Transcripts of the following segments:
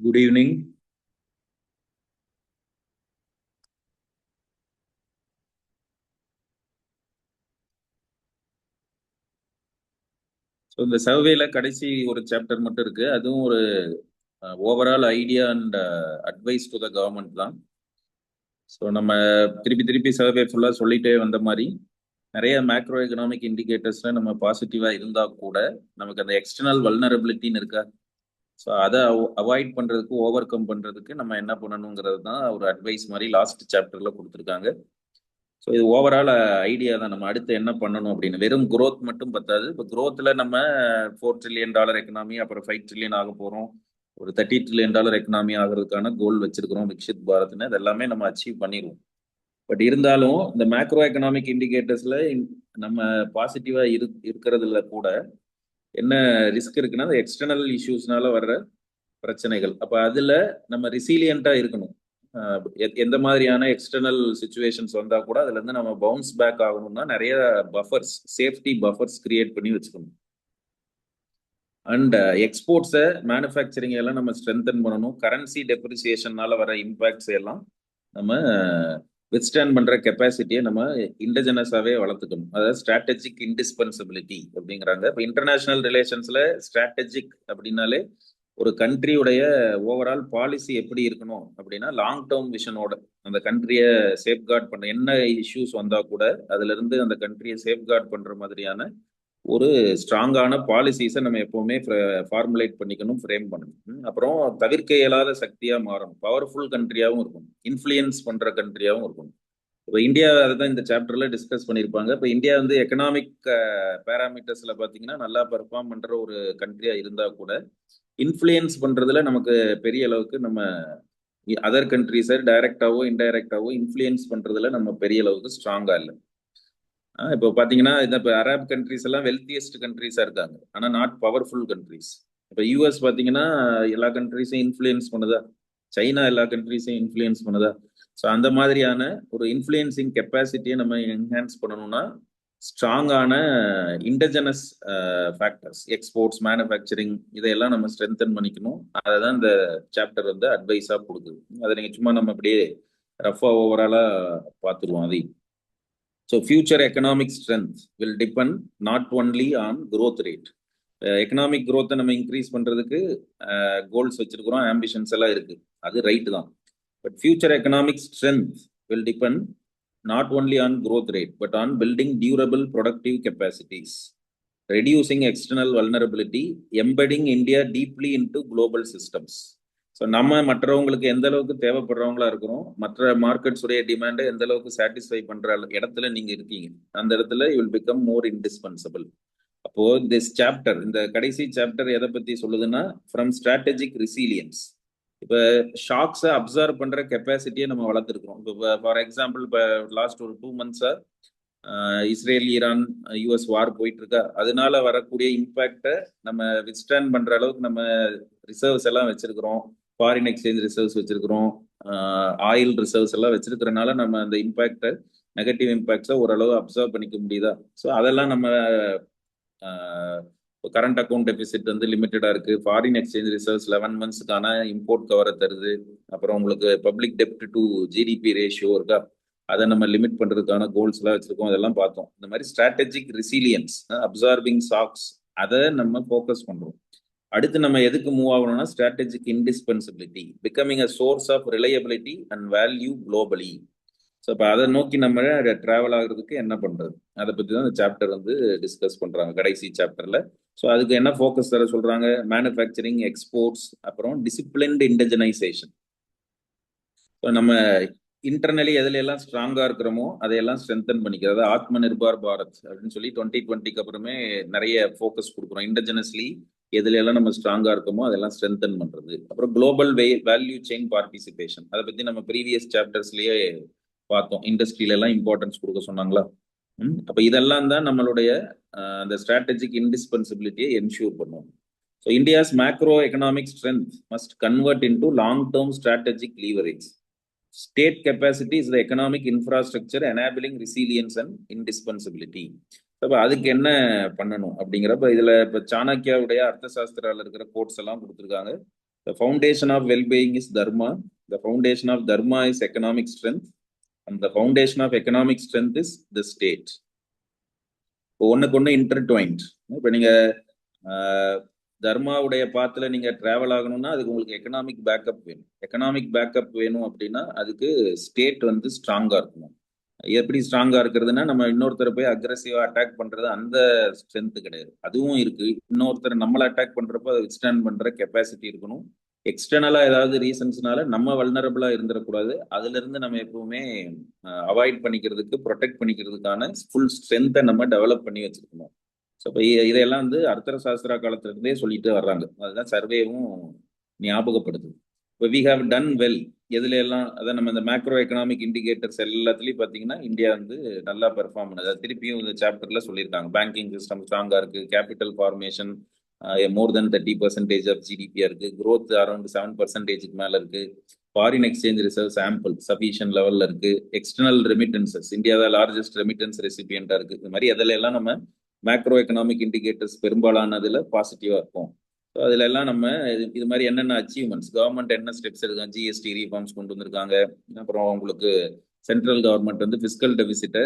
Good evening. So இந்த சர்வேல கடைசி ஒரு சாப்டர் மட்டும் இருக்கு. அதுவும் ஒரு overall idea and advice to the government தான். ஸோ நம்ம திருப்பி திருப்பி சர்வே ஃபுல்லாக சொல்லிட்டே வந்த மாதிரி நிறைய மேக்ரோ எக்கனாமிக் இண்டிகேட்டர்ஸ்ல நம்ம பாசிட்டிவா இருந்தா கூட நமக்கு அந்த எக்ஸ்டர்னல் வல்னரபிலிட்டின்னு இருக்கா. ஸோ அதை அவாய்ட் பண்றதுக்கு ஓவர் கம் பண்றதுக்கு நம்ம என்ன பண்ணணுங்கிறது தான் ஒரு அட்வைஸ் மாதிரி லாஸ்ட் சாப்டர்ல கொடுத்துருக்காங்க. ஸோ இது ஓவரால் ஐடியா தான். நம்ம அடுத்து என்ன பண்ணணும் அப்படின்னு வெறும் growth மட்டும் பத்தாது. இப்போ growthல நம்ம $4 trillion எக்கனாமி, அப்புறம் $5 trillion ஆக போகிறோம், ஒரு $30 trillion எக்கனாமி ஆகிறதுக்கான கோல் வச்சிருக்கிறோம் விக்ஷித் பாரத்னு. அது எல்லாமே நம்ம அச்சீவ் பண்ணிடுவோம். பட் இருந்தாலும் இந்த மேக்ரோ எக்கனாமிக் இண்டிகேட்டர்ஸ்ல நம்ம பாசிட்டிவா இருக்கிறதுல கூட என்ன ரிஸ்க் இருக்குன்னா எக்ஸ்டர்னல் இஷ்யூஸ்னால வர்ற பிரச்சனைகள். அப்ப அதுல நம்ம ரிசீலியண்டா இருக்கணும். எந்த மாதிரியான எக்ஸ்டர்னல் சுச்சுவேஷன்ஸ் வந்தா கூட அதுல இருந்து நம்ம பவுன்ஸ் பேக் ஆகணும்னா நிறைய பஃபர்ஸ், சேஃப்டி பஃபர்ஸ் கிரியேட் பண்ணி வச்சுக்கணும். அண்ட் எக்ஸ்போர்ட்ஸை, மேனுஃபேக்சரிங் எல்லாம் நம்ம ஸ்ட்ரென்தன் பண்ணணும். கரன்சி டெப்ரிசியேஷன்னால வர இம்பாக்ட்ஸ் எல்லாம் நம்ம வித்ஸ்டாண்ட் பண்ற கெப்பாசிட்டியை நம்ம இன்டஜனஸாவே வளர்த்துக்கணும். அதாவது ஸ்ட்ராட்டஜிக் இன்டிஸ்பென்சிபிலிட்டி அப்படிங்கிறாங்க. இப்போ இன்டர்நேஷனல் ரிலேஷன்ஸ்ல ஸ்ட்ராட்டஜிக் அப்படின்னாலே ஒரு கண்ட்ரியுடைய ஓவரால் பாலிசி எப்படி இருக்கணும் அப்படின்னா லாங் டேர்ம் விஷனோட அந்த கண்ட்ரியை சேஃப்கார்ட் பண்ண, என்ன இஷ்யூஸ் வந்தா கூட அதுல இருந்து அந்த கண்ட்ரியை சேஃப்கார்ட் பண்ற மாதிரியான ஒரு ஸ்ட்ராங்கான பாலிசிஸை நம்ம எப்பவுமே ஃபார்முலேட் பண்ணிக்கணும், ஃப்ரேம் பண்ணணும். அப்புறம் தவிர்க்க இயலாத சக்தியா மாறணும், பவர்ஃபுல் கண்ட்ரியாவும் இருக்கணும், இன்ஃப்ளூயன்ஸ் பண்ற கண்ட்ரியாவும் இருக்கணும். இப்போ இந்தியா அதுதான் இந்த சாப்டர்ல டிஸ்கஸ் பண்ணியிருப்பாங்க. இப்போ இந்தியா வந்து எக்கனாமிக் பேராமீட்டர்ஸ்ல பார்த்தீங்கன்னா நல்லா பெர்ஃபார்ம் பண்ற ஒரு கண்ட்ரியா இருந்தா கூட இன்ஃப்ளூயன்ஸ் பண்றதுல நமக்கு பெரிய அளவுக்கு நம்ம அதர் கண்ட்ரிஸை டைரக்டாவோ இன்டைரக்டாவோ இன்ஃப்ளூயன்ஸ் பண்றதுல நம்ம பெரிய அளவுக்கு ஸ்ட்ராங்கா இல்லை. இப்போ பாத்தீங்கன்னா இப்போ அரப் கண்ட்ரிஸ் எல்லாம் வெல்த்தியஸ்ட் கண்ட்ரிஸா இருக்காங்க, ஆனா நாட் பவர்ஃபுல் கண்ட்ரிஸ். இப்போ யூஎஸ் பாத்தீங்கன்னா எல்லா கண்ட்ரிஸையும் இன்ஃப்ளூயன்ஸ் பண்ணுதா, சைனா எல்லா கண்ட்ரிஸையும் இன்ஃப்ளூயன்ஸ் பண்ணுதா. ஸோ அந்த மாதிரியான ஒரு இன்ஃப்ளூயன்சிங் கெப்பாசிட்டியை நம்ம என்ஹான்ஸ் பண்ணணும்னா ஸ்ட்ராங்கான இன்டஜனஸ் ஃபேக்டர்ஸ், எக்ஸ்போர்ட்ஸ், மேனுஃபேக்சரிங் இதையெல்லாம் நம்ம ஸ்ட்ரென்தன் பண்ணிக்கணும். அதை தான் இந்த சாப்டர் வந்து அட்வைஸா கொடுக்குது. அதை நீங்க சும்மா நம்ம அப்படியே ரஃபா ஓவராலா பார்த்துருவோம் அதையும். So future economic strength will depend not only on growth rate. Economic growth நம்ம இன்க்ரீஸ் பண்றதுக்கு கோல்ஸ் வச்சிருக்கிறோம், ஆம்பிஷன்ஸ் எல்லாம் இருக்கு, அது ரைட் தான். But future economic strength will depend not only on growth rate but on building durable productive capacities, reducing external vulnerability, embedding India deeply into global systems. So நம்ம மற்றவங்களுக்கு எந்த அளவுக்கு தேவைப்படுறவங்களா இருக்கிறோம், மற்ற மார்க்கெட்ஸுடைய டிமாண்டை எந்த அளவுக்கு சாட்டிஸ்ஃபை பண்ற இடத்துல நீங்க இருக்கீங்க, அந்த இடத்துல you will become more indispensable. அப்போ திஸ் சாப்டர், இந்த கடைசி சாப்டர் எதை பத்தி சொல்லுதுன்னா ஃப்ரம் ஸ்ட்ராட்டஜிக் ரெசிலியன்ஸ். இப்போ ஷாக்ஸை அப்சர்வ் பண்ற கெப்பாசிட்டியை நம்ம வளர்த்துருக்கிறோம். இப்போ ஃபார் எக்ஸாம்பிள் இப்போ லாஸ்ட் ஒரு 2 months இஸ்ரேல், ஈரான், யூஎஸ் வார் போயிட்டு இருக்கா, அதனால வரக்கூடிய இம்பாக்டை நம்ம வித்ஸ்டாண்ட் பண்ற அளவுக்கு நம்ம ரிசர்வ்ஸ் எல்லாம் வச்சிருக்கிறோம், ஃபாரின் எக்ஸ்சேஞ்ச் ரிசர்வ்ஸ் வச்சிருக்கிறோம், ஆயில் ரிசர்வ்ஸ் எல்லாம் வச்சிருக்கிறனால நம்ம அந்த இம்பாக்டை, நெகட்டிவ் இம்பாக்ட்ஸை ஓரளவு அப்சர்வ் பண்ணிக்க முடியுதா. ஸோ அதெல்லாம் நம்ம கரண்ட் அக்கௌண்ட் டெபிசிட் வந்து லிமிட்டடா இருக்கு, ஃபாரின் எக்ஸ்சேஞ்ச் ரிசர்வ்ஸ் 11 monthsக்கான இம்போர்ட் கவரை தருது, அப்புறம் உங்களுக்கு public dept to GDP ratio இருக்கா, அதை நம்ம லிமிட் பண்றதுக்கான கோல்ஸ் எல்லாம் வச்சிருக்கோம், அதெல்லாம் பார்த்தோம். இந்த மாதிரி ஸ்ட்ராட்டஜிக் ரெசிலியன்ஸ், அப்சார்பிங் ஷாக்ஸ், அதை நம்ம ஃபோக்கஸ் பண்றோம். அடுத்து நம்ம எதுக்கு மூவ் ஆகணும்னா strategic indispensability, becoming a source of reliability and value globally. So இப்போ அதை நோக்கி நம்ம டிராவல் ஆகுறதுக்கு என்ன பண்றது, அதை பற்றி தான் இந்த சாப்டர் வந்து டிஸ்கஸ் பண்றாங்க கடைசி சாப்டர்ல. ஸோ அதுக்கு என்ன ஃபோக்கஸ் தர சொல்றாங்க, மேனுஃபேக்சரிங், எக்ஸ்போர்ட்ஸ், அப்புறம் டிசிப்ளின்டு இன்டஜனைசேஷன். ஸோ நம்ம இன்டர்னலி எதுல எல்லாம் ஸ்ட்ராங்கா இருக்கிறோமோ அதையெல்லாம் ஸ்ட்ரென்தன் பண்ணிக்கிறது. ஆத்ம நிர்பார் பாரத் அப்படின்னு சொல்லி 2020க்கு அப்புறமே நிறைய ஃபோக்கஸ் கொடுக்குறோம். இன்டஜனஸ்லி எதுல எல்லாம் நம்ம ஸ்ட்ராங்கா இருக்கோமோ அதெல்லாம் ஸ்ட்ரென்தன் பண்றது. அப்புறம் குளோபல் வேல்யூ செயின் பார்ட்டிசிபேஷன், அதை பத்தி நம்ம ப்ரீவியஸ் சாப்டர்ஸ்லயே பார்த்தோம். இண்டஸ்ட்ரியில எல்லாம் இம்பார்ட்டன்ஸ் கொடுக்க சொன்னாங்களா. அப்ப இதெல்லாம் தான் நம்மளுடைய அந்த ஸ்ட்ராட்டஜிக் இன்டிஸ்பென்சிபிலிட்டியை என்ஷூர் பண்ணும். So India's macro economic strength must convert into long term strategic leverage. State capacity is the economic infrastructure enabling resilience and indispensability. அப்ப அதுக்கு என்ன பண்ணணும் அப்படிங்கிறப்ப இதுல இப்ப சாணக்கியாவுடைய அர்த்த சாஸ்திரால இருக்கிற கோட்ஸ் எல்லாம் கொடுத்துருக்காங்க. The foundation of well-being is dharma. The foundation of dharma is economic strength. And the foundation of economic strength is the state. ஒன்னுக்கு ஒன்று இன்டர்ட்வைன்ட். இப்போ நீங்க தர்மாவுடைய பாத்துல நீங்க டிராவல் ஆகணும்னா அதுக்கு உங்களுக்கு எக்கனாமிக் பேக்கப் வேணும். எக்கனாமிக் பேக்கப் வேணும் அப்படின்னா அதுக்கு ஸ்டேட் வந்து ஸ்ட்ராங்கா இருக்கணும். எப்படி ஸ்ட்ராங்கா இருக்கிறதுனா நம்ம இன்னொருத்தரை போய் அக்ரெசிவா அட்டாக் பண்றது அந்த ஸ்ட்ரென்த் கிடையாது. அதுவும் இருக்கு. இன்னொருத்தர் நம்மளை அட்டாக் பண்றப்போ அதை வித்ஸ்டாண்ட் பண்ற கெப்பாசிட்டி இருக்கணும். எக்ஸ்டர்னலா ஏதாவது ரீசன்ஸ்னால நம்ம வல்னரபிளா இருந்துடக்கூடாது. அதுல இருந்து நம்ம எப்பவுமே அவாய்ட் பண்ணிக்கிறதுக்கு ப்ரொடெக்ட் பண்ணிக்கிறதுக்கான ஃபுல் ஸ்ட்ரென்த்தை நம்ம டெவலப் பண்ணி வச்சிருக்கணும். ஸோ இப்போ இதையெல்லாம் வந்து அர்த்தர சாஸ்திரா காலத்துல இருந்தே சொல்லிட்டு வர்றாங்க. அதுதான் சர்வேவும் ஞாபகப்படுது. இப்போ வி ஹாவ் டன் வெல் எதுல எல்லாம் அதான் நம்ம இந்த மேக்ரோ எக்கனாமிக் இண்டிகேட்டர்ஸ் எல்லாத்துலயும் பாத்தீங்கன்னா இந்தியா வந்து நல்லா பெர்ஃபார்ம் பண்ணுது. திருப்பியும் இந்த சாப்டர்ல சொல்லியிருக்காங்க. பேங்கிங் சிஸ்டம் ஸ்ட்ராங்கா இருக்கு, கேபிட்டல் ஃபார்மேஷன் மோர் தென் 30% ஆஃப் ஜிடிபியா இருக்கு, growth அரௌண்ட் 7% மேல இருக்கு, foreign exchange reserves ample sufficient லெவல்ல இருக்கு, எக்ஸ்டர்னல் ரெமிட்டன்சஸ் இந்தியா தான் லார்ஜஸ்ட் ரெமிட்டன்ஸ் ரெசிபியண்டா இருக்கு. இது மாதிரி அதில் எல்லாம் நம்ம மேக்ரோ எக்கனாமிக் இண்டிகேட்டர்ஸ் பெரும்பாலானதுல பாசிட்டிவா இருக்கும். ஸோ அதுல எல்லாம் நம்ம இது மாதிரி என்னென்ன அச்சீவ்மெண்ட்ஸ் கவர்மெண்ட் என்ன ஸ்டெப்ஸ் எடுக்காங்க, ஜிஎஸ்டி ரீஃபார்ம்ஸ் கொண்டு வந்திருக்காங்க. அப்புறம் உங்களுக்கு சென்ட்ரல் கவர்மெண்ட் வந்து பிஸ்கல் டெபிசிட்டை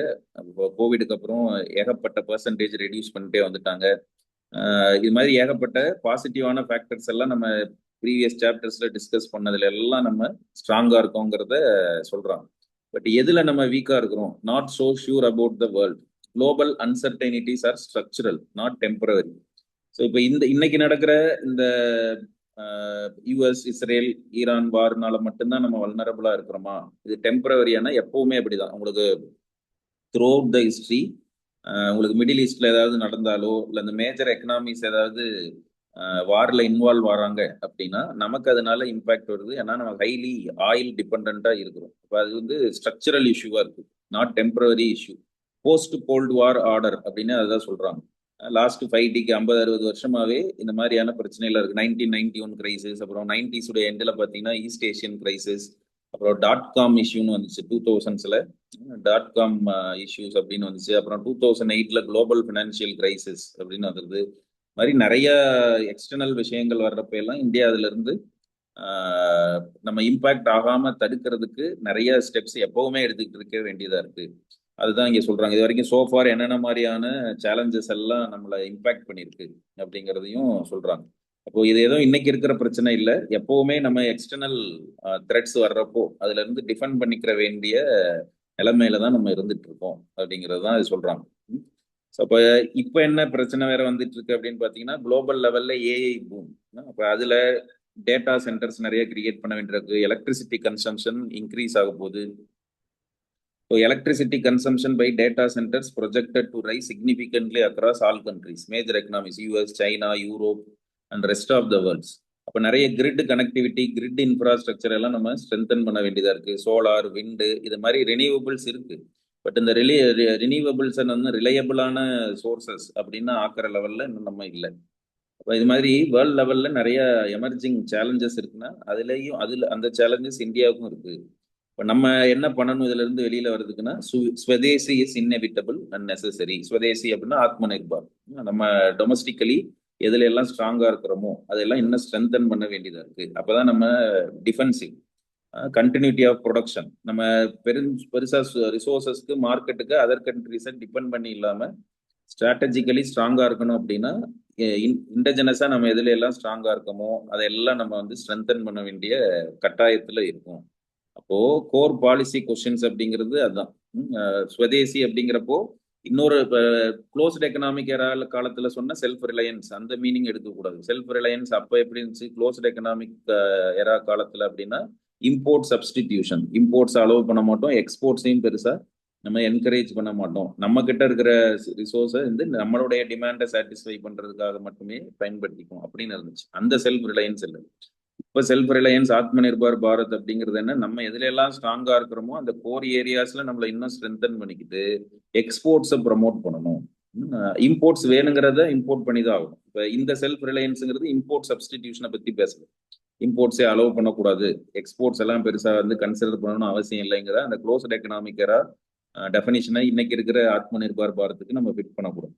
கோவிடுக்கு அப்புறம் ஏகப்பட்ட பர்சன்டேஜ் ரெடியூஸ் பண்ணிட்டே வந்துட்டாங்க. இது மாதிரி ஏகப்பட்ட பாசிட்டிவான ஃபேக்டர்ஸ் எல்லாம் நம்ம ப்ரீவியஸ் சாப்டர்ஸ்ல டிஸ்கஸ் பண்ணதுல எல்லாம் நம்ம ஸ்ட்ராங்கா இருக்கோங்கிறத சொல்றாங்க. பட் எதுல நம்ம வீக்கா இருக்கிறோம்? Not so sure about the world. Global uncertainties are structural, not temporary. So இப்போ இன்னைக்கு நடக்கிற இந்த யூஎஸ் இஸ்ரேல் ஈரான் வார்னால மட்டும்தான் நம்ம வல்னரபிளா இருக்கிறோமா? இது டெம்பரரியான எப்பவுமே அப்படிதான். உங்களுக்கு த்ரூ அவுட் த ஹிஸ்ட்ரி உங்களுக்கு மிடில் ஈஸ்ட்ல ஏதாவது நடந்தாலோ இல்லை இந்த மேஜர் எக்கனாமிஸ் ஏதாவது வார்ல இன்வால்வ் ஆறாங்க அப்படின்னா நமக்கு அதனால இம்பாக்ட் வருது. ஏன்னா நம்ம ஹைலி ஆயில் டிபெண்டா இருக்கிறோம். இப்போ அது வந்து ஸ்ட்ரக்சரல் இஷ்யூவா இருக்கு, not temporary issue. Post gold war order அப்படின்னு அதான் சொல்றாங்க. லாஸ்ட் 50-60 வருஷமாவே இந்த மாதிரியான பிரச்சனைகள் இருக்கு. 1991 கிரைசிஸ், அப்புறம் 90s எண்டில் பார்த்தீங்கன்னா ஈஸ்ட் ஏஷியன் கிரைசிஸ், அப்புறம் .com இஷ்யூன்னு வந்துச்சு 2000s .com இஷ்யூஸ் அப்படின்னு வந்துச்சு. அப்புறம் 2008 குளோபல் ஃபினான்ஷியல் கிரைசிஸ் அப்படின்னு வந்தது. மாதிரி நிறைய எக்ஸ்டர்னல் விஷயங்கள் வர்றப்ப எல்லாம் இந்தியா அதுல இருந்து நம்ம இம்பாக்ட் ஆகாம தடுக்கிறதுக்கு நிறைய ஸ்டெப்ஸ் எப்பவுமே எடுத்துக்கிட்டு இருக்க வேண்டியதா இருக்கு. அதுதான் இங்க சொல்றாங்க. இது வரைக்கும் சோஃபார் என்னென்ன மாதிரியான சேலஞ்சஸ் எல்லாம் நம்மளை இம்பாக்ட் பண்ணிருக்கு அப்படிங்கிறதையும் சொல்றாங்க. அப்போ இது ஏதோ இன்னைக்கு இருக்கிற பிரச்சனை இல்லை, எப்பவுமே நம்ம எக்ஸ்டர்னல் த்ரெட்ஸ் வர்றப்போ அதுல இருந்து டிஃபெண்ட் பண்ணிக்கிற வேண்டிய நிலைமையில தான் நம்ம இருந்துட்டு இருக்கோம் அப்படிங்கிறது தான் இது சொல்றாங்க. அப்போ இப்போ என்ன பிரச்சனை வேற வந்துட்டு இருக்கு அப்படின்னு பார்த்தீங்கன்னா குளோபல் லெவல்ல ஏஐ பூம். அப்போ அதுல டேட்டா சென்டர்ஸ் நிறைய கிரியேட் பண்ண வேண்டியிருக்கு. எலக்ட்ரிசிட்டி கன்சம்ஷன் இன்க்ரீஸ் ஆக போகுது. So electricity consumption by data centers projected to rise significantly across all countries, major economies, US, China, Europe, and rest of the world. அப்போ நிறைய grid connectivity, grid infrastructure எல்லாம் நம்ம strengthen பண்ண வேண்டியதா இருக்கு. Solar, விண்டு, இது மாதிரி ரினியூவபிள்ஸ் இருக்கு. பட் இந்த ரினியூவபிள்ஸ் வந்து ரிலையபிளான சோர்சஸ் அப்படின்னு ஆக்கிற லெவல்ல இன்னும் நம்ம இல்லை. அப்போ இது மாதிரி வேர்ல்ட் லெவல்ல நிறைய எமர்ஜிங் சேலஞ்சஸ் இருக்குன்னா அதுலேயும் அந்த சேலஞ்சஸ் இந்தியாவுக்கும் இருக்கு. இப்போ நம்ம என்ன பண்ணணும் இதுல இருந்து வெளியில வர்றதுக்குன்னா swadeshi is inevitable and necessary. Swadeshi அப்படின்னா ஆத்ம நிர்பார். நம்ம டொமஸ்டிக்கலி எதுல எல்லாம் ஸ்ட்ராங்கா இருக்கிறோமோ அதெல்லாம் இன்னும் ஸ்ட்ரென்தன் பண்ண வேண்டியதா இருக்கு. அப்பதான் நம்ம டிஃபென்சிவ் கண்டினியூட்டி ஆஃப் ப்ரொடக்ஷன், நம்ம பெருசா ரிசோர்சஸ்க்கு மார்க்கெட்டுக்கு அதர் கண்ட்ரிஸை டிபெண்ட் பண்ணி இல்லாம ஸ்ட்ராட்டஜிக்கலி ஸ்ட்ராங்கா இருக்கணும். அப்படின்னா இன்டர்ஜெனஸா நம்ம எதுல எல்லாம் ஸ்ட்ராங்கா இருக்கோமோ அதெல்லாம் நம்ம வந்து ஸ்ட்ரென்தன் பண்ண வேண்டிய கட்டாயத்துல இருக்கும். அப்போ கோர் பாலிசி கொஸ்டின்ஸ் அப்படிங்கிறது அதுதான். ஸ்வதேசி அப்படிங்கிறப்போ இன்னொரு க்ளோஸ்ட் எக்கனாமிக் காலத்துல சொன்ன செல்ஃப் ரிலையன்ஸ் அந்த மீனிங் எடுக்கக்கூடாது. செல்ஃப் ரிலையன்ஸ் அப்போ எப்படி இருந்துச்சு க்ளோஸ்ட் எக்கனாமிக் எரா காலத்துல அப்படின்னா இம்போர்ட் சப்ஸ்டிடியூஷன், இம்போர்ட்ஸ் அலோவ் பண்ண மாட்டோம், எக்ஸ்போர்ட்ஸையும் பெருசா நம்ம என்கரேஜ் பண்ண மாட்டோம். நம்ம கிட்ட இருக்கிற ரிசோர்ஸை வந்து நம்மளுடைய டிமாண்டை சாட்டிஸ்ஃபை பண்றதுக்காக மட்டுமே பயன்படுத்திக்கும் அப்படின்னு இருந்துச்சு. அந்த செல்ஃப் ரிலையன்ஸ் இல்லை. இப்போ செல்ஃப் ரிலையன்ஸ் ஆத்ம நிர்பார் பாரத் அப்படிங்கிறது என்ன, நம்ம எதுல எல்லாம் ஸ்ட்ராங்கா இருக்கிறோமோ அந்த கோர் ஏரியாஸ்ல நம்மள இன்னும் ஸ்ட்ரென்தன் பண்ணிக்கிட்டு எக்ஸ்போர்ட்ஸை ப்ரமோட் பண்ணணும். இம்போர்ட்ஸ் வேணுங்கிறத இம்போர்ட் பண்ணி தான் ஆகும். இப்போ இந்த செல்ஃப் ரிலையன்ஸுங்கிறது இம்போர்ட் சப்ஸ்டிடியூஷனை பத்தி பேசுது. இம்போர்ட்ஸே அலோவ் பண்ணக்கூடாது, எக்ஸ்போர்ட்ஸ் எல்லாம் பெருசா வந்து கன்சிடர் பண்ணணும்னு அவசியம் இல்லைங்கிற அந்த க்ளோஸ்ட் எக்கனாமிக்கரா டெஃபினிஷனை இன்னைக்கு இருக்கிற ஆத்ம நிர்பார் பாரத்துக்கு நம்ம ஃபிட் பண்ணக்கூடாது.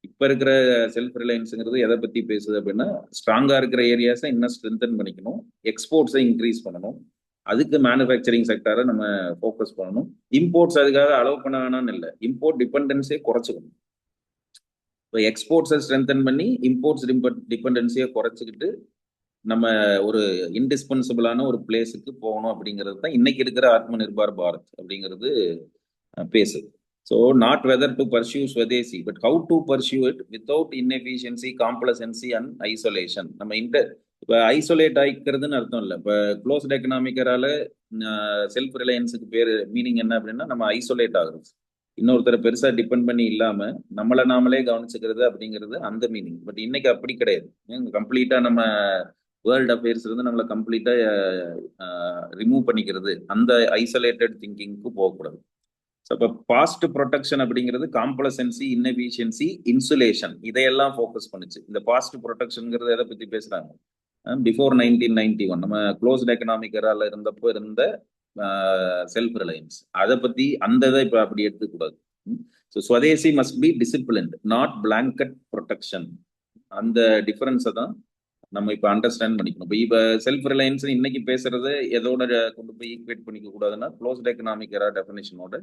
இப்ப இருக்கிற செல்ஃப் ரிலையன்ஸுங்கிறது எதை பத்தி பேசுது அப்படின்னா, ஸ்ட்ராங்கா இருக்கிற ஏரியாஸை இன்னும் ஸ்ட்ரென்தன் பண்ணிக்கணும், எக்ஸ்போர்ட்ஸை இன்க்ரீஸ் பண்ணணும், அதுக்கு மேனுஃபேக்சரிங் செக்டாரை நம்ம ஃபோக்கஸ் பண்ணணும். இம்போர்ட்ஸ் அதுக்காக அலோவ் பண்ண வேணாம்னு இல்லை, இம்போர்ட் டிபெண்டன்ஸே குறைச்சிக்கணும். இப்போ எக்ஸ்போர்ட்ஸை ஸ்ட்ரென்தன் பண்ணி இம்போர்ட்ஸ் டிபெண்டன்சியை குறைச்சிக்கிட்டு நம்ம ஒரு இன்டிஸ்பென்சிபிளான ஒரு பிளேஸுக்கு போகணும் அப்படிங்கிறது தான் இன்னைக்கு இருக்கிற ஆத்ம நிர்பார் பாரத் அப்படிங்கிறது பேசுது. So not weather to pursue Swadeshi, but how to pursue it without inefficiency, complacency and isolation. நம்ம இப்போ ஐசோலேட் ஆகிக்கிறதுன்னு அர்த்தம் இல்லை. இப்போ க்ளோஸ்ட் எக்கனாமிக்கரால செல்ஃப் ரிலையன்ஸுக்கு பேர் மீனிங் என்ன அப்படின்னா, நம்ம ஐசோலேட் ஆகுறது, இன்னொருத்தரை பெருசா டிபெண்ட் பண்ணி இல்லாம நம்மளை நாமளே கவனிச்சுக்கிறது அப்படிங்கிறது அந்த மீனிங். பட் இன்னைக்கு அப்படி கிடையாது. கம்ப்ளீட்டா நம்ம வேர்ல்ட் அஃபேர்ஸ் இருந்து நம்மளை கம்ப்ளீட்டா ரிமூவ் பண்ணிக்கிறது, அந்த ஐசோலேட்டட் திங்கிங்க்கு போகக்கூடாது. ஸோ இப்போ பாஸ்ட் ப்ரொடெக்ஷன் அப்படிங்கிறது காம்ப்ளசன்சி, இன்எஃபிஷியன்சி, இன்சுலேஷன், இதையெல்லாம் ஃபோக்கஸ் பண்ணுச்சு. இந்த பாஸ்ட் ப்ரொடெக்ஷனுங்கிறது எதை பத்தி பேசுறாங்க? பிஃபோர் 1991 நம்ம க்ளோஸ்ட் எக்கனாமிக்கரால இருந்தப்போ இருந்த செல்ஃப் ரிலையன்ஸ், அதை பத்தி அந்த இதை இப்போ அப்படி எடுத்துக்கூடாது. So swadeshi must be disciplined, not blanket protection. அந்த டிஃபரன்ஸை தான் நம்ம இப்போ அண்டர்ஸ்டாண்ட் பண்ணிக்கணும். இப்போ செல்ஃப் ரிலையன்ஸ் இன்னைக்கு பேசுறது எதோட கொண்டு போய் ஈக்குவேட் பண்ணிக்க கூடாதுன்னா, க்ளோஸ்ட் எக்கனாமிக் எரா டெஃபினேஷனோட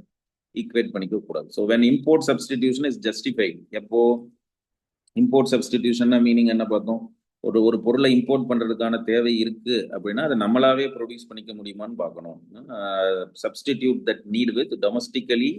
ஈக்குவேட் பண்ணிக்க கூடாது. So when import substitution is justified, எப்போ இம்போர்ட் சப்ஸ்டிடியூஷன் மீனிங் என்ன பார்த்தோம்? ஒரு பொருளை இம்போர்ட் பண்றதுக்கான தேவை இருக்கு அப்படின்னா அதை நம்மளாவே ப்ரொடியூஸ் பண்ணிக்க முடியுமான்னு பார்க்கணும். Substitute that NEET with domestically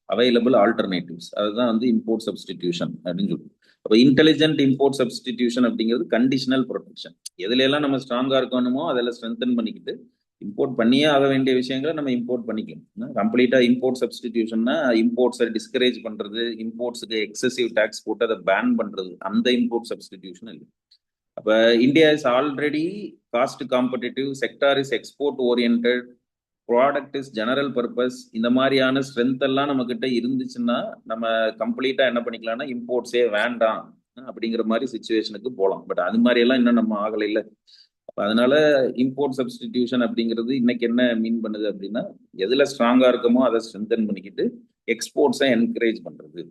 available alternatives, அதுதான் வந்து இம்போர்ட் சப்ஸ்டிடியூஷன் அப்படின்னு சொல்லுவோம். அப்போ இன்டெலிஜென்ட் இம்போர்ட் சப்ஸ்டிடியூஷன் அப்படிங்கிறது கண்டிஷனல் ப்ரொடெக்ஷன். எதுல எல்லாம் நம்ம ஸ்ட்ராங்கா இருக்கணுமோ அதெல்லாம் ஸ்ட்ரென்தன் பண்ணிக்கிட்டு இம்போர்ட் பண்ணியே ஆக வேண்டிய விஷயங்களை நம்ம இம்போர்ட் பண்ணிக்கலாம். கம்ப்ளீட்டா இம்போர்ட் சப்ஸ்டிடியூஷன்னா இம்போர்ட்ஸை டிஸ்கரேஜ் பண்றது, இம்போர்ட்ஸுக்கு எக்ஸசிவ் டேக்ஸ் போட்டு அதை பேன் பண்றது, அந்த இம்போர்ட் சப்ஸ்டிடியூஷன் இல்லை. அப்ப India is already cost competitive, sector is export oriented, product is general purpose. இந்த மாதிரியான ஸ்ட்ரென்த் எல்லாம் நம்ம கிட்ட இருந்துச்சுன்னா நம்ம கம்ப்ளீட்டா என்ன பண்ணிக்கலாம்னா இம்போர்ட்ஸே வேண்டாம் அப்படிங்கிற மாதிரி சுச்சுவேஷனுக்கு போகலாம். பட் அது மாதிரி எல்லாம் இன்னும் நம்ம ஆகலை இல்லை. அதனால இம்போர்ட் சப்ஸ்டிடியூஷன் அப்படிங்கிறது இன்னைக்கு என்ன மீன் பண்ணுது அப்படின்னா, எதுல ஸ்ட்ராங்கா இருக்கமோ அதை ஸ்ட்ரென்தன் பண்ணிக்கிட்டு எக்ஸ்போர்ட்ஸை என்கரேஜ் பண்றது,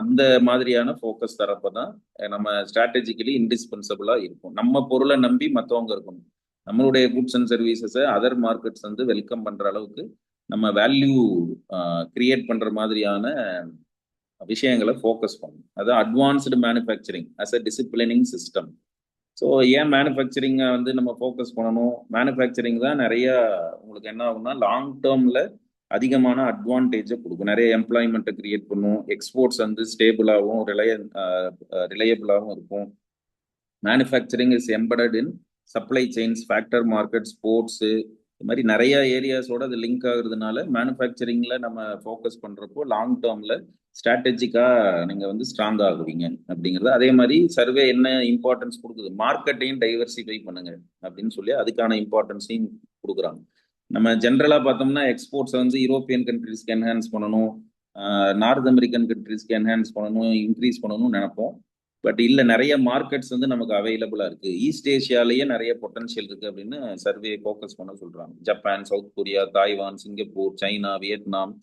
அந்த மாதிரியான ஃபோக்கஸ் தரப்பதான் நம்ம ஸ்ட்ராட்டஜிக்கலி இன்டிஸ்பென்சபிளா இருக்கும். நம்ம பொருளை நம்பி மற்றவங்க இருக்கணும். நம்மளுடைய குட்ஸ் அண்ட் சர்வீசஸை அதர் மார்க்கெட்ஸ் வந்து வெல்கம் பண்ற அளவுக்கு நம்ம வேல்யூ கிரியேட் பண்ற மாதிரியான விஷயங்களை ஃபோக்கஸ் பண்ணணும். அதான் advanced manufacturing as a disciplining system. So ஏன் மேனுஃபேக்சரிங்கை வந்து நம்ம ஃபோக்கஸ் பண்ணணும்? மேனுஃபேக்சரிங் தான் நிறைய உங்களுக்கு என்ன ஆகும்னா லாங் டேர்மில் அதிகமான அட்வான்டேஜை கொடுக்கும், நிறைய எம்ப்ளாய்மெண்ட்டை கிரியேட் பண்ணும், எக்ஸ்போர்ட்ஸ் வந்து ஸ்டேபிளாகவும் ரிலையபிளாகவும் இருக்கும். Manufacturing is embedded in supply chains, factor market, sports, இது மாதிரி நிறைய ஏரியாஸோட அது லிங்க் ஆகுறதுனால மேனுஃபேக்சரிங்கில் நம்ம ஃபோக்கஸ் பண்ணுறப்போ லாங் டேர்மில் ஸ்ட்ராட்டஜிக்காக நீங்கள் வந்து ஸ்ட்ராங் ஆகுவீங்க அப்படிங்கிறது. அதே மாதிரி சர்வே என்ன இம்பார்ட்டன்ஸ் கொடுக்குது? மார்க்கெட்டையும் டைவர்சிஃபை பண்ணுங்க அப்படின்னு சொல்லி அதுக்கான இம்பார்ட்டன்ஸையும் கொடுக்குறாங்க. நம்ம ஜென்ரலாக பார்த்தோம்னா எக்ஸ்போர்ட்ஸை வந்து யூரோப்பியன் கண்ட்ரீஸ்க்கு என்ஹான்ஸ் பண்ணணும், நார்த் அமெரிக்கன் கண்ட்ரீஸ்க்கு என்ஹான்ஸ் பண்ணணும், இன்க்ரீஸ் பண்ணணும்னு நினைப்போம். பட் இல்லை, நிறைய மார்க்கெட்ஸ் வந்து நமக்கு அவைலபிளாக இருக்குது. ஈஸ்ட் ஏஷியாலேயே நிறைய பொட்டன்ஷியல் இருக்குது அப்படின்னு சர்வே ஃபோக்கஸ் பண்ண சொல்கிறாங்க. Japan, south Korea, Taiwan, Singapore, China, Vietnam.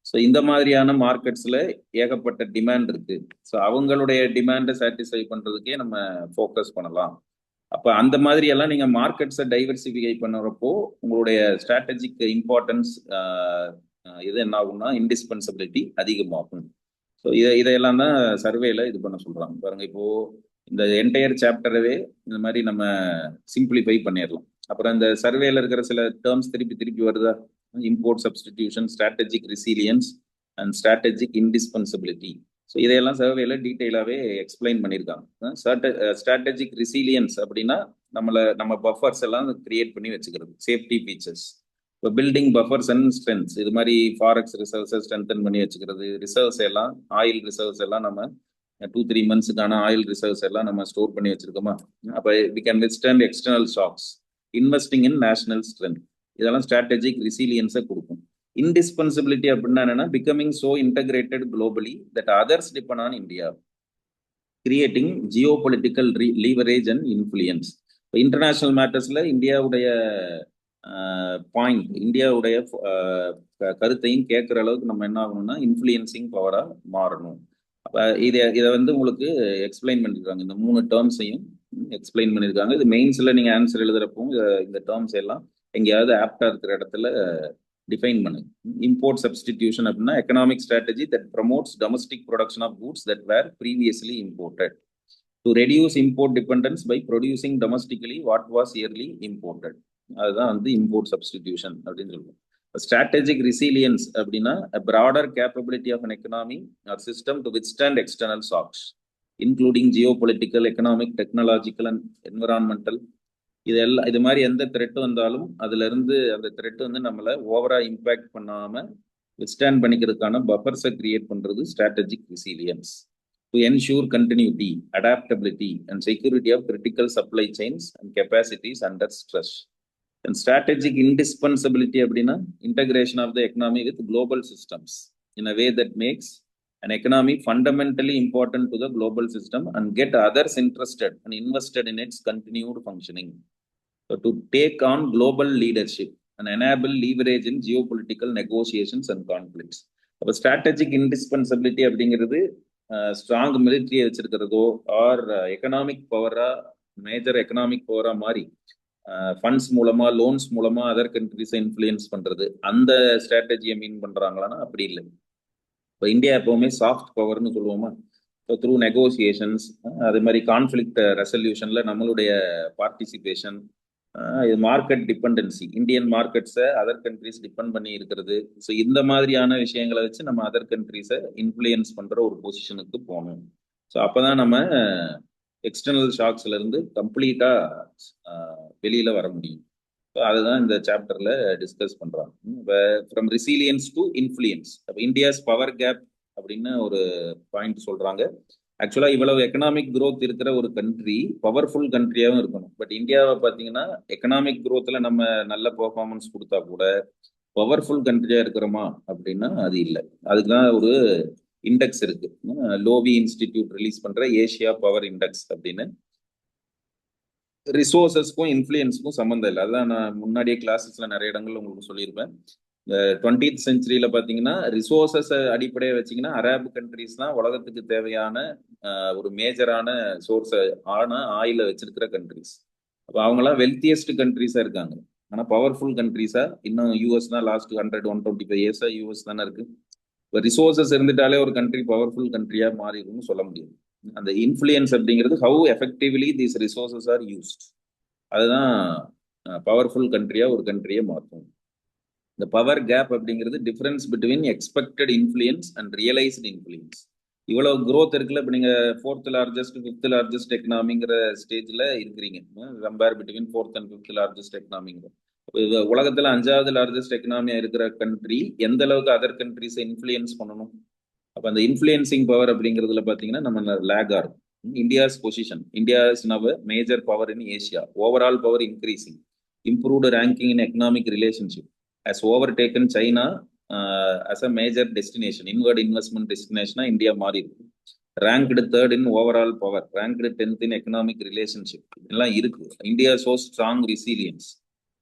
So இந்த மாதிரியான மார்க்கெட்ஸில் ஏகப்பட்ட டிமாண்ட் இருக்குது. ஸோ அவங்களுடைய டிமாண்டை சாட்டிஸ்ஃபை பண்ணுறதுக்கே நம்ம ஃபோக்கஸ் பண்ணலாம். அப்போ அந்த மாதிரி எல்லாம் நீங்கள் மார்க்கெட்ஸை டைவர்சிஃபை பண்ணுறப்போ உங்களுடைய ஸ்ட்ராட்டஜிக் இம்பார்ட்டன்ஸ் இது என்ன ஆகும்னா இன்டிஸ்பென்சபிலிட்டி அதிகமாகும். ஸோ இதையெல்லாம் தான் சர்வேல இது பண்ண சொல்றாங்க. பாருங்க, இப்போ இந்த என்டையர் சாப்டரவே இந்த மாதிரி நம்ம சிம்பிளிஃபை பண்ணிடலாம். அப்புறம் இந்த சர்வேல இருக்கிற சில டேர்ம்ஸ் திருப்பி வருதா? Import substitution, strategic resilience and strategic indispensability. So இதையெல்லாம் சர்வேல டீட்டெயிலாகவே எக்ஸ்பிளைன் பண்ணியிருக்காங்க. ஸ்ட்ராட்டஜிக் ரெசிலியன்ஸ் அப்படின்னா நம்ம பஃபர்ஸ் எல்லாம் கிரியேட் பண்ணி வச்சுக்கிறது, சேஃப்டி ஃபீச்சர்ஸ். இப்போ பில்டிங் பஃபர்ஸ் அண்ட் ஸ்ட்ரென்த்ஸ், இது மாதிரி ஃபாரெக்ஸ் ரிசர்வ்ஸை ஸ்ட்ரென்தன் பண்ணி வச்சுக்கிறது, ரிசர்வ்ஸ் எல்லாம் ஆயில் ரிசர்வ்ஸ் எல்லாம் நம்ம 2-3 மந்த்ஸுக்கான ஆயில் ரிசர்வ்ஸ் எல்லாம் நம்ம ஸ்டோர் பண்ணி வச்சிருக்கோமா? அப்போ we can withstand external shocks, investing in national strength, இதெல்லாம் ஸ்ட்ராட்டஜிக் ரெசிலியன்ஸை கொடுக்கும். இன்டிஸ்பென்சிபிலிட்டி அப்படின்னா என்னன்னா, becoming so integrated globally that others depend on India, creating geopolitical leverage and influence. இப்போ இன்டர்நேஷனல் மேட்டர்ஸ்ல இந்தியாவுடைய பாயிண்ட், இந்தியாவுடைய கருத்தையும் கேட்குற அளவுக்கு நம்ம என்ன ஆகணும்னா இன்ஃப்ளூயன்சிங் பவரா மாறணும். இதை வந்து உங்களுக்கு எக்ஸ்பிளைன் பண்ணிருக்காங்க. இந்த 3 டேர்ம்ஸையும் எக்ஸ்பிளைன் பண்ணியிருக்காங்க. இது மெயின்ஸ்ல நீங்க ஆன்சர் எழுதுறப்போ இந்த டேர்ம்ஸ் எல்லாம் எங்கேயாவது ஆப்டா இருக்கிற இடத்துல டிஃபைன் பண்ணுங்க. இம்போர்ட் சப்ஸ்டிடியூஷன் அப்படின்னா economic strategy that promotes domestic production of goods that were previously imported to reduce import dependence by producing domestically what was early imported. அதுதான் வந்து இம்போர்ட் சப்ஸ்டிடியூஷன் அப்படின்னு சொல்லுவோம். Strategic resilience அப்படின்னா a broader capability of an economy or system to withstand external shocks, including geopolitical, economic, technological and environmental. இது மாதிரி எந்த thread வந்தாலும் அதுல இருந்து அந்த த்ரெட் வந்து நம்மள ஓவரா இம்பாக்ட் பண்ணாம வித்ஸ்டாண்ட் பண்ணிக்கிறதுக்கான பஃபர்ஸை கிரியேட் பண்றது strategic resilience to ensure continuity, adaptability and security of critical supply chains and capacities under stress. And strategic indispensability அப்படின்னா integration of the economy with global systems in a way that makes an economy fundamentally important to the global system and get others interested and invested in its continued functioning. So to take on global leadership and enable leverage in geopolitical negotiations and conflicts. அப்போ strategic indispensability அப்படிங்கிறது strong மிலிட்ரியை வச்சிருக்கிறதோ or economic பவரா major economic பவரா மாறி funds மூலமா loans மூலமா other கண்ட்ரிஸை influence பண்றது, அந்த ஸ்ட்ராட்டஜியை மீன் பண்றாங்களான்னா அப்படி இல்லை. இப்போ இந்தியா எப்பவுமே சாஃப்ட் பவர்னு சொல்லுவோமா, இப்போ த்ரூ நெகோசியேஷன்ஸ் அது மாதிரி கான்ஃப்ளிக்ட் ரெசல்யூஷன்ல நம்மளுடைய பார்ட்டிசிபேஷன், இது மார்க்கெட் டிபெண்டன்சி, இந்தியன் மார்க்கெட்ஸை அதர் கண்ட்ரிஸ் டிபெண்ட் பண்ணி இருக்கிறது. ஸோ இந்த மாதிரியான விஷயங்களை வச்சு நம்ம அதர் கண்ட்ரிஸை இன்ஃப்ளூயன்ஸ் பண்ற ஒரு பொசிஷனுக்கு போகணும். ஸோ அப்போதான் நம்ம எக்ஸ்டர்னல் ஷாக்ஸ்ல இருந்து கம்ப்ளீட்டா வெளியில வர முடியும். அதுதான் இந்த சாப்டர்ல டிஸ்கஸ் பண்றாங்க. இப்போ ஃப்ரம் ரெசிலியன்ஸ் டு இன்ஃப்ளூயன்ஸ், அப்போ இந்தியாஸ் பவர் கேப் அப்படின்னு ஒரு பாயிண்ட் சொல்றாங்க. ஆக்சுவலா இவ்வளவு எக்கனாமிக் growth இருக்கிற ஒரு கண்ட்ரி பவர்ஃபுல் கண்ட்ரியாவும் இருக்கணும். பட் இந்தியாவை பார்த்தீங்கன்னா எக்கனாமிக் growthல நம்ம நல்ல பெர்ஃபார்மன்ஸ் கொடுத்தா கூட பவர்ஃபுல் கண்ட்ரியா இருக்கிறோமா அப்படின்னா அது இல்லை. அதுக்கு தான் ஒரு இண்டெக்ஸ் இருக்கு, லோவி இன்ஸ்டிடியூட் ரிலீஸ் பண்ற ஏசியா பவர் இண்டெக்ஸ் அப்படின்னு. ரிசோர்சஸ்க்கும் இன்ஃப்ளூயன்ஸுக்கும் சம்மந்தம் இல்லை. அதான் நான் முன்னாடியே கிளாஸஸ்ல நிறைய இடங்கள்ல உங்களுக்கு சொல்லியிருப்பேன். 20th செஞ்சுரியில பாத்தீங்கன்னா ரிசோர்சஸ் அடிப்படையை வச்சீங்கன்னா அரேப் கண்ட்ரிஸ் தான் உலகத்துக்கு தேவையான ஒரு மேஜரான சோர்ஸ் ஆன ஆயில வச்சிருக்கிற கண்ட்ரிஸ். அப்போ அவங்களாம் வெல்த்தியஸ்ட் கண்ட்ரிஸா இருக்காங்க. ஆனா பவர்ஃபுல் கண்ட்ரிஸா இன்னும் யூஎஸ் தான் லாஸ்ட் 125 இயர்ஸா யூஎஸ் தானே இருக்கு. இப்போ ரிசோர்சஸ் இருந்துட்டாலே ஒரு கண்ட்ரி பவர்ஃபுல் கண்ட்ரியா மாறிடும்னு சொல்ல முடியாது. அந்த இன்ஃப்ளூயன்ஸ் அப்படிங்கிறது how effectively these resources are used, அதுதான் பவர்ஃபுல் கண்ட்ரியா ஒரு கண்ட்ரியை மாற்றும். இந்த பவர் கேப் அப்படிங்கிறது difference between expected influence and realised influence. இவ்வளவு growth இருக்குல்ல, இப்போ நீங்க 4th லார்ஜஸ்ட் 5th லார்ஜஸ்ட் எக்கனாமிங்கிற ஸ்டேஜ்ல இருக்கிறீங்க. Compare between 4th and 5th largest எக்கனாமிங்கிற உலகத்துல 5வது லார்ஜஸ்ட் எக்கனாமியா இருக்கிற கண்ட்ரி எந்த அளவுக்கு அதர் கண்ட்ரிஸை இன்ஃப்ளூயன்ஸ் பண்ணணும். அப்போ அந்த இன்ஃப்ளூயன்சிங் பவர் அப்படிங்கிறதுல பார்த்தீங்கன்னா நம்ம லேக் ஆகும். India's position, India is now major power in Asia, overall power increasing, improved ranking in economic relationship, has overtaken China as a major destination, inward investment destination. India மாறி இருக்கு. ranked 3rd in overall power, ranked 10th in economic relationship. இதெல்லாம் இருக்கு. India shows strong resilience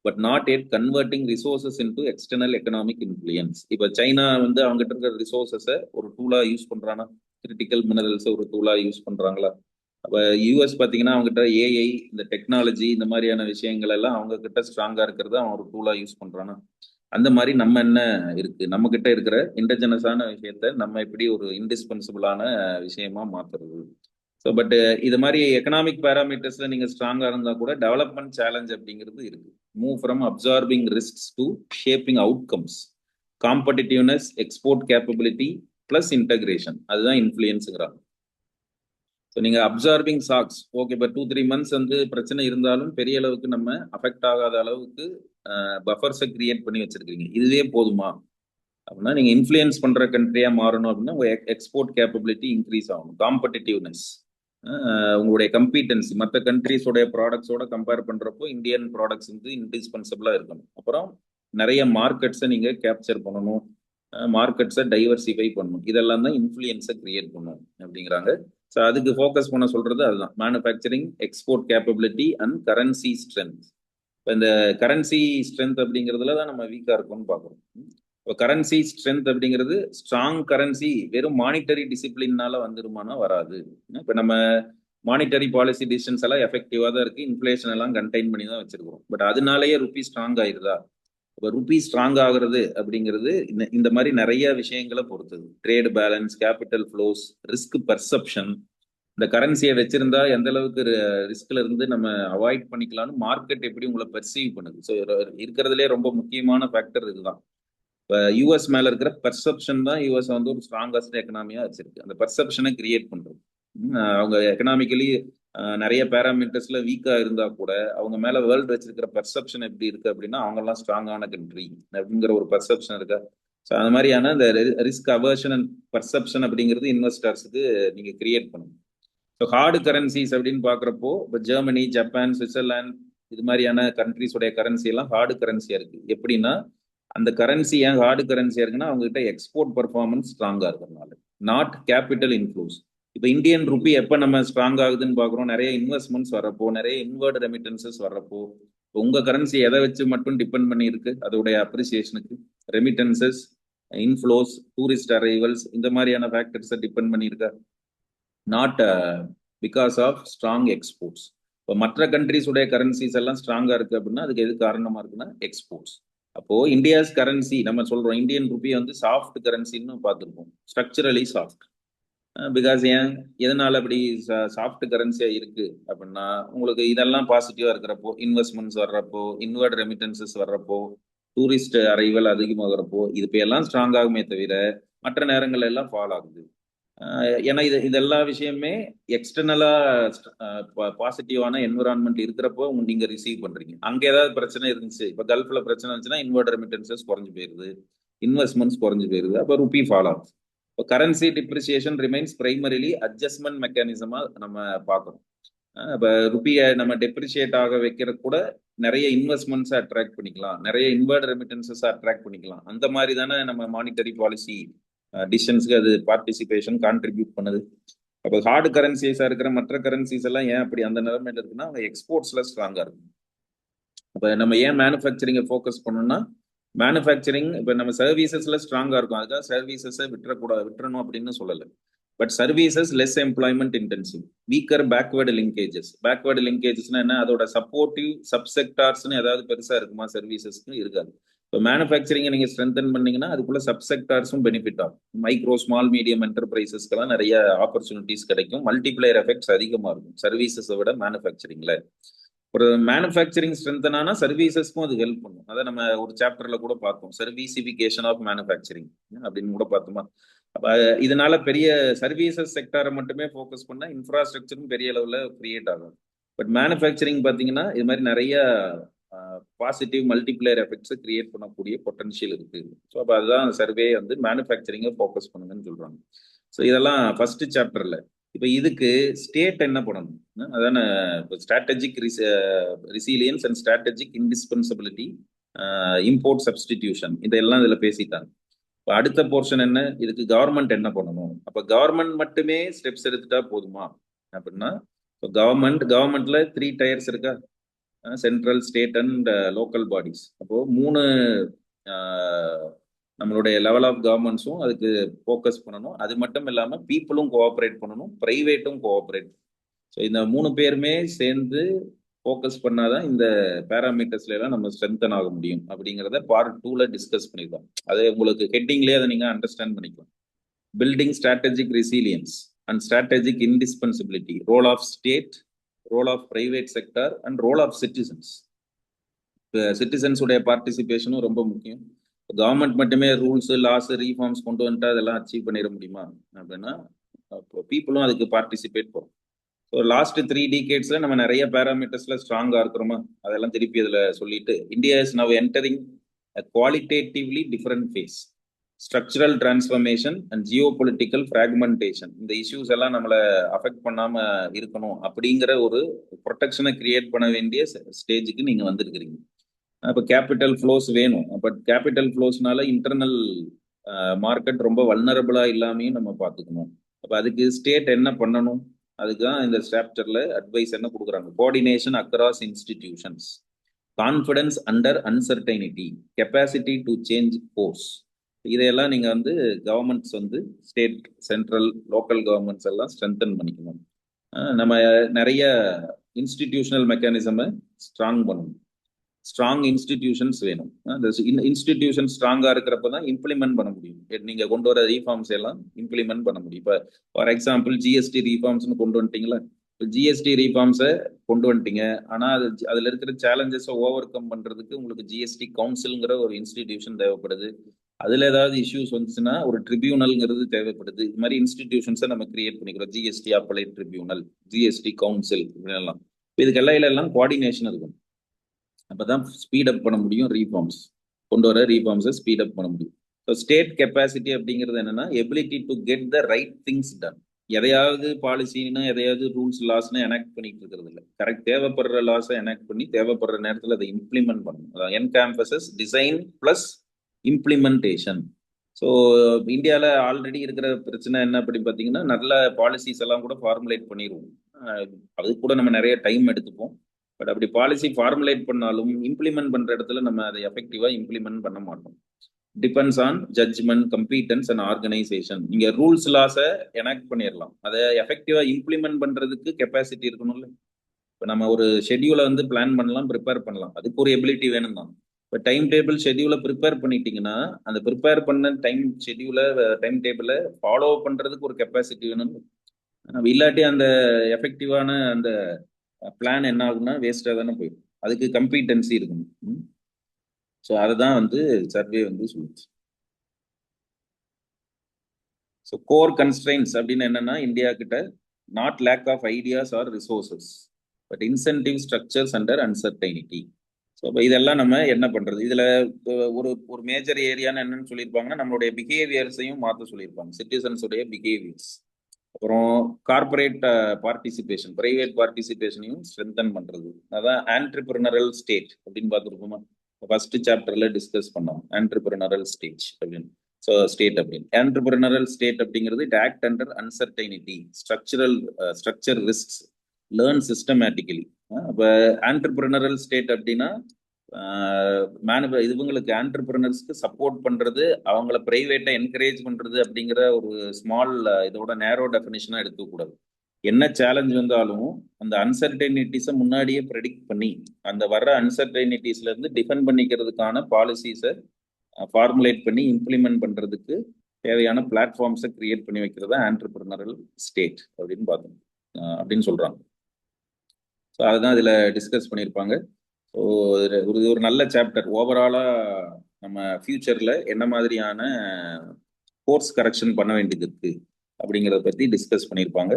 but not yet converting resources into external economic influence. இப்போ China வந்து அவங்ககிட்ட இருக்கிற ரிசோர்சஸை ஒரு டூலா use பண்றானா, கிரிட்டிக்கல் மினரல்ஸை ஒரு டூலா யூஸ் பண்றாங்களா? அப்போ யூஎஸ் பார்த்தீங்கன்னா அவங்ககிட்ட ஏஐ, இந்த டெக்னாலஜி, இந்த மாதிரியான விஷயங்கள் எல்லாம் அவங்க கிட்ட ஸ்ட்ராங்கா இருக்கிறத அவன் ஒரு டூலா யூஸ் பண்றானா? அந்த மாதிரி நம்ம என்ன இருக்கு, நம்ம கிட்ட இருக்கிற இன்டர்ஜெனஸான விஷயத்த நம்ம எப்படி ஒரு இன்டிஸ்பென்சிபிளான விஷயமா மாத்துறது. ஸோ பட் இது மாதிரி எக்கனாமிக் பேராமீட்டர்ஸ்ல நீங்க ஸ்ட்ராங்கா இருந்தா கூட டெவலப்மெண்ட் சேலஞ்ச் அப்படிங்கிறது இருக்கு. Move from absorbing risks to shaping outcomes, competitiveness, export capability plus integration, அதுதான் இன்ஃப்ளூயன்ஸுங்கிறாங்க. ஸோ நீங்க அப்சார்பிங் ஷாக்ஸ் ஓகே, இப்போ 2-3 months வந்து பிரச்சனை இருந்தாலும் பெரிய அளவுக்கு நம்ம அஃபெக்ட் ஆகாத அளவுக்கு பஃபர்ஸை கிரியேட் பண்ணி வச்சிருக்கீங்க, இதுவே போதுமா அப்படின்னா நீங்க இன்ஃப்ளூயன்ஸ் பண்ற கண்ட்ரியா மாறணும் அப்படின்னா உங்க எக்ஸ்போர்ட் கேப்பபிலிட்டி இன்க்ரீஸ் ஆகணும், காம்படிட்டிவ்னஸ், உங்களுடைய கம்பீட்டன்சி மற்ற கண்ட்ரிஸோடைய ப்ராடக்ட்ஸோட கம்பேர் பண்றப்போ இந்தியன் ப்ராடக்ட்ஸ் வந்து இன்டிஸ்பென்சபிளா இருக்கணும். அப்புறம் நிறைய மார்க்கெட்ஸை நீங்க கேப்சர் பண்ணணும், மார்க்கெட்ஸை டைவர்சிஃபை பண்ணணும். இதெல்லாம் தான் இன்ஃப்ளூயன்ஸை கிரியேட் பண்ணணும் அப்படிங்கிறாங்க. ஸோ அதுக்கு ஃபோக்கஸ் பண்ண சொல்றது அதுதான், manufacturing, export capability and currency strength. இப்போ இந்த கரன்சி ஸ்ட்ரென்த் அப்படிங்கிறதுல தான் நம்ம வீக்காக இருக்கோம்னு பார்க்குறோம். இப்போ கரன்சி ஸ்ட்ரென்த் அப்படிங்கிறது ஸ்ட்ராங் கரன்சி வெறும் மானிட்டரி டிசிப்ளின்னால வந்துருமானா வராது. இப்போ நம்ம மானிட்டரி பாலிசி டிசிஷன்ஸ் எல்லாம் எஃபெக்டிவா தான் இருக்கு, இன்ஃபிளேஷன் எல்லாம் கண்டெயின் பண்ணி தான் வச்சிருக்கிறோம். பட் அதனாலேயே ருபி ஸ்ட்ராங் ஆயிருதா? இப்போ ருபி ஸ்ட்ராங் ஆகுறது அப்படிங்கிறது இந்த மாதிரி நிறைய விஷயங்களை பொறுத்தது. Trade balance, capital flows, risk perception. இந்த கரன்சியை வச்சிருந்தா எந்த அளவுக்கு ரிஸ்க்ல இருந்து நம்ம அவாய்ட் பண்ணிக்கலாம்னு மார்க்கெட் எப்படி உங்களை பெர்சீவ் பண்ணுது. ஸோ இருக்கிறதுலே ரொம்ப முக்கியமான ஃபேக்டர் இதுதான். இப்போ யூஎஸ் மேல இருக்கிற பெர்செப்ஷன் தான் யூஎஸ் வந்து ஒரு ஸ்ட்ராங்கஸ்ட் எக்கனாமியா வச்சிருக்கு. அந்த பெர்செப்ஷனை கிரியேட் பண்றது. அவங்க எக்கனாமிக்கலி நிறைய பேராமீட்டர்ஸ்ல வீக்கா இருந்தா கூட அவங்க மேல வேர்ல்டு வச்சிருக்கிற பெர்செப்ஷன் எப்படி இருக்கு அப்படின்னா அவங்க எல்லாம் ஸ்ட்ராங்கான கண்ட்ரி அப்படிங்கிற ஒரு பெர்செப்ஷன் இருக்கா. ஸோ அந்த மாதிரியான இந்த ரிஸ்க் அவர்ஷன் அண்ட் பெர்செப்ஷன் அப்படிங்கிறது இன்வெஸ்டர்ஸுக்கு நீங்க கிரியேட் பண்ணணும். ஸோ ஹார்டு கரன்சிஸ் அப்படின்னு பாக்குறப்போ இப்போ ஜெர்மனி, ஜப்பான், சுவிட்சர்லாந்து இது மாதிரியான கண்ட்ரிஸோடைய கரன்சி எல்லாம் ஹார்டு கரன்சியா இருக்கு. எப்படின்னா அந்த கரன்சி ஏன் ஹார்டு கரன்சியா இருக்குன்னா அவங்க கிட்ட எக்ஸ்போர்ட் பர்ஃபார்மன்ஸ் ஸ்ட்ராங்கா இருக்கிறதுனால, நாட் கேபிட்டல் இன்ஃப்ளூஸ். இப்போ இந்தியன் ருபி எப்போ நம்ம ஸ்ட்ராங் ஆகுதுன்னு பார்க்குறோம், நிறைய இன்வெஸ்ட்மெண்ட்ஸ் வரப்போ, நிறைய இன்வெர்ட் ரெமிட்டன்சஸ் வரப்போ. உங்க கரன்சி எதை வச்சு மட்டும் டிபெண்ட் பண்ணி இருக்கு அதோடைய அப்ரிசியேஷனுக்கு? ரெமிட்டன்சஸ், இன்ஃப்ளோஸ், டூரிஸ்ட் அரைவல்ஸ் இந்த மாதிரியான ஃபேக்டர்ஸை டிபெண்ட் பண்ணியிருக்கா? Not because of strong exports. இப்போ மற்ற கண்ட்ரிஸுடைய கரன்சிஸ் எல்லாம் ஸ்ட்ராங்கா இருக்கு அப்படின்னா அதுக்கு எது காரணமா இருக்குன்னா எக்ஸ்போர்ட்ஸ். அப்போ இந்தியாஸ் கரன்சி நம்ம சொல்றோம் இந்தியன் ருபி வந்து சாஃப்ட் கரன்சின்னு பார்த்துருக்கோம், ஸ்ட்ரக்சரலி சாஃப்ட். பிகாஸ் ஏன் எதனால அப்படி சாஃப்ட் கரன்சியா இருக்கு அப்படின்னா உங்களுக்கு இதெல்லாம் பாசிட்டிவா இருக்கிறப்போ, இன்வெஸ்ட்மெண்ட்ஸ் வர்றப்போ, இன்வெர்ட் ரெமிட்டன்சஸ் வர்றப்போ, டூரிஸ்ட் அரைவல் அதிகமாகிறப்போ இது இப்போ எல்லாம் ஸ்ட்ராங் ஆகுமே தவிர மற்ற நேரங்கள் எல்லாம் ஃபால் ஆகுது. ஏன்னா இது எல்லா விஷயமே எக்ஸ்டர்னலா பாசிட்டிவான என்விரான்மெண்ட் இருக்கிறப்போ நீங்க ரிசீவ் பண்றீங்க. அங்க ஏதாவது பிரச்சனை இருந்துச்சு, இப்ப கல்ஃப்ல பிரச்சனை இருந்துச்சுன்னா இன்வெர்ட் ரெமிட்டன்சஸ் குறைஞ்சு போயிருது, இன்வெஸ்ட்மெண்ட்ஸ் குறைஞ்சு போயிருது, அப்ப ருபி ஃபால் ஆகுது. இப்போ currency depreciation remains primarily adjustment மெக்கானிசமா நம்ம பார்க்கணும். இப்போ ருபியை நம்ம டெப்ரிசியேட் ஆக வைக்கிற கூட நிறைய இன்வெஸ்ட்மெண்ட்ஸை அட்ராக்ட் பண்ணிக்கலாம், நிறைய இன்வெர்ட் ரெமிட்டன்சஸ் அட்ராக்ட் பண்ணிக்கலாம். அந்த மாதிரி தானே நம்ம மானிட்டரி பாலிசி டிசிஷன்ஸ்க்கு அது பார்ட்டிசிபேஷன் கான்ட்ரிபியூட் பண்ணுது. அப்போ ஹார்டு கரன்சிஸா இருக்கிற மற்ற கரன்சிஸ் எல்லாம் ஏன் அப்படி அந்த நிலைமையில இருக்குன்னா அவங்க எக்ஸ்போர்ட்ஸ்ல ஸ்ட்ராங்கா இருக்கும். இப்போ நம்ம ஏன் மேனுஃபேக்சரிங்கை ஃபோக்கஸ் பண்ணணும்னா மேனுஃபேக்சரிங் இப்போ நம்ம சர்வீசஸ்ல ஸ்ட்ராங்கா இருக்கும், அதுக்காக சர்வீசஸை விட்டுறணும் அப்படின்னு சொல்லலை. But services less employment intensive, weaker backward linkages. Backward லிங்கேஜஸ்னா என்ன, அதோட சப்போர்ட்டிவ் சப்செக்டார்ஸ்னு ஏதாவது பெருசா இருக்குமா சர்வீசஸ்க்கு? இருக்காது. இப்போ மேனுஃபேக்சரிங்கை நீங்க ஸ்ட்ரென்தன் பண்ணீங்கன்னா அதுக்குள்ள சப்செக்டார்ஸும் பெனிஃபிட் ஆகும். மைக்ரோ ஸ்மால் மீடியம் என்டர்பிரைசஸ்க்கெல்லாம் நிறைய ஆப்பர்ச்சுனிட்டிஸ் கிடைக்கும், மல்டிப்ளையர் எஃபெக்ட்ஸ் அதிகமா இருக்கும் சர்வீசஸை விட மேனுஃபேக்சரிங்ல. ஒரு மேனுஃபேக்சரிங் ஸ்ட்ரென்தனானா சர்வீசஸ்க்கும் அது ஹெல்ப் பண்ணும். அதை நம்ம ஒரு சாப்டர்ல கூட பார்த்தோம், சர்வீசிபிகேஷன் ஆஃப் மேனுஃபேக்சரிங் அப்படின்னு கூட பார்த்தோமா. அப்ப இதனால பெரிய சர்வீசஸ் செக்டாரை மட்டுமே ஃபோக்கஸ் பண்ணா இன்ஃப்ராஸ்ட்ரக்சரும் பெரிய அளவில் கிரியேட் ஆகும். பட் மேனுஃபேக்சரிங் பார்த்தீங்கன்னா இது மாதிரி நிறைய பாசிட்டிவ் மல்டிப்ளையர் எஃபெக்ட்ஸை கிரியேட் பண்ணக்கூடிய பொட்டன்ஷியல் இருக்கு. ஸோ அப்போ அதுதான் சர்வே வந்து மேனுஃபேக்சரிங்கை ஃபோக்கஸ் பண்ணுங்கன்னு சொல்றாங்க. ஸோ இதெல்லாம் ஃபர்ஸ்ட் சாப்டர்ல. இப்போ இதுக்கு ஸ்டேட் என்ன பண்ணணும், அதான strategic resilience and strategic indispensability, import substitution, இதெல்லாம் இதுல பேசிட்டாங்க. இப்போ அடுத்த போர்ஷன் என்ன, இதுக்கு கவர்மெண்ட் என்ன பண்ணணும். அப்ப கவர்மெண்ட் மட்டுமே ஸ்டெப்ஸ் எடுத்துட்டா போதுமா அப்படின்னா, இப்போ கவர்மெண்ட்ல 3 டயர்ஸ் இருக்கா, central, state and local bodies. அப்போ 3 நம்மளுடைய லெவல் ஆஃப் கவர்மெண்ட்ஸும் அதுக்கு ஃபோக்கஸ் பண்ணணும். அது மட்டும் இல்லாம பீப்புளும் கோஆப்ரேட் பண்ணணும், பிரைவேட்டும் கோஆப்ரேட். ஸோ இந்த 3 பேருமே சேர்ந்து ஃபோக்கஸ் பண்ணாதான் இந்த பேராமீட்டர்ஸ்ல எல்லாம் நம்ம ஸ்ட்ரென்தன் ஆக முடியும் அப்படிங்கிறத பார்ட் 2ல டிஸ்கஸ் பண்ணிருக்கோம். அது உங்களுக்கு ஹெட்டிங்லேயே அதை நீங்க அண்டர்ஸ்டாண்ட் பண்ணிக்கலாம். Building strategic resilience and strategic indispensability, role of state, role of private sector and role of citizens. Citizens உடைய பார்ட்டிசிபேஷனும் ரொம்ப முக்கியம். கவர்மெண்ட் மட்டுமே ரூல்ஸ், லாஸ், ரீஃபார்ம்ஸ் கொண்டு வந்துட்டா அதெல்லாம் அச்சீவ் பண்ணிட முடியுமா அப்படின்னா பீப்புளும் அதுக்கு பார்ட்டிசிபேட் பண்ணும். ஸோ லாஸ்ட் 3 டிகேட்ஸ்ல நம்ம நிறைய பேராமீட்டர்ஸ்ல ஸ்ட்ராங்கா இருக்கிறோமா அதெல்லாம் திருப்பி இதுல சொல்லிட்டு, India is now entering qualitatively different phase, structural transformation and geopolitical fragmentation. இந்த இஷ்யூஸ் எல்லாம் நம்மளை அஃபெக்ட் பண்ணாம இருக்கணும் அப்படிங்கிற ஒரு ப்ரொடெக்ஷனை கிரியேட் பண்ண வேண்டிய ஸ்டேஜுக்கு நீங்க வந்திருக்கிறீங்க. இப்போ கேபிட்டல் ஃப்ளோஸ் வேணும். பட் கேபிட்டல் ஃப்ளோஸ்னால இன்டர்னல் மார்க்கெட் ரொம்ப வல்னரபிளா இல்லாமையும் நம்ம பார்த்துக்கணும். அப்போ அதுக்கு ஸ்டேட் என்ன பண்ணணும், அதுக்கு தான் இந்த சாப்டர்ல அட்வைஸ் என்ன கொடுக்குறாங்க. Coordination across institutions, confidence under uncertainty, capacity to change course, இதையெல்லாம் நீங்க வந்து கவர்மெண்ட்ஸ் வந்து ஸ்டேட், சென்ட்ரல், லோக்கல் கவர்மெண்ட்ஸ் எல்லாம் ஸ்ட்ரென்தன் பண்ணிக்கணும். நம்ம நிறைய இன்ஸ்டிடியூஷனல் மெக்கானிசமை ஸ்ட்ராங் பண்ணணும். ஸ்ட்ராங் இன்ஸ்டிடியூஷன்ஸ் வேணும். அந்த இன்ஸ்டிடியூஷன் ஸ்ட்ராங்கா இருக்கிறப்ப தான் இம்ப்ளிமெண்ட் பண்ண முடியும். நீங்க கொண்டு வர ரீஃபார்ம்ஸ் எல்லாம் இம்ப்ளிமெண்ட் பண்ண முடியும். இப்போ ஃபார் எக்ஸாம்பிள் ஜிஎஸ்டி ரீஃபார்ம்ஸ்னு கொண்டு வந்துட்டீங்களா? ஜிஎஸ்டி ரீஃபார்ம்ஸை கொண்டு வந்துட்டீங்க, ஆனால் அதுல இருக்கிற சேலஞ்சஸை ஓவர் கம் பண்றதுக்கு உங்களுக்கு ஜிஎஸ்டி கவுன்சில்ங்கிற ஒரு இன்ஸ்டிடியூஷன் தேவைப்படுது. அதுல ஏதாவது இஷ்யூஸ் வந்துச்சுன்னா ஒரு ட்ரிபியூனல்ங்கிறது தேவைப்படுது. இது மாதிரி இன்ஸ்டிடியூஷன்ஸை நம்ம கிரியேட் பண்ணிக்கிறோம். GST applied tribunal, GST council, இப்படிலாம். இதுக்கெல்லாம் எல்லாம் கோஆர்டினேஷன் இருக்கும். அப்பதான் ஸ்பீட் அப் பண்ண முடியும். ரீஃபார்ம்ஸ் கொண்டு வர ரீஃபார்ம்ஸை ஸ்பீட் அப் பண்ண முடியும். ஸோ ஸ்டேட் கெப்பாசிட்டி அப்படிங்கிறது என்னன்னா ability to get the right things ton. எதையாவது பாலிசின்னு எதையாவது ரூல்ஸ் லாஸ்ன்னு எனாக்ட் பண்ணிட்டு இருக்கிறது இல்லை. கரெக்ட் தேவைப்படுற லாஸை எனாக்ட் பண்ணி தேவைப்படுற நேரத்தில் அதை இம்ப்ளிமெண்ட் பண்ணணும். அதான் என்கேம்பஸஸ் டிசைன் பிளஸ் இம்ப்ளிமெண்டேஷன். ஸோ இந்தியாவில் ஆல்ரெடி இருக்கிற பிரச்சனை என்ன அப்படி பார்த்தீங்கன்னா, நல்ல பாலிசிஸ் எல்லாம் கூட ஃபார்முலேட் பண்ணிடுவோம். அது கூட நம்ம நிறைய டைம் எடுத்துப்போம். பட் அப்படி பாலிசி ஃபார்முலேட் பண்ணாலும் இம்ப்ளிமெண்ட் பண்ற இடத்துல நம்ம அதை எஃபெக்டிவா இம்ப்ளிமெண்ட் பண்ண மாட்டோம். Depends on judgment, competence and organisation. நீங்க ரூல்ஸ் லாஸை எனாக்ட் பண்ணிடலாம், அதை எஃபெக்டிவா இம்ப்ளிமெண்ட் பண்றதுக்கு கெப்பாசிட்டி இருக்கணும்ல. இப்போ நம்ம ஒரு ஷெட்யூலை வந்து பிளான் பண்ணலாம், ப்ரிப்பேர் பண்ணலாம், அதுக்கு ஒரு எபிலிட்டி வேணும் தான். இப்போ டைம் டேபிள் ஷெட்யூலை ப்ரிப்பேர் பண்ணிட்டீங்கன்னா அந்த ப்ரிப்பேர் பண்ண டைம் டேபிளை ஃபாலோ பண்றதுக்கு ஒரு கெப்பாசிட்டி வேணும். இல்லாட்டி அந்த எஃபெக்டிவான அந்த பிளான் என்ன ஆகும்னா வேஸ்டாக தானே போயிடும். அதுக்கு கம்பீட்டன்சி இருக்கணும். ஸோ அதுதான் வந்து சர்வே வந்து சொல்லுச்சு. ஸோ கோர் கன்ஸ்ட்ரெயின்ஸ் அப்படின்னு என்னன்னா, இந்தியா கிட்ட not lack of ideas or resources but incentive structures under uncertainty. So இப்போ இதெல்லாம் நம்ம என்ன பண்றது? இதுல ஒரு ஒரு மேஜர் ஏரியான்னு என்னன்னு சொல்லியிருப்பாங்கன்னா, நம்மளுடைய பிஹேவியர்ஸையும் மாற்ற சொல்லியிருப்பாங்க, சிட்டிசன்ஸுடைய பிஹேவியர்ஸ். அப்புறம் கார்பரேட் பார்ட்டிசிபேஷன், பிரைவேட் பார்ட்டிசிபேஷனையும் ஸ்ட்ரென்தன் பண்றது. அதான் ஆண்டர்பிரினரல் ஸ்டேட் அப்படின்னு பார்த்துருக்கோமா? ஃபர்ஸ்ட் சாப்டர்ல டிஸ்கஸ் பண்ணோம் ஆண்டர்பிரினரல் ஸ்டேஜ் அப்படின்னு. ஸோ ஸ்டேட் அப்படின்னு ஆண்டர்பிரினரல் ஸ்டேட் அப்படிங்கிறது it act under uncertainty, structure risks, learn systematically. இப்போ ஆண்டர்பிரினரல் ஸ்டேட் அப்படின்னா இவங்களுக்கு ஆண்டர்பிரினர்ஸ்க்கு சப்போர்ட் பண்றது, அவங்கள பிரைவேட்டா என்கரேஜ் பண்றது அப்படிங்கிற ஒரு ஸ்மால் இதோட நேரோ டெஃபினிஷனா எடுத்துக்கூடாது. என்ன சேலஞ்ச் வந்தாலும் அந்த அன்சர்டைனிட்டிஸை முன்னாடியே ப்ரெடிக்ட் பண்ணி அந்த வர்ற அன்சர்டைனிட்டிஸ்ல இருந்து டிஃபெண்ட் பண்ணிக்கிறதுக்கான பாலிசிஸை ஃபார்முலேட் பண்ணி இம்ப்ளிமெண்ட் பண்றதுக்கு தேவையான பிளாட்ஃபார்ம்ஸை கிரியேட் பண்ணி வைக்கிறதா ஆண்டர்பிரினரல் ஸ்டேட் அப்படின்னு பார்த்தோம், அப்படின்னு சொல்றாங்க. ஸோ அதுதான் இதுல டிஸ்கஸ் பண்ணியிருப்பாங்க. ஸோ ஒரு நல்ல சாப்டர். ஓவராலாக நம்ம ஃபியூச்சரில் என்ன மாதிரியான கோர்ஸ் கரெக்ஷன் பண்ண வேண்டியது இருக்கு அப்படிங்கிறத பற்றி டிஸ்கஸ் பண்ணியிருப்பாங்க.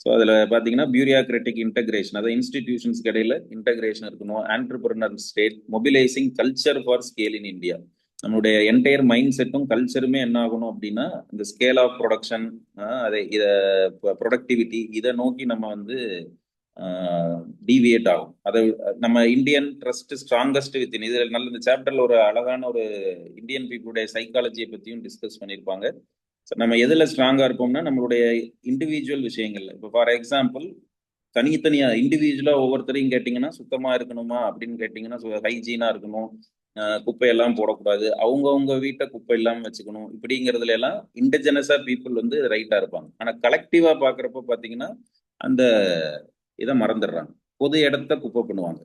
ஸோ அதில் பார்த்தீங்கன்னா பியூரியாக்ராட்டிக் இன்டகிரேஷன், அதாவது இன்ஸ்டிடியூஷன்ஸ்க்கு இடையில இன்டகிரேஷன் இருக்கணும். Entrepreneur state, mobilising culture for scale in India. நம்மளுடைய என்டையர் மைண்ட் செட்டும் கல்ச்சருமே என்ன ஆகணும் அப்படின்னா, இந்த ஸ்கேல் ஆஃப் ப்ரொடக்ஷன், இதை ப்ரொடக்டிவிட்டி, இதை நோக்கி நம்ம வந்து டீவியேட் ஆகும். அதை நம்ம Indian trust strongest with in, இதில் நல்ல இந்த சாப்டர்ல ஒரு அழகான ஒரு இந்தியன் பீப்புளுடைய சைக்காலஜியை பற்றியும் டிஸ்கஸ் பண்ணியிருப்பாங்க. நம்ம எதில் ஸ்ட்ராங்காக இருப்போம்னா நம்மளுடைய இண்டிவிஜுவல் விஷயங்கள்ல. இப்போ ஃபார் எக்ஸாம்பிள் தனித்தனியா இண்டிவிஜுவலா ஒவ்வொருத்தரையும் கேட்டிங்கன்னா, சுத்தமா இருக்கணுமா அப்படின்னு கேட்டிங்கன்னா ஹைஜீனா இருக்கணும், குப்பையெல்லாம் போடக்கூடாது, அவங்கவுங்க வீட்டை குப்பை இல்லாமல் வச்சுக்கணும், இப்படிங்கிறதுல எல்லாம் இண்டிஜினஸா பீப்புள் வந்து ரைட்டா இருப்பாங்க. ஆனால் கலெக்டிவா பார்க்குறப்ப பார்த்தீங்கன்னா அந்த இதை மறந்துடுறாங்க. பொது இடத்த குப்பை பண்ணுவாங்க,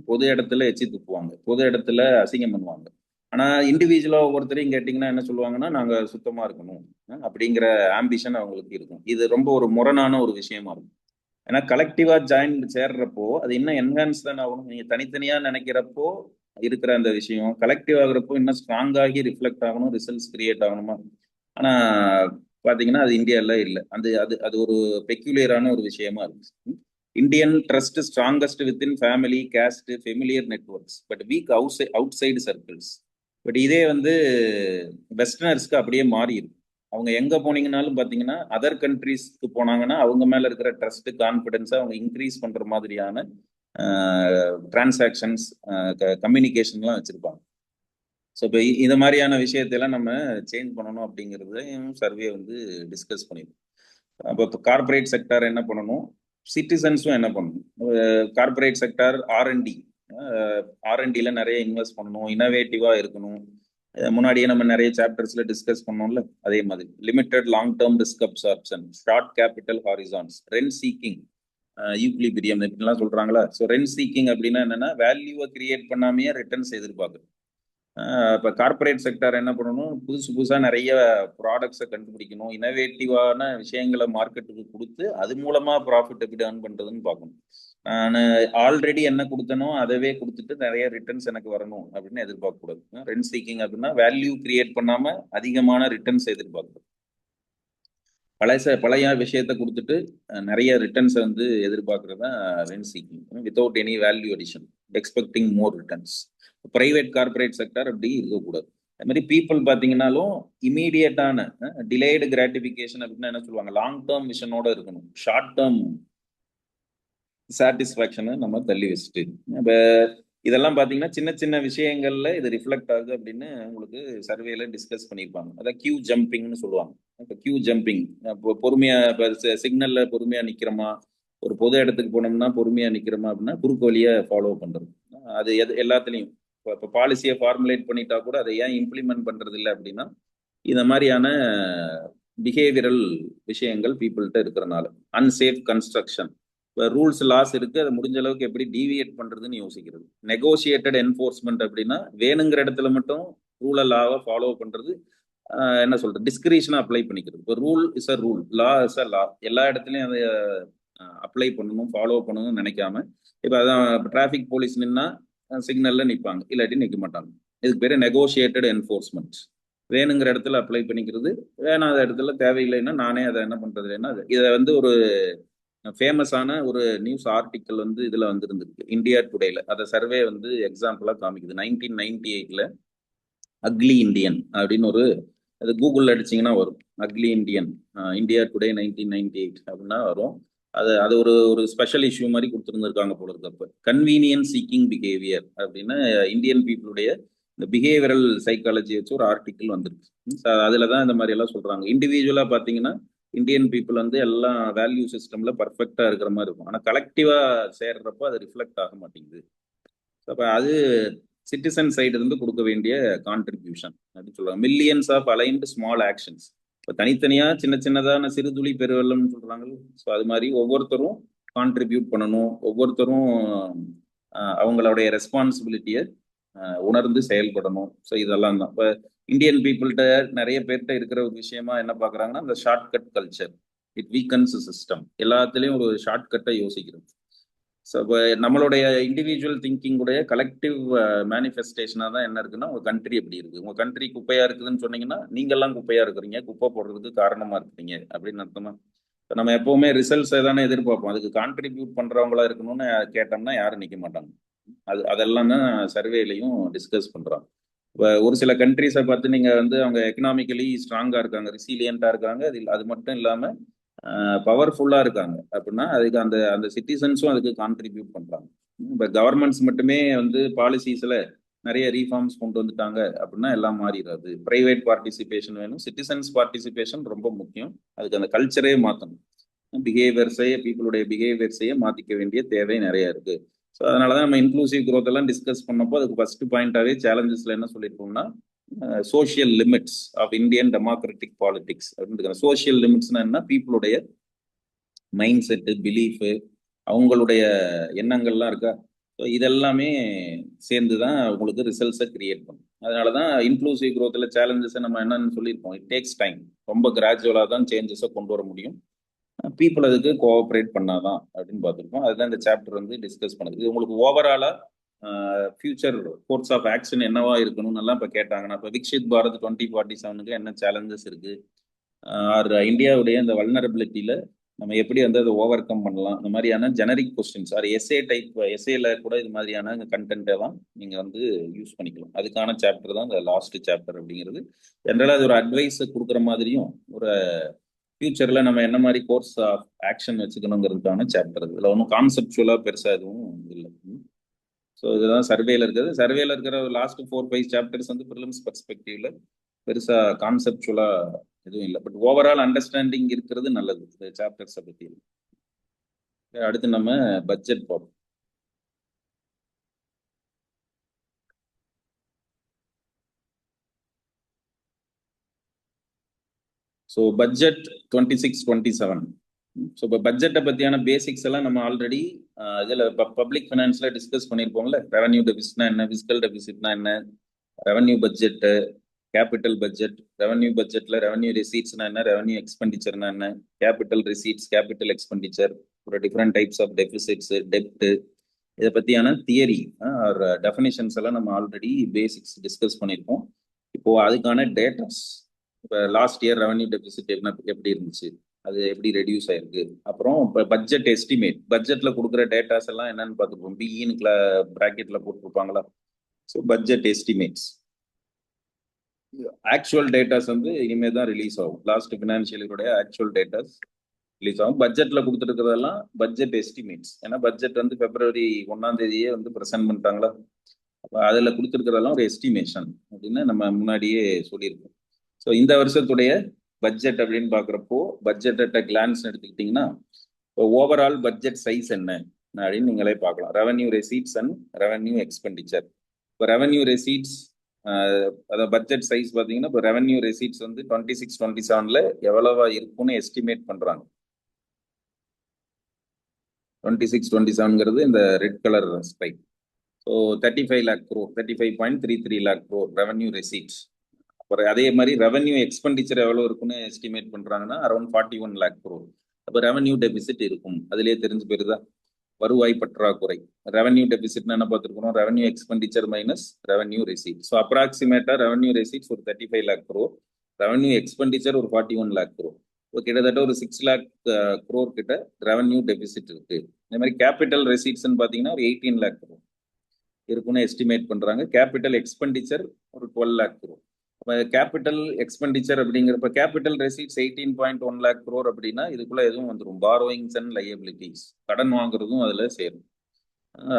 பொது இடத்துல எச்சி துப்புவாங்க, பொது இடத்துல அசிங்கம் பண்ணுவாங்க. ஆனா இண்டிவிஜுவலா ஒவ்வொருத்தரையும் கேட்டிங்கன்னா என்ன சொல்லுவாங்கன்னா, நாங்க சுத்தமா இருக்கணும் அப்படிங்கிற ஆம்பிஷன் அவங்களுக்கு இருக்கும். இது ரொம்ப ஒரு முரணான ஒரு விஷயமா இருக்கும். ஏன்னா கலெக்டிவா ஜாயின் சேர்றப்போ அது இன்னும் என்ஹான்ஸ் தான் ஆகணும். நீங்க தனித்தனியா நினைக்கிறப்போ இருக்கிற அந்த விஷயம் கலெக்டிவ் ஆகுறப்போ இன்னும் ஸ்ட்ராங் ஆகி ரிஃப்ளெக்ட் ஆகணும், ரிசல்ட்ஸ் கிரியேட் ஆகணுமா? ஆனா பாத்தீங்கன்னா அது இந்தியால இல்லை. அது அது அது ஒரு பெக்யூலியரான ஒரு விஷயமா இருக்கு. Indian trust strongest within family, caste, familiar networks but weak outside circles. But இதே வந்து வெஸ்டர்னர்ஸ்க்கு அப்படியே மாறி இருக்கு. அவங்க எங்க போனீங்கன்னாலும் பாத்தீங்கன்னா அதர் கண்ட்ரீஸ்க்கு போனாங்கன்னா அவங்க மேல இருக்கிற ட்ரஸ்ட், கான்ஃபிடன்ஸை அவங்க இன்க்ரீஸ் பண்ற மாதிரியான டிரான்சாக்ஷன்ஸ், கம்யூனிகேஷன்லாம் வச்சிருப்பாங்க. ஸோ இப்போ இந்த மாதிரியான விஷயத்தையெல்லாம் நம்ம சேஞ்ச் பண்ணணும் அப்படிங்கிறதையும் சர்வே வந்து டிஸ்கஸ் பண்ணிடும். அப்போ இப்போ கார்பரேட் செக்டார் என்ன பண்ணணும், சிட்டிசன்ஸும் என்ன பண்ணணும். கார்பரேட் செக்டார் ஆர்என்டியில் நிறைய இன்வெஸ்ட் பண்ணணும், இனோவேட்டிவாக இருக்கணும். முன்னாடியே நம்ம நிறைய சாப்டர்ஸ்ல டிஸ்கஸ் பண்ணோம்ல, அதே மாதிரி limited long term risk absorption, short capital horizons, rent seeking, equilibrium இப்படிலாம் சொல்றாங்களா. ஸோ ரெண்ட் சீக்கிங் அப்படின்னா என்னன்னா வேல்யூவை கிரியேட் பண்ணாமையே ரிட்டர்ன்ஸ் எதிர்பார்க்குது. இப்போ கார்பரேட் செக்டர் என்ன பண்ணணும், புதுசாக நிறைய ப்ராடக்ட்ஸை கண்டுபிடிக்கணும், இனோவேட்டிவான விஷயங்களை மார்க்கெட்டுக்கு கொடுத்து அது மூலமாக ப்ராஃபிட் எப்படி ஏர்ன் பண்ணுறதுன்னு பார்க்கணும். நான் ஆல்ரெடி என்ன கொடுத்தனோ அதவே கொடுத்துட்டு நிறைய ரிட்டர்ன்ஸ் எனக்கு வரணும் அப்படின்னு எதிர்பார்க்கக்கூடாது. ரெண்ட் சீக்கிங் அப்படின்னா வேல்யூ கிரியேட் பண்ணாமல் அதிகமான ரிட்டர்ன்ஸ் எதிர்பார்க்கணும். பழைய விஷயத்தை கொடுத்துட்டு நிறைய ரிட்டர்ன்ஸை வந்து எதிர்பார்க்கறது தான் rent seeking, without any value addition, expecting மோர் ரிட்டர்ன்ஸ். பிரைவேட் கார்பரேட் செக்டர் அப்படி இருக்கக்கூடாது. அது மாதிரி பீப்புள் பார்த்தீங்கன்னாலும் இமீடியட்டான டிலேடு கிராட்டிஃபிகேஷன் அப்படின்னா என்ன சொல்லுவாங்க, லாங் டேர்ம் விஷனோட இருக்கணும். ஷார்ட் டேர்ம் சாட்டிஸ்ஃபேக்ஷனை நம்ம தள்ளி வச்சுட்டு இப்போ இதெல்லாம் பார்த்தீங்கன்னா சின்ன சின்ன விஷயங்கள்ல இது ரிஃப்ளெக்ட் ஆகுது அப்படின்னு உங்களுக்கு சர்வேல டிஸ்கஸ் பண்ணியிருப்பாங்க. அதான் கியூ ஜம்பிங்னு சொல்லுவாங்க. இப்போ கியூ ஜம்பிங், இப்போ பொறுமையா இப்போ சிக்னல்ல பொறுமையா நிக்கிறோமா, ஒரு பொது இடத்துக்கு போனோம்னா பொறுமையா நிக்கிறோமா அப்படின்னா குறுக்கு வழியை ஃபாலோ பண்றது. அது எல்லாத்துலேயும் இப்போ பாலிசியை ஃபார்முலேட் பண்ணிட்டா கூட அதை ஏன் இம்ப்ளிமெண்ட் பண்றது இல்லை அப்படின்னா இந்த மாதிரியான பிஹேவியரல் விஷயங்கள் பீப்புள்கிட்ட இருக்கிறனால. அன்சேஃப் கன்ஸ்ட்ரக்ஷன், இப்போ ரூல்ஸ் லாஸ் இருக்கு, அதை முடிஞ்ச அளவுக்கு எப்படி டீவியேட் பண்றதுன்னு யோசிக்கிறது. நெகோசியேட்டட் என்ஃபோர்ஸ்மெண்ட் அப்படின்னா வேணுங்கிற இடத்துல மட்டும் ரூலை லாவை ஃபாலோ பண்றது. என்ன சொல்றது, டிஸ்கிரிஷனை அப்ளை பண்ணிக்கிறது. இப்போ rule is a rule, law is a law, எல்லா இடத்துலையும் அதை அப்ளை பண்ணணும், ஃபாலோ பண்ணணும்னு நினைக்காம. இப்போ அதான் டிராஃபிக் போலீஸ் நின்னா சிக்னல்ல நிற்பாங்க, இல்லாட்டி நிற்க மாட்டாங்க. இதுக்கு பேர் நெகோசியேட்டட் என்ஃபோர்ஸ்மெண்ட். வேணுங்கிற இடத்துல அப்ளை பண்ணிக்கிறது, வேணாத இடத்துல தேவையில்லைன்னா நானே அதை என்ன பண்றது இல்லைன்னா இதை வந்து ஒரு ஃபேமஸான ஒரு நியூஸ் ஆர்டிக்கல் வந்து இதுல வந்துருந்துருக்கு இந்தியா டுடேல. அதை சர்வே வந்து எக்ஸாம்பிளா காமிக்குது. 1998ல அக்லி இந்தியன் அப்படின்னு ஒரு, அது கூகுளில் அடிச்சிங்கன்னா வரும், அக்லி இந்தியன் இந்தியா டுடே 1998 அப்படின்னா வரும். அது ஒரு ஒரு ஸ்பெஷல் இஷ்யூ மாதிரி கொடுத்துருந்துருக்காங்க போல இருக்கப்ப. கன்வீனியன்ஸ் சீக்கிங் பிஹேவியர் அப்படின்னு இந்தியன் பீப்புளுடைய இந்த பிஹேவியரல் சைக்காலஜி வச்சு ஒரு ஆர்டிக்கிள் வந்துருக்கு. அதுல தான் இந்த மாதிரி எல்லாம் சொல்றாங்க. இண்டிவிஜுவலா பார்த்தீங்கன்னா இந்தியன் பீப்புள் வந்து எல்லாம் வேல்யூ சிஸ்டம்ல பர்ஃபெக்டா இருக்கிற மாதிரி இருக்கும், ஆனால் கலெக்டிவா சேர்றப்போ அது ரிஃப்ளெக்ட் ஆக மாட்டேங்குது. அப்போ அது சிட்டிசன் சைடு இருந்து கொடுக்க வேண்டிய கான்ட்ரிபியூஷன் அப்படின்னு சொல்றாங்க. Millions of aligned small actions, இப்போ தனித்தனியா சின்ன சின்னதான சிறுதுளி பெருவெள்ளம்னு சொல்றாங்க. ஸோ அது மாதிரி ஒவ்வொருத்தரும் கான்ட்ரிபியூட் பண்ணணும், ஒவ்வொருத்தரும் அவங்களுடைய ரெஸ்பான்சிபிலிட்டியை உணர்ந்து செயல்படணும். ஸோ இதெல்லாம் தான் இப்போ இந்தியன் பீப்புள்கிட்ட நிறைய பேர்கிட்ட இருக்கிற ஒரு விஷயமா என்ன பார்க்குறாங்கன்னா இந்த shortcut culture. It weakens system. எல்லாத்துலேயும் ஒரு ஷார்ட்கட்டை யோசிக்கிறது. ஸோ இப்போ நம்மளுடைய இண்டிவிஜுவல் திங்கிங்குடைய கலெக்டிவ் மேனிஃபெஸ்டேஷனாக தான் என்ன இருக்குன்னா, உங்கள் கண்ட்ரி எப்படி இருக்குது, உங்கள் கண்ட்ரி குப்பையாக இருக்குதுன்னு சொன்னீங்கன்னா நீங்கள்லாம் குப்பையாக இருக்கிறீங்க, குப்பை போடுறதுக்கு காரணமாக இருக்கிறீங்க அப்படின்னு அர்த்தமா. இப்போ நம்ம எப்போவுமே ரிசல்ட்ஸை தானே எதிர்பார்ப்போம், அதுக்கு கான்ட்ரிபியூட் பண்ணுறவங்களா இருக்கணும்னு கேட்டோம்னா யாரும் நிற்க மாட்டாங்க. அதெல்லாம் தான் சர்வேலையும் டிஸ்கஸ் பண்ணுறாங்க. இப்போ ஒரு சில கண்ட்ரிஸை பார்த்து நீங்கள் வந்து அவங்க எக்கனாமிக்கலி ஸ்ட்ராங்காக இருக்காங்க, ரிசீலியண்ட்டாக இருக்காங்க, அது மட்டும் இல்லாமல் பவர்ஃபுல்லாக இருக்காங்க அப்படின்னா அதுக்கு அந்த அந்த சிட்டிசன்ஸும் அதுக்கு கான்ட்ரிபியூட் பண்ணுறாங்க. இப்போ கவர்மெண்ட்ஸ் மட்டுமே வந்து பாலிசிஸில் நிறைய ரீஃபார்ம்ஸ் கொண்டு வந்துட்டாங்க அப்படின்னா எல்லாம் மாறிடாது. ப்ரைவேட் பார்ட்டிசிபேஷன் வேணும், சிட்டிசன்ஸ் பார்ட்டிசிபேஷன் ரொம்ப முக்கியம். அதுக்கு அந்த கல்ச்சரே மாற்றணும், பிஹேவியர்ஸையே பீப்புளுடைய பிஹேவியர்ஸையே மாற்றிக்க வேண்டிய தேவை நிறைய இருக்கு. ஸோ அதனால தான் நம்ம இன்க்ளூசிவ் க்ரோத் எல்லாம் டிஸ்கஸ் பண்ணப்போ அதுக்கு ஃபர்ஸ்ட் பாயிண்டாகவே சேலஞ்சஸ்ல என்ன சொல்லியிருக்கோம்னா social limits of Indian democratic politics அப்படின்னு. சோஷியல் லிமிட்ஸ்னா என்ன, பீப்புளுடைய மைண்ட் செட்டு, பிலீஃபு, அவங்களுடைய எண்ணங்கள்லாம் இருக்கா. ஸோ இதெல்லாமே சேர்ந்து தான் உங்களுக்கு ரிசல்ட்ஸை கிரியேட் பண்ணும். அதனால தான் இன்க்ளூசிவ் க்ரோத்தில் சேலஞ்சஸை நம்ம என்னன்னு சொல்லியிருப்போம், இட் டேக்ஸ் டைம். ரொம்ப கிராஜுவலாக தான் சேஞ்சஸை கொண்டு வர முடியும், பீப்புள் அதுக்கு கோஆப்ரேட் பண்ணாதான் அப்படின்னு பார்த்துருக்கோம். அதுதான் இந்த சாப்டர் வந்து டிஸ்கஸ் பண்ணுது. இது உங்களுக்கு ஓவராலாக ஃபியூச்சர் கோர்ஸ் ஆஃப் ஆக்ஷன் என்னவா இருக்கணும்னு எல்லாம் இப்போ கேட்டாங்கன்னா, இப்போ விக்ஷித் பாரத் 2047க்கு என்ன சேலஞ்சஸ் இருக்கு, ஆர் இந்தியாவுடைய இந்த வல்னரபிலிட்டியில நம்ம எப்படி வந்து அதை ஓவர் கம் பண்ணலாம், இந்த மாதிரியான generic questions or SA type, எஸ்ஏல கூட இது மாதிரியான கண்டென்ட்டை தான் நீங்கள் வந்து யூஸ் பண்ணிக்கலாம். அதுக்கான சாப்டர் தான் இந்த லாஸ்ட் சாப்டர் அப்படிங்கிறது. ஜென்ரலாக அது ஒரு அட்வைஸ் கொடுக்குற மாதிரியும் ஒரு ஃபியூச்சரில் நம்ம என்ன மாதிரி கோர்ஸ் ஆஃப் ஆக்ஷன் வச்சுக்கணுங்கிறதுக்கான சாப்டர். இதில் ஒன்றும் கான்செப்டுவலாக பெருசாக எதுவும் இல்லை. ஸோ இதுதான் சர்வேல இருக்கிறது. சர்வேல இருக்கிற லாஸ்ட் 4-5 சாப்டர்ஸ் வந்து ப்ரிலிம்ஸ் பெர்ஸ்பெக்டிவ்ல பெருசாக கான்செப்டுவலாக எதுவும் இல்லை, பட் ஓவரால் அண்டர்ஸ்டாண்டிங் இருக்கிறது நல்லது இந்த சாப்டர்ஸை பற்றி. அடுத்து நம்ம பட்ஜெட் பார்ப்போம். So budget 26-27. ஸோ இப்போ பட்ஜெட்டை பற்றியான பேசிக்ஸ் எல்லாம் நம்ம ஆல்ரெடி இதில் பப்ளிக் ஃபினான்ஸில் டிஸ்கஸ் பண்ணியிருப்போம்ல. ரெவன்யூ டெபிசிட்னா என்ன, ஃபிஸ்கல் டெபிசிட்னா என்ன, revenue budget, capital budget, revenue பட்ஜெட்டில் ரெவன்யூ ரிசீட்ஸ்னா என்ன, ரெவன்யூ எக்ஸ்பெண்டிச்சர்னா என்ன, கேபிட்டல் ரிசீட்ஸ், கேபிட்டல் எக்ஸ்பெண்டிச்சர், ஒரு டிஃப்ரெண்ட் டைப்ஸ் ஆஃப் டெபிசிட்ஸ், டெப்ட், இதை பற்றியான தியரி ஆர் டெஃபினிஷன்ஸ் எல்லாம் நம்ம ஆல்ரெடி பேசிக்ஸ் டிஸ்கஸ் பண்ணியிருக்கோம். இப்போ அதுக்கான டேட்டாஸ், இப்போ லாஸ்ட் இயர் ரெவன்யூ டெபிசிட் எப்படி இருந்துச்சு, அது எப்படி ரெடியூஸ் ஆயிருக்கு, அப்புறம் இப்போ பட்ஜெட் எஸ்டிமேட், பட்ஜெட்டில் கொடுக்குற டேட்டாஸ் எல்லாம் என்னன்னு பார்த்துருப்போம். பிஇன்னு ப்ராக்கெட்டில் போட்டிருப்பாங்களா. So budget estimates, actual datas வந்து இனிமேல் தான் ரிலீஸ் ஆகும். லாஸ்ட் ஃபினான்ஷியல் இயருடைய ஆக்சுவல் டேட்டாஸ் ரிலீஸ் ஆகும். பட்ஜெட்டில் கொடுத்துருக்கிறதெல்லாம் பட்ஜெட் எஸ்டிமேட்ஸ். ஏன்னா பட்ஜெட் வந்து February 1 வந்து ப்ரெசென்ட் பண்ணிட்டாங்களா. அப்போ அதில் கொடுத்துருக்கிறதெல்லாம் ஒரு எஸ்டிமேஷன் அப்படின்னு நம்ம முன்னாடியே சொல்லியிருக்கோம். ஸோ இந்த வருஷத்துடைய பட்ஜெட் அப்படின்னு பார்க்குறப்போ பட்ஜெட் அட் கிளான்ஸ் எடுத்துக்கிட்டிங்கன்னா இப்போ ஓவரால் பட்ஜெட் சைஸ் என்ன அப்படின்னு நீங்களே பார்க்கலாம். Revenue receipts and revenue expenditure. இப்போ ரெவன்யூ ரெசீட்ஸ் அதாவது பட்ஜெட் சைஸ் பார்த்தீங்கன்னா இப்போ ரெவன்யூ ரெசீட்ஸ் வந்து 26-27 எவ்வளவா இருக்கும்னு எஸ்டிமேட் பண்ணுறாங்க. 26-27 இந்த red colour stripe. So 35 lakh crore, 35.33 lakh crore revenue receipts. அப்புறம் அதே மாதிரி ரெவன்யூ எக்ஸ்பெண்டிச்சர் எவ்வளோ இருக்குன்னு எஸ்டிமேட் பண்ணுறாங்கன்னா அரௌண்ட் 41 lakh crore. அப்போ ரெவன்யூ டெபிசிட் இருக்கும். அதுலேயே தெரிஞ்சு போயிருதா, வருவாய் பற்றாக்குறை. ரெவன்யூ டெபிசிட்னா என்ன பார்த்துருக்கணும், revenue expenditure minus revenue receipt. So அப்ராக்சிமேட்டாக ரெவன்யூ ரெசீட்ஸ் ஒரு 35 lakh crore, ரெவன்யூ எக்ஸ்பெண்டிச்சர் ஒரு 41 lakh crore. இப்போ கிட்டத்தட்ட ஒரு 6 lakh crore கிட்ட ரெவன்யூ டெபிசிட் இருக்கு. இந்த மாதிரி கேபிட்டல் ரெசீட்ஸ்ன்னு பார்த்தீங்கன்னா ஒரு 18 lakh crore இருக்குன்னு எஸ்டிமேட் பண்ணுறாங்க. கேபிட்டல் எக்ஸ்பெண்டிச்சர் ஒரு 12 lakh crore. அப்போ கேபிட்டல் எக்ஸ்பெண்டிச்சர் அப்படிங்கிறப்ப கேபிட்டல் ரெசீட்ஸ் 18.1 lakh crore அப்படின்னா இதுக்குள்ள எதுவும் வந்துடும், பாரோயிங்ஸ் அண்ட் லையபிலிட்டிஸ், கடன் வாங்குறதும் அதில் சேரும்.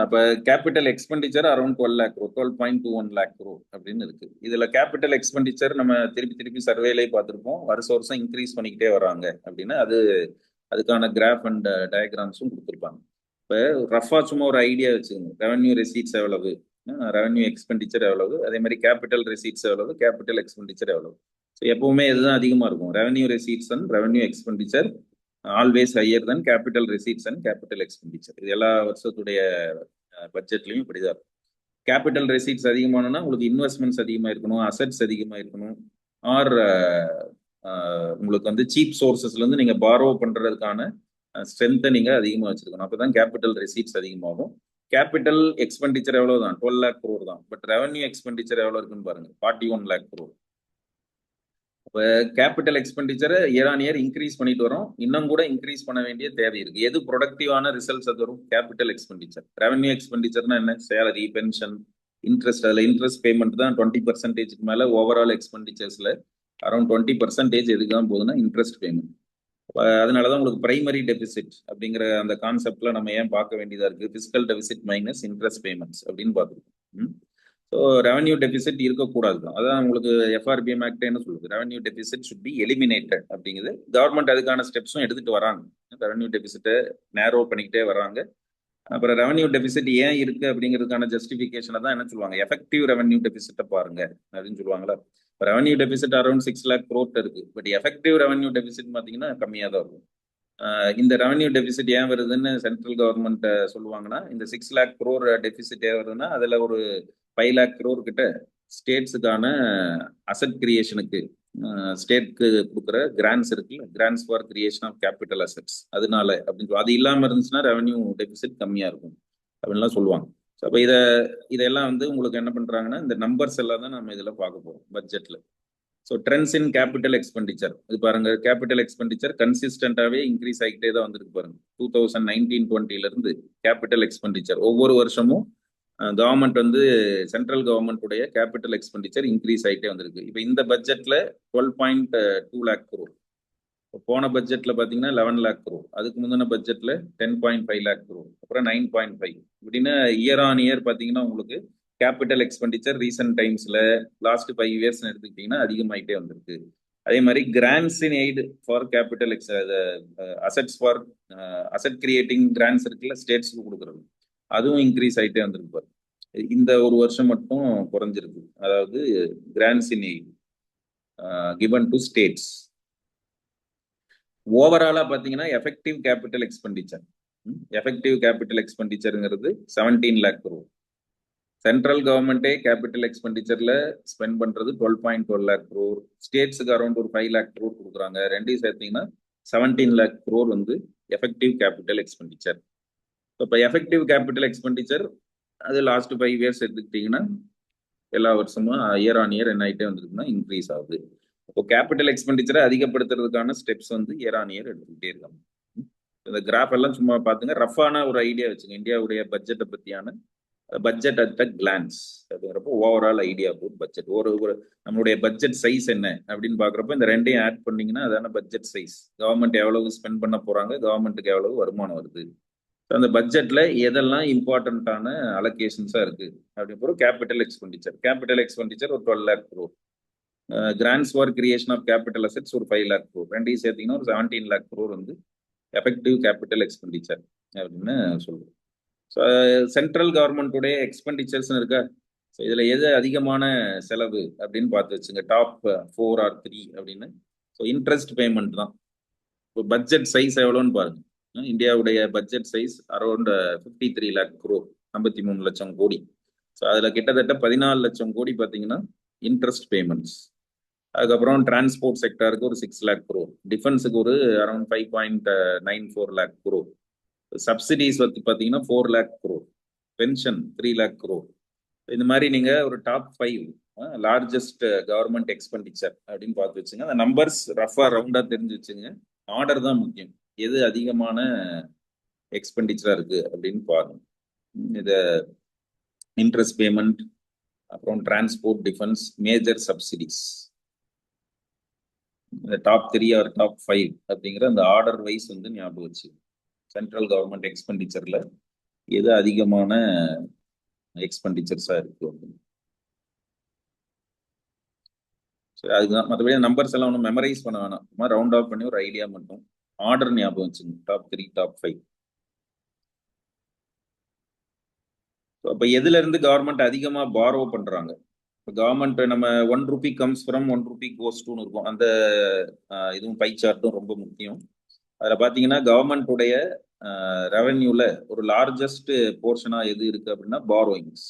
அப்போ capital expenditure around 12 lakh crore, 12.21 lakh crore அப்படின்னு இருக்கு. இதில் கேபிட்டல் எக்ஸ்பெண்டிச்சர் நம்ம திருப்பி சர்வேலே பார்த்துருப்போம், வருஷம் இன்க்ரீஸ் பண்ணிக்கிட்டே வராங்க அப்படின்னு. அதுக்கான கிராஃப் அண்ட் டயக்ராம்ஸும் கொடுத்துருப்பாங்க. இப்போ ரஃபா சும்மா ஒரு ஐடியா வச்சுக்கோங்க, ரெவன்யூ ரெசீட்ஸ் எவ்வளவு, ரெவன்யூ எக்ஸ்பெண்டிச்சர் எவ்வளவு, அதே மாதிரி கேபிட்டல் ரெசீட்ஸ் எவ்வளவு, கேபிட்டல் எக்ஸ்பெண்டிச்சர் எவ்வளவு. ஸோ எப்பவுமே இதுதான் அதிகமாக இருக்கும், revenue receipts and revenue expenditure always higher than capital receipts and capital expenditure. இது எல்லா வருஷத்துடைய பட்ஜெட்லையும் இப்படிதான் இருக்கும். கேபிட்டல் ரெசீட்ஸ் அதிகமானோன்னா உங்களுக்கு இன்வெஸ்ட்மெண்ட்ஸ் அதிகமாக இருக்கணும், அசட்ஸ் அதிகமாக இருக்கணும், ஆர் உங்களுக்கு வந்து சீப் சோர்சஸ்லேருந்து நீங்கள் பாரோ பண்ணுறதுக்கான ஸ்ட்ரென்த்தை நீங்கள் அதிகமாக வச்சுருக்கணும். அப்போ தான் கேபிட்டல் ரெசீட்ஸ் அதிகமாகும். கேபிட்டல் எக்ஸ்பெண்டிச்சர் எவ்வளோ தான், 12 lakh crore தான். பட் ரெவன்யூ எக்ஸ்பெண்டிச்சர் எவ்வளோ இருக்குன்னு பாருங்க, 41 lakh crore. இப்போ கேபிட்டல் எக்ஸ்பெண்டிச்சரை இயர் ஆன் இயர் இன்க்ரீஸ் பண்ணிட்டு வரோம், இன்னும் கூட இன்க்ரீஸ் பண்ண வேண்டிய தேவை இருக்கு. எது ப்ரொடக்டிவான ரிசல்ட்ஸ் அது வரும், கேபிட்டல் எக்ஸ்பெண்டிச்சர். ரெவன்யூ எக்ஸ்பெண்டிச்சர்னா என்ன, சேலரி, பென்ஷன், இன்ட்ரெஸ்ட். அதில் இன்ட்ரெஸ்ட் பேமெண்ட் தான் 20% மேலே ஓவரால் எக்ஸ்பெண்டிச்சர்ஸில் அரௌண்ட் 20% எதுக்கு தான் போகுதுன்னா இன்ட்ரெஸ்ட் பேமெண்ட். அதனால தான் உங்களுக்கு பிரைமரி டெபிசிட் அப்படிங்கிற அந்த கான்செப்ட்ல நம்ம ஏன் பார்க்க வேண்டியதா இருக்கு, physical deficit minus interest payments அப்படின்னு பார்த்துருக்கோம். ஸோ ரெவன்யூ டெபிசிட் இருக்கக்கூடாது தான். அதான் உங்களுக்கு FRBM ஆக்ட் என்ன சொல்லுது, revenue deficit should be eliminated அப்படிங்குது. கவர்மெண்ட் அதுக்கான ஸ்டெப்ஸும் எடுத்துட்டு வராங்க, ரெவன்யூ டெபிசிட்டை நேரோ பண்ணிக்கிட்டே வராங்க. அப்புறம் ரெவன்யூ டெபிசிட் ஏன் இருக்கு அப்படிங்கிறதுக்கான ஜஸ்டிஃபிகேஷனை தான் என்ன சொல்லுவாங்க, எஃபெக்டிவ் ரெவன்யூ டெபிசிட்டை பாருங்க அப்படின்னு சொல்லுவாங்களா. Revenue deficit around 6 lakh crore இருக்கு, பட் எஃபெக்டிவ் ரெவன்யூ டெபிசிட் பார்த்தீங்கன்னா கம்மியாக தான் இருக்கும். இந்த ரெவன்யூ டெபிசிட் ஏன் வருதுன்னு சென்ட்ரல் கவர்மெண்ட் சொல்லுவாங்கன்னா, இந்த 6 lakh crore டெபிசிட் ஏன் வருதுன்னா அதில் ஒரு 5 lakh crore கிட்ட ஸ்டேட்ஸுக்கான அசட் கிரியேஷனுக்கு ஸ்டேட்க்கு கொடுக்குற கிராண்ட்ஸ் இருக்குல்ல, grants for creation of capital assets, அதனால அப்படின்னு அது இல்லாமல் இருந்துச்சுன்னா ரெவன்யூ டெபிசிட் கம்மியாக இருக்கும் அப்படின்லாம் சொல்லுவாங்க. ஸோ அப்போ இதெல்லாம் வந்து உங்களுக்கு என்ன பண்ணுறாங்கன்னா இந்த நம்பர்ஸ் எல்லாம் தான் நம்ம இதில் பார்க்க போகிறோம் பட்ஜெட்டில். ஸோ ட்ரெண்ட்ஸ் இன் கேபிட்டல் எக்ஸ்பெண்டிச்சர் இது பாருங்க, கேபிட்டல் எக்ஸ்பெண்டிச்சர் கன்சிஸ்டண்டாகவே இன்க்ரீஸ் ஆகிட்டே தான் வந்திருக்கு பாருங்க. 2019-20 கேபிட்டல் எக்ஸ்பெண்டிச்சர் ஒவ்வொரு வருஷமும் கவர்மெண்ட் வந்து சென்ட்ரல் கவர்மெண்ட்டுடைய கேபிட்டல் எக்ஸ்பெண்டிச்சர் இன்க்ரீஸ் ஆகிட்டே வந்திருக்கு. இப்போ இந்த பட்ஜெட்ல 12.2 lakh crore, போன பட்ஜெட்ல பாத்தீங்கன்னா 11 lakh crore, அதுக்கு முந்தின பட்ஜெட்ல 10.5 lakh crore, அப்புறம் 9.5 இப்படின்னு இயர் ஆன் இயர் பாத்தீங்கன்னா உங்களுக்கு கேபிட்டல் எக்ஸ்பெண்டிச்சர் ரீசெண்ட் டைம்ஸ்ல லாஸ்ட் 5 years எடுத்துக்கிட்டீங்கன்னா அதிகமாயிட்டே வந்திருக்கு. அதே மாதிரி grants in aid for capital assets for asset creating grants இருக்குல்ல, ஸ்டேட்ஸ்க்கு கொடுக்குறது, அதுவும் இன்க்ரீஸ் ஆகிட்டே வந்திருக்கு. இந்த ஒரு வருஷம் மட்டும் குறைஞ்சிருக்கு. அதாவது grants in aid given to states ஓவராலா பாத்தீங்கன்னா effective capital expenditure, effective capital எக்ஸ்பெண்டிச்சருங்கிறது 17 lakh crore. சென்ட்ரல் கவர்மெண்டே கேபிட்டல் எக்ஸ்பெண்டிச்சர்ல ஸ்பெண்ட் பண்றது 12.12 lakh crore. ஸ்டேட்ஸுக்கு அரௌண்ட் ஒரு 5 lakh crore கொடுக்குறாங்க. ரெண்டையும் சேர்த்தீங்கன்னா 17 lakh crore வந்து எஃபெக்டிவ் கேபிட்டல் எக்ஸ்பெண்டிச்சர். இப்போ எஃபெக்டிவ் கேபிட்டல் எக்ஸ்பெண்டிச்சர் அது லாஸ்ட் 5 years எடுத்துக்கிட்டீங்கன்னா எல்லா வருஷமும் இயர் ஆன் இயர் என்ன ஆகிட்டே வந்துருக்குன்னா இன்க்ரீஸ் ஆகுது. இப்போ கேபிட்டல் எக்ஸ்பெண்டிச்சரை அதிகப்படுத்துறதுக்கான ஸ்டெப்ஸ் வந்து இயர் ஆன் இயர் எடுத்துக்கிட்டே இருக்காங்க. இந்த கிராஃப் எல்லாம் சும்மா பார்த்துங்க, ரஃபான ஒரு ஐடியா வச்சுங்க இந்தியாவுடைய பட்ஜெட்டை பற்றியான பட்ஜெட் அட் த கிளான்ஸ் அப்படிங்கிறப்போ ஓவரால் ஐடியா போட் பட்ஜெட் ஒரு நம்மளுடைய பட்ஜெட் சைஸ் என்ன அப்படின்னு பார்க்குறப்ப இந்த ரெண்டையும் ஆட் பண்ணீங்கன்னா அதான பட்ஜெட் சைஸ். கவர்மெண்ட் எவ்வளவு ஸ்பெண்ட் பண்ண போறாங்க, கவர்மெண்ட்டுக்கு எவ்வளவு வருமானம் வருது, அந்த பட்ஜெட்ல எதெல்லாம் இம்பார்ட்டன்டான அலோகேஷன்ஸா இருக்கு அப்படின்னு கேபிட்டல் எக்ஸ்பெண்டிச்சர் ஒரு 12 lakh crore. Grants for creation of capital assets ஒரு 5 lakh crore. ரெண்டையும் சேர்த்தீங்கன்னா ஒரு 17 lakh crore வந்து எஃபெக்டிவ் கேபிட்டல் எக்ஸ்பெண்டிச்சர் அப்படின்னு சொல்லுவோம். சென்ட்ரல் கவர்மெண்ட்டுடைய எக்ஸ்பெண்டிச்சர்ஸ் இருக்கா, இதுல எது அதிகமான செலவு அப்படின்னு பார்த்து வச்சுங்க. டாப் 4 or 3 அப்படின்னு. ஸோ இன்ட்ரெஸ்ட் பேமெண்ட் தான். இப்போ பட்ஜெட் சைஸ் எவ்வளோன்னு பாருங்க. இந்தியாவுடைய budget size around 53 lakh crore, 53 லட்சம் கோடி. ஸோ அதுல கிட்டத்தட்ட 14 லட்சம் கோடி பார்த்தீங்கன்னா இன்ட்ரெஸ்ட் பேமெண்ட்ஸ். அதுக்கப்புறம் டிரான்ஸ்போர்ட் செக்டருக்கு ஒரு 6 lakh crore, டிஃபென்ஸுக்கு ஒரு அரௌண்ட் 5.94 lakh crore, சப்சிடிஸ் வந்து பார்த்தீங்கன்னா 4 lakh crore, pension 3 lakh crore. இந்த மாதிரி நீங்க ஒரு டாப் 5 லார்ஜஸ்ட் கவர்மெண்ட் எக்ஸ்பெண்டிச்சர் அப்படின்னு பார்த்து வச்சுங்க. அந்த நம்பர்ஸ் ரஃபா ரவுண்டா தெரிஞ்சு வச்சுங்க. ஆர்டர் தான் முக்கியம், எது அதிகமான எக்ஸ்பெண்டிச்சரா இருக்கு அப்படின்னு பாருங்க. இத இன்ட்ரெஸ்ட் பேமெண்ட், அப்புறம் டிரான்ஸ்போர்ட், டிஃபென்ஸ், மேஜர் சப்சிடிஸ், இந்த டாப் 3 ஆர் டாப் 5 அப்படிங்கிற அந்த ஆர்டர் வைஸ் வந்து ஞாபகம் வச்சு சென்ட்ரல் கவர்மெண்ட் எக்ஸ்பெண்டிச்சர்ல எது அதிகமான எக்ஸ்பெண்டிச்சர்ஸா இருக்கு அப்படின்னு. சரி, அதுதான். மற்றபடி நம்பர்ஸ் எல்லாம் ஒன்றும் மெமரைஸ் பண்ண வேணாம், சும்மா ரவுண்ட் ஆஃப் பண்ணி ஒரு ஐடியா மட்டும் ஆர்டர் ஞாபகம் வச்சுங்க. Top 3 top 5. அப்போ எதுல இருந்து கவர்மெண்ட் அதிகமா பாரோ பண்றாங்க, கவர்மெண்ட் நம்ம 1 rupee கம்ஸ் ஃப்ரம் 1 rupee கோஸ் டூன்னு இருக்கும். அந்த இதுவும் பை சார்ட்டும் ரொம்ப முக்கியம். அதில் பார்த்தீங்கன்னா கவர்மெண்ட்டுடைய ரெவன்யூல ஒரு லார்ஜஸ்ட் போர்ஷனா எது இருக்கு அப்படின்னா பாரோயிங்ஸ்.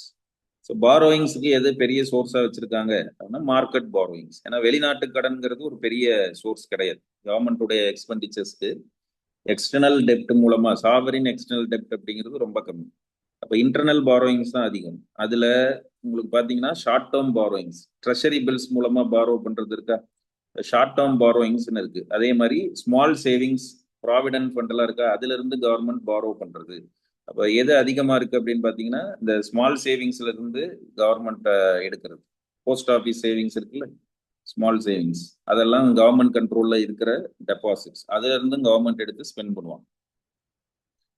ஸோ பாரோயிங்ஸுக்கு எது பெரிய சோர்ஸா வச்சிருக்காங்க அப்படின்னா மார்க்கெட் பாரோயிங்ஸ். ஏன்னா வெளிநாட்டு கடன்கிறது ஒரு பெரிய சோர்ஸ் கிடையாது கவர்மெண்ட்டுடைய எக்ஸ்பெண்டிச்சர்ஸ்க்கு. எக்ஸ்டர்னல் டெப்ட் மூலமா சாவரின் எக்ஸ்டர்னல் டெப்ட் அப்படிங்கிறது ரொம்ப கம்மி. அப்போ இன்டர்னல் பாரோயிங்ஸ் தான் அதிகம். அதுல உங்களுக்கு பாத்தீங்கன்னா short term borrowings, treasury bills மூலமா பாரோ பண்றது இருக்கா, ஷார்ட் டேர்ம் பாரோயிங்ஸ்னு இருக்கு. அதே மாதிரி ஸ்மால் சேவிங்ஸ், ப்ராவிடன்ட் ஃபண்ட் எல்லாம் இருக்கா, அதுல இருந்து கவர்மெண்ட் பாரோ பண்றது. அப்ப எது அதிகமா இருக்கு அப்படின்னு பாத்தீங்கன்னா இந்த ஸ்மால் சேவிங்ஸ்ல இருந்து கவர்மெண்ட் எடுக்கிறது. போஸ்ட் ஆஃபீஸ் சேவிங்ஸ் இருக்குல்ல, ஸ்மால் சேவிங்ஸ், அதெல்லாம் கவர்மெண்ட் கண்ட்ரோல்ல இருக்கிற டெபாசிட்ஸ், அதுல இருந்து கவர்மெண்ட் எடுத்து ஸ்பெண்ட் பண்ணுவாங்க.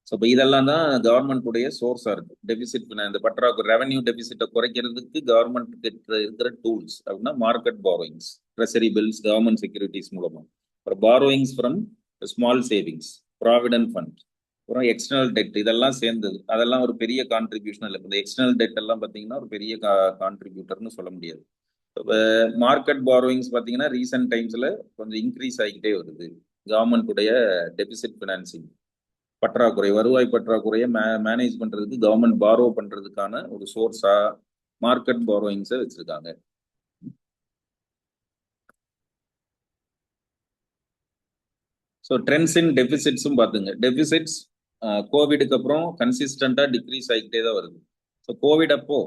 ஸோ இப்போ இதெல்லாம் தான் கவர்மெண்ட்டுடைய சோர்ஸா இருக்கு. டெபிசிட், இந்த பற்றாக்குறை ரெவன்யூ டெபிசிட்டை குறைக்கிறதுக்கு கவர்மெண்ட் இருக்கிற டூல்ஸ் அப்படின்னா market borrowings, treasury bills, government securities மூலமா, அப்புறம் borrowings from small savings, provident fund, அப்புறம் எக்ஸ்டர்னல் டெட், இதெல்லாம் சேர்ந்தது. அதெல்லாம் ஒரு பெரிய கான்ட்ரிபியூஷன் இல்லை. இந்த எக்ஸ்டர்னல் டெட் எல்லாம் பார்த்தீங்கன்னா ஒரு பெரிய கான்ட்ரிபியூட்டர்னு சொல்ல முடியாது. இப்போ மார்க்கெட் பாரோயிங்ஸ் பார்த்தீங்கன்னா ரீசெண்ட் டைம்ஸ்ல கொஞ்சம் இன்க்ரீஸ் ஆகிக்கிட்டே வருது. கவர்மெண்ட்டுடைய டெபிசிட் ஃபினான்சிங், பற்றாக்குறை, வருவாய் பற்றாக்குறையை மேனேஜ் பண்றதுக்கு கவர்மெண்ட் பாரோ பண்றதுக்கான ஒரு சோர்ஸா மார்க்கெட் பாரோயிங்ஸை வச்சிருக்காங்க. ஸோ ட்ரெண்ட்ஸ் இன் டெபிசிட்ஸும் பார்த்துங்க. டெபிசிட்ஸ் கோவிடுக்கு அப்புறம் கன்சிஸ்டண்டா டிக்ரீஸ் ஆகிட்டே தான் வருது. ஸோ கோவிட் அப்போ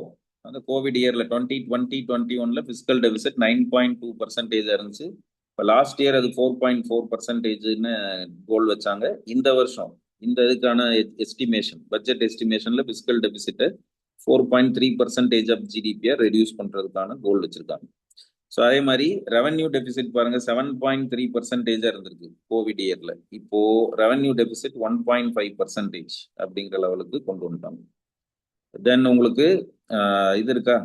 அந்த கோவிட் இயர்ல 2020-21 ஃபிஸ்கல் டெபிசிட் 9.2% இருந்துச்சு. இப்போ லாஸ்ட் இயர் அது 4.4%ன்னு கோல் வச்சாங்க. இந்த வருஷம் இந்த இதுக்கான எஸ்டிமேஷன், பட்ஜெட் எஸ்டிமேஷன்ல பிஸ்கல் டெபிசிட்டை 4.3% ஆஃப் ஜிடிபியை ரெடியூஸ் பண்றதுக்கான கோல் வச்சிருக்காங்க. ஸோ அதே மாதிரி ரெவன்யூ டெபிசிட் பாருங்க 7.3% இருந்திருக்கு கோவிட் இயர்ல. இப்போ ரெவன்யூ டெபிசிட் 1.5% அப்படிங்கிற லெவலுக்கு கொண்டு வந்துட்டாங்க. தென் உங்களுக்கு இது இருக்கா,